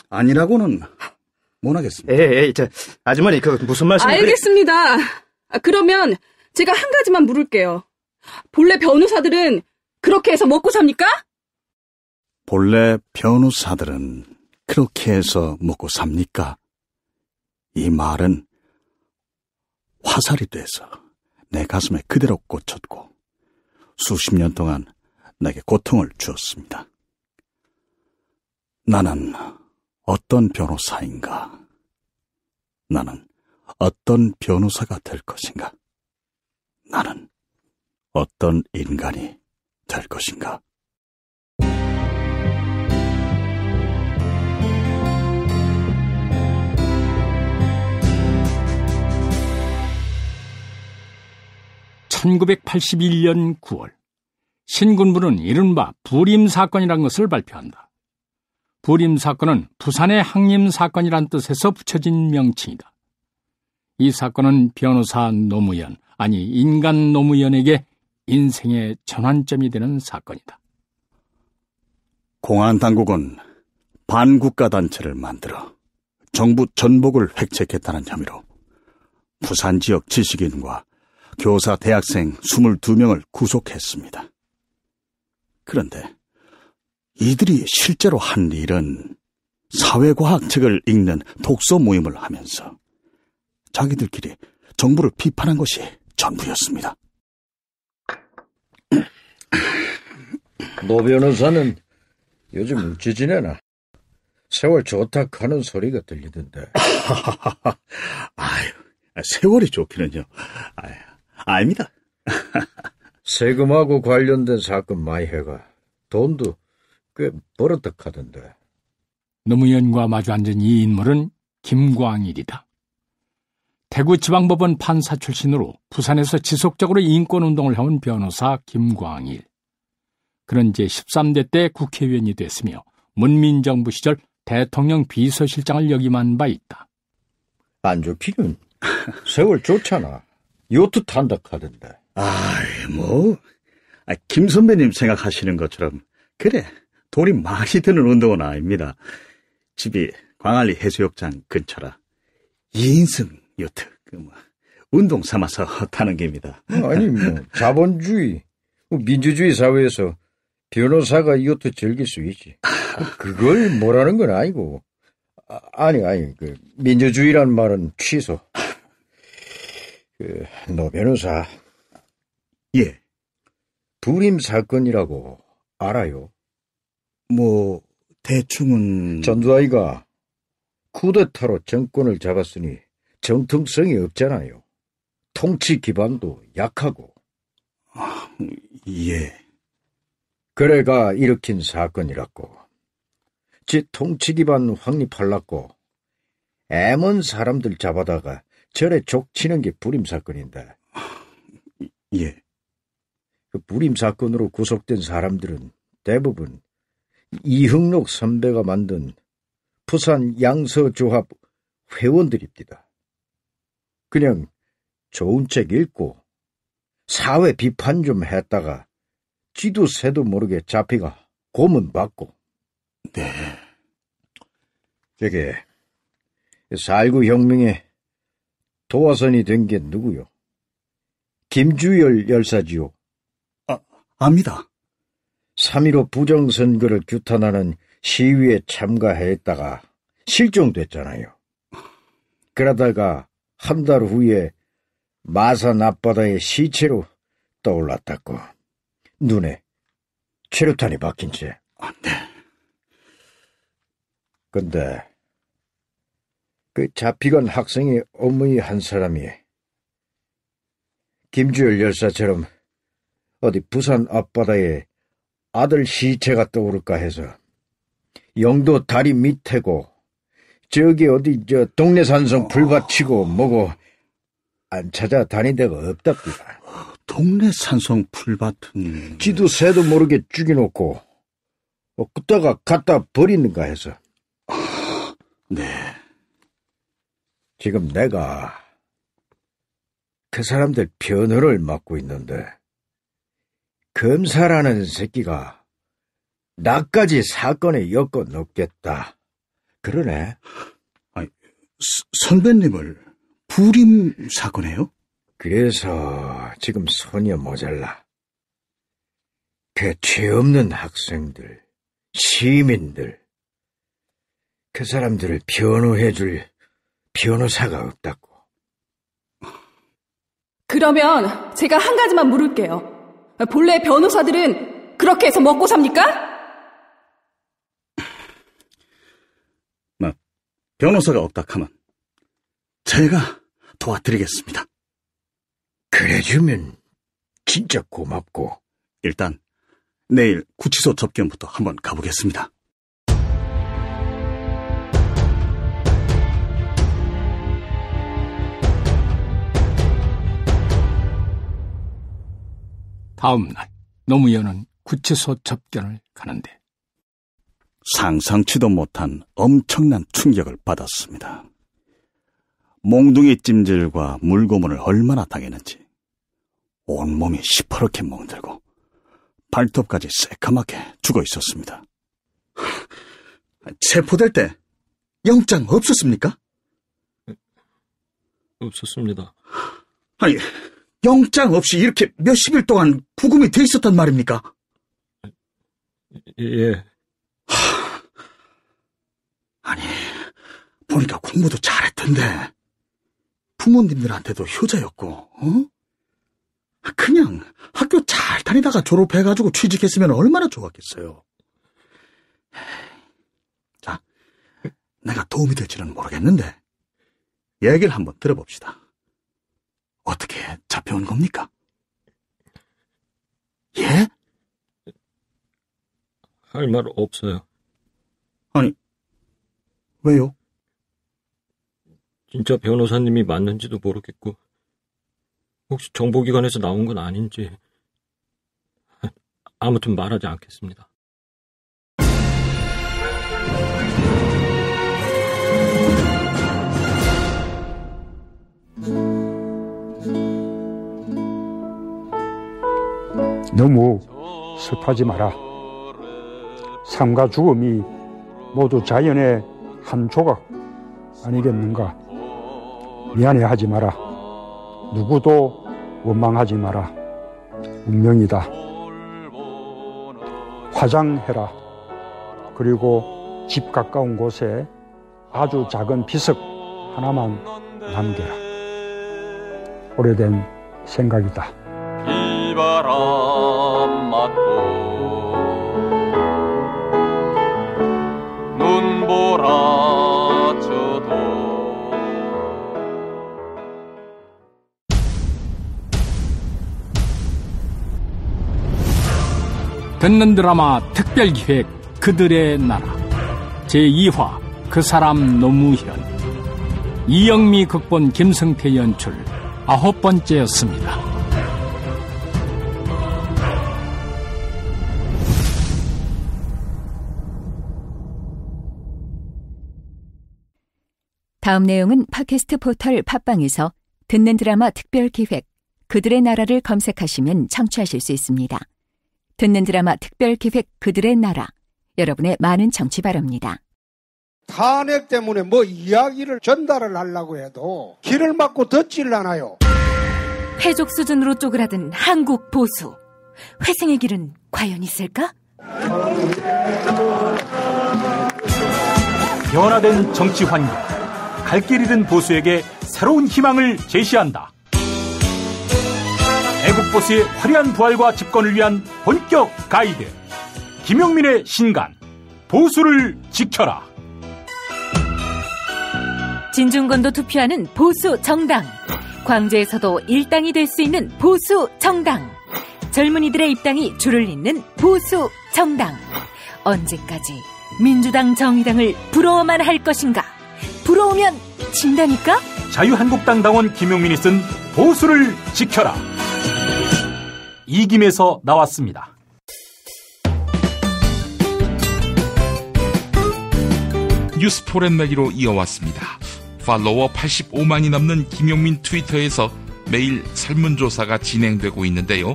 아니라고는 못 하겠습니다. 아주머니 무슨 말씀? 알겠습니다. 그러면 제가 한 가지만 물을게요. 본래 변호사들은 그렇게 해서 먹고 삽니까? 본래 변호사들은 그렇게 해서 먹고 삽니까? 이 말은 화살이 돼서 내 가슴에 그대로 꽂혔고 수십 년 동안 내게 고통을 주었습니다. 나는 어떤 변호사인가? 나는 어떤 변호사가 될 것인가? 나는 어떤 인간이 될 것인가? (1981년 9월) 신군부는 이른바 부림사건이라는 것을 발표한다. 부림사건은 부산의 항림사건이란 뜻에서 붙여진 명칭이다. 이 사건은 변호사 노무현, 아니 인간 노무현에게 인생의 전환점이 되는 사건이다. 공안당국은 반국가단체를 만들어 정부 전복을 획책했다는 혐의로 부산 지역 지식인과 교사 대학생 22명을 구속했습니다. 그런데 이들이 실제로 한 일은 사회과학 책을 읽는 독서 모임을 하면서 자기들끼리 정부를 비판한 것이 전부였습니다. 노 변호사는 요즘 어찌 지내나? 세월 좋다 하는 소리가 들리던데. 아유, 세월이 좋기는요. 아닙니다. 세금하고 관련된 사건 많이 해가 돈도 꽤 벌었다 하던데. 노무현과 마주 앉은 이 인물은 김광일이다. 대구지방법원 판사 출신으로 부산에서 지속적으로 인권운동을 해온 변호사 김광일. 그는 제13대 때 국회의원이 됐으며 문민정부 시절 대통령 비서실장을 역임한 바 있다. 안 좋기는 세월 좋잖아. 요트 탄다 하던데. 김 선배님 생각하시는 것처럼 그래 돈이 많이 드는 운동은 아닙니다. 집이 광안리 해수욕장 근처라 2인승 요트 운동 삼아서 타는 겁니다. 아니 자본주의 민주주의 사회에서 변호사가 요트 즐길 수 있지. 그걸 뭐라는 건 아니고. 아니 민주주의란 말은 취소. 노 변호사. 예. 부림 사건이라고 알아요? 대충은. 전두아이가 쿠데타로 정권을 잡았으니 정통성이 없잖아요. 통치 기반도 약하고. 예. 그래가 일으킨 사건이라고. 지 통치 기반 확립하려고 애먼 사람들 잡아다가 절에 족치는 게 부림 사건인데. 예. 그 부림 사건으로 구속된 사람들은 대부분 이흥록 선배가 만든 부산 양서조합 회원들입니다. 그냥 좋은 책 읽고 사회 비판 좀 했다가 쥐도 새도 모르게 잡히가 고문 받고. 네. 저게 4.19 혁명에 도화선이 된 게 누구요? 김주열 열사지요. 압니다. 3.15 부정선거를 규탄하는 시위에 참가했다가 실종됐잖아요. 그러다가 한 달 후에 마산 앞바다의 시체로 떠올랐다고. 눈에 최루탄이 박힌 채. 네. 근데 그 잡히간 학생의 어머니 한 사람이 김주열 열사처럼 어디 부산 앞바다에 아들 시체가 떠오를까 해서 영도 다리 밑에고 저기 어디 동네 산성 풀밭이고 뭐고 안 찾아다닌 데가 없답니다. 동네 산성 풀밭은 지도 새도 모르게 죽여놓고 끄다가 갖다 버리는가 해서. 네. 지금 내가 그 사람들 변호를 맡고 있는데 검사라는 새끼가 나까지 사건에 엮어 놓겠다. 그러네. 아니, 선배님을 부림 사건에요? 그래서 지금 손이 모자라. 그 죄 없는 학생들, 시민들, 그 사람들을 변호해줄 변호사가 없다고. 그러면 제가 한 가지만 물을게요. 본래 변호사들은 그렇게 해서 먹고 삽니까? 변호사가 없다 하면 제가 도와드리겠습니다. 그래주면 진짜 고맙고. 일단 내일 구치소 접견부터 한번 가보겠습니다. 다음 날 노무현은 구치소 접견을 가는데 상상치도 못한 엄청난 충격을 받았습니다. 몽둥이 찜질과 물고문을 얼마나 당했는지 온몸이 시퍼렇게 멍들고 발톱까지 새까맣게 죽어 있었습니다. 체포될 때 영장 없었습니까? 없었습니다. 아니, 영장 없이 이렇게 몇십일 동안 구금이 돼 있었단 말입니까? 예. 아니, 보니까 공부도 잘했던데 부모님들한테도 효자였고, 그냥 학교 잘 다니다가 졸업해가지고 취직했으면 얼마나 좋았겠어요. 자, 내가 도움이 될지는 모르겠는데 얘기를 한번 들어봅시다. 어떻게 잡혀온 겁니까? 예? 할 말 없어요. 아니, 왜요? 진짜 변호사님이 맞는지도 모르겠고 혹시 정보기관에서 나온 건 아닌지 아무튼 말하지 않겠습니다. 너무 슬퍼하지 마라. 삶과 죽음이 모두 자연의 한 조각 아니겠는가. 미안해하지 마라. 누구도 원망하지 마라. 운명이다. 화장해라. 그리고 집 가까운 곳에 아주 작은 비석 하나만 남겨라. 오래된 생각이다. 비바람 맞고 눈보라쳐도 듣는 드라마 특별기획 그들의 나라 제2화 그 사람 노무현 이영미 극본 김성태 연출 9번째였습니다. 다음 내용은 팟캐스트 포털 팟빵에서 듣는 드라마 특별기획 그들의 나라를 검색하시면 청취하실 수 있습니다. 듣는 드라마 특별기획 그들의 나라 여러분의 많은 청취 바랍니다. 탄핵 때문에 뭐 이야기를 전달을 하려고 해도 길을 막고 듣지를 않아요. 회족 수준으로 쪼그라든 한국 보수. 회생의 길은 과연 있을까? 변화된 정치 환경, 갈 길 잃은 보수에게 새로운 희망을 제시한다. 애국 보수의 화려한 부활과 집권을 위한 본격 가이드. 김용민의 신간, 보수를 지켜라. 진중권도 투표하는 보수 정당. 광주에서도 일당이 될 수 있는 보수 정당. 젊은이들의 입당이 줄을 잇는 보수 정당. 언제까지 민주당 정의당을 부러워만 할 것인가? 부러우면 진다니까? 자유한국당 당원 김용민이 쓴 보수를 지켜라. 이김에서 나왔습니다. 뉴스 포렌매기로 이어왔습니다. 팔로워 85만이 넘는 김용민 트위터에서 매일 설문조사가 진행되고 있는데요.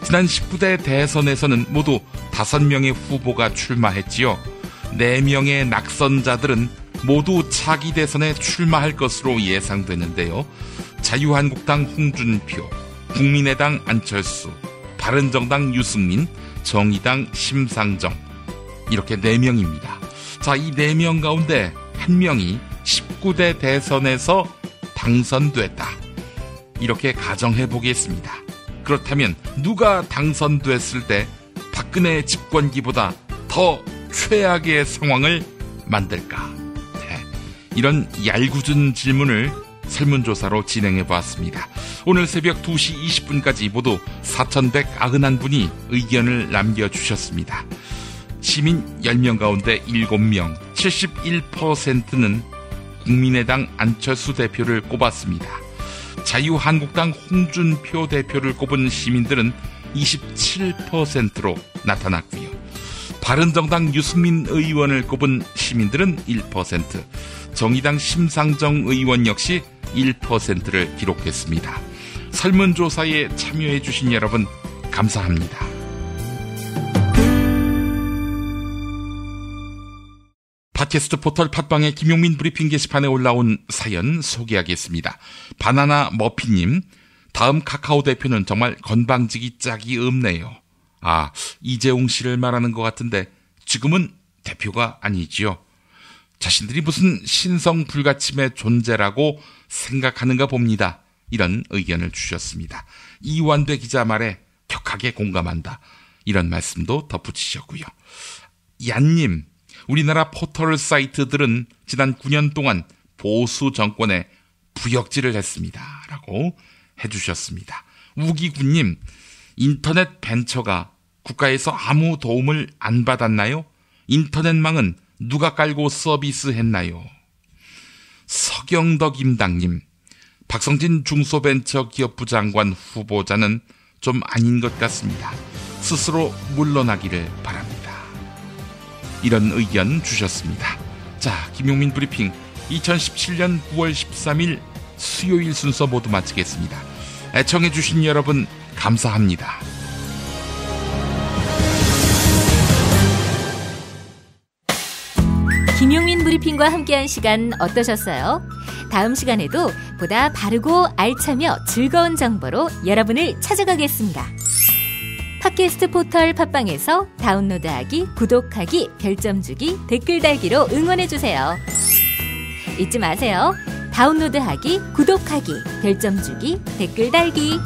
지난 19대 대선에서는 모두 5명의 후보가 출마했지요. 4명의 낙선자들은 모두 차기 대선에 출마할 것으로 예상되는데요. 자유한국당 홍준표, 국민의당 안철수, 바른정당 유승민, 정의당 심상정 이렇게 4명입니다. 자, 이 4명 가운데 1명이 19대 대선에서 당선됐다. 이렇게 가정해 보겠습니다. 그렇다면 누가 당선됐을 때 박근혜 집권기보다 더 최악의 상황을 만들까? 네, 이런 얄궂은 질문을 설문조사로 진행해보았습니다. 오늘 새벽 2시 20분까지 모두 4,191분이 의견을 남겨주셨습니다. 시민 10명 가운데 7명, 71%는 국민의당 안철수 대표를 꼽았습니다. 자유한국당 홍준표 대표를 꼽은 시민들은 27%로 나타났고요. 바른정당 유승민 의원을 꼽은 시민들은 1%, 정의당 심상정 의원 역시 1%를 기록했습니다. 설문조사에 참여해주신 여러분 감사합니다. 팟캐스트 포털 팟빵의 김용민 브리핑 게시판에 올라온 사연 소개하겠습니다. 바나나 머피님, 다음 카카오 대표는 정말 건방지기 짝이 없네요. 아, 이재용 씨를 말하는 것 같은데 지금은 대표가 아니지요. 자신들이 무슨 신성 불가침의 존재라고 생각하는가 봅니다. 이런 의견을 주셨습니다. 이완배 기자 말에 격하게 공감한다. 이런 말씀도 덧붙이셨고요. 얀님, 우리나라 포털 사이트들은 지난 9년 동안 보수 정권에 부역질을 했습니다. 라고 해주셨습니다. 우기군님, 인터넷 벤처가 국가에서 아무 도움을 안 받았나요? 인터넷망은 누가 깔고 서비스했나요? 서경덕 임당님, 박성진 중소벤처기업부 장관 후보자는 좀 아닌 것 같습니다. 스스로 물러나기를 바랍니다. 이런 의견 주셨습니다. 자, 김용민 브리핑 2017년 9월 13일 수요일 순서 모두 마치겠습니다. 애청해주신 여러분 감사합니다. 김용민 브리핑과 함께한 시간 어떠셨어요? 다음 시간에도 보다 바르고 알차며 즐거운 정보로 여러분을 찾아가겠습니다. 팟캐스트 포털 팟빵에서 다운로드하기, 구독하기, 별점 주기, 댓글 달기로 응원해주세요. 잊지 마세요. 다운로드하기, 구독하기, 별점 주기, 댓글 달기.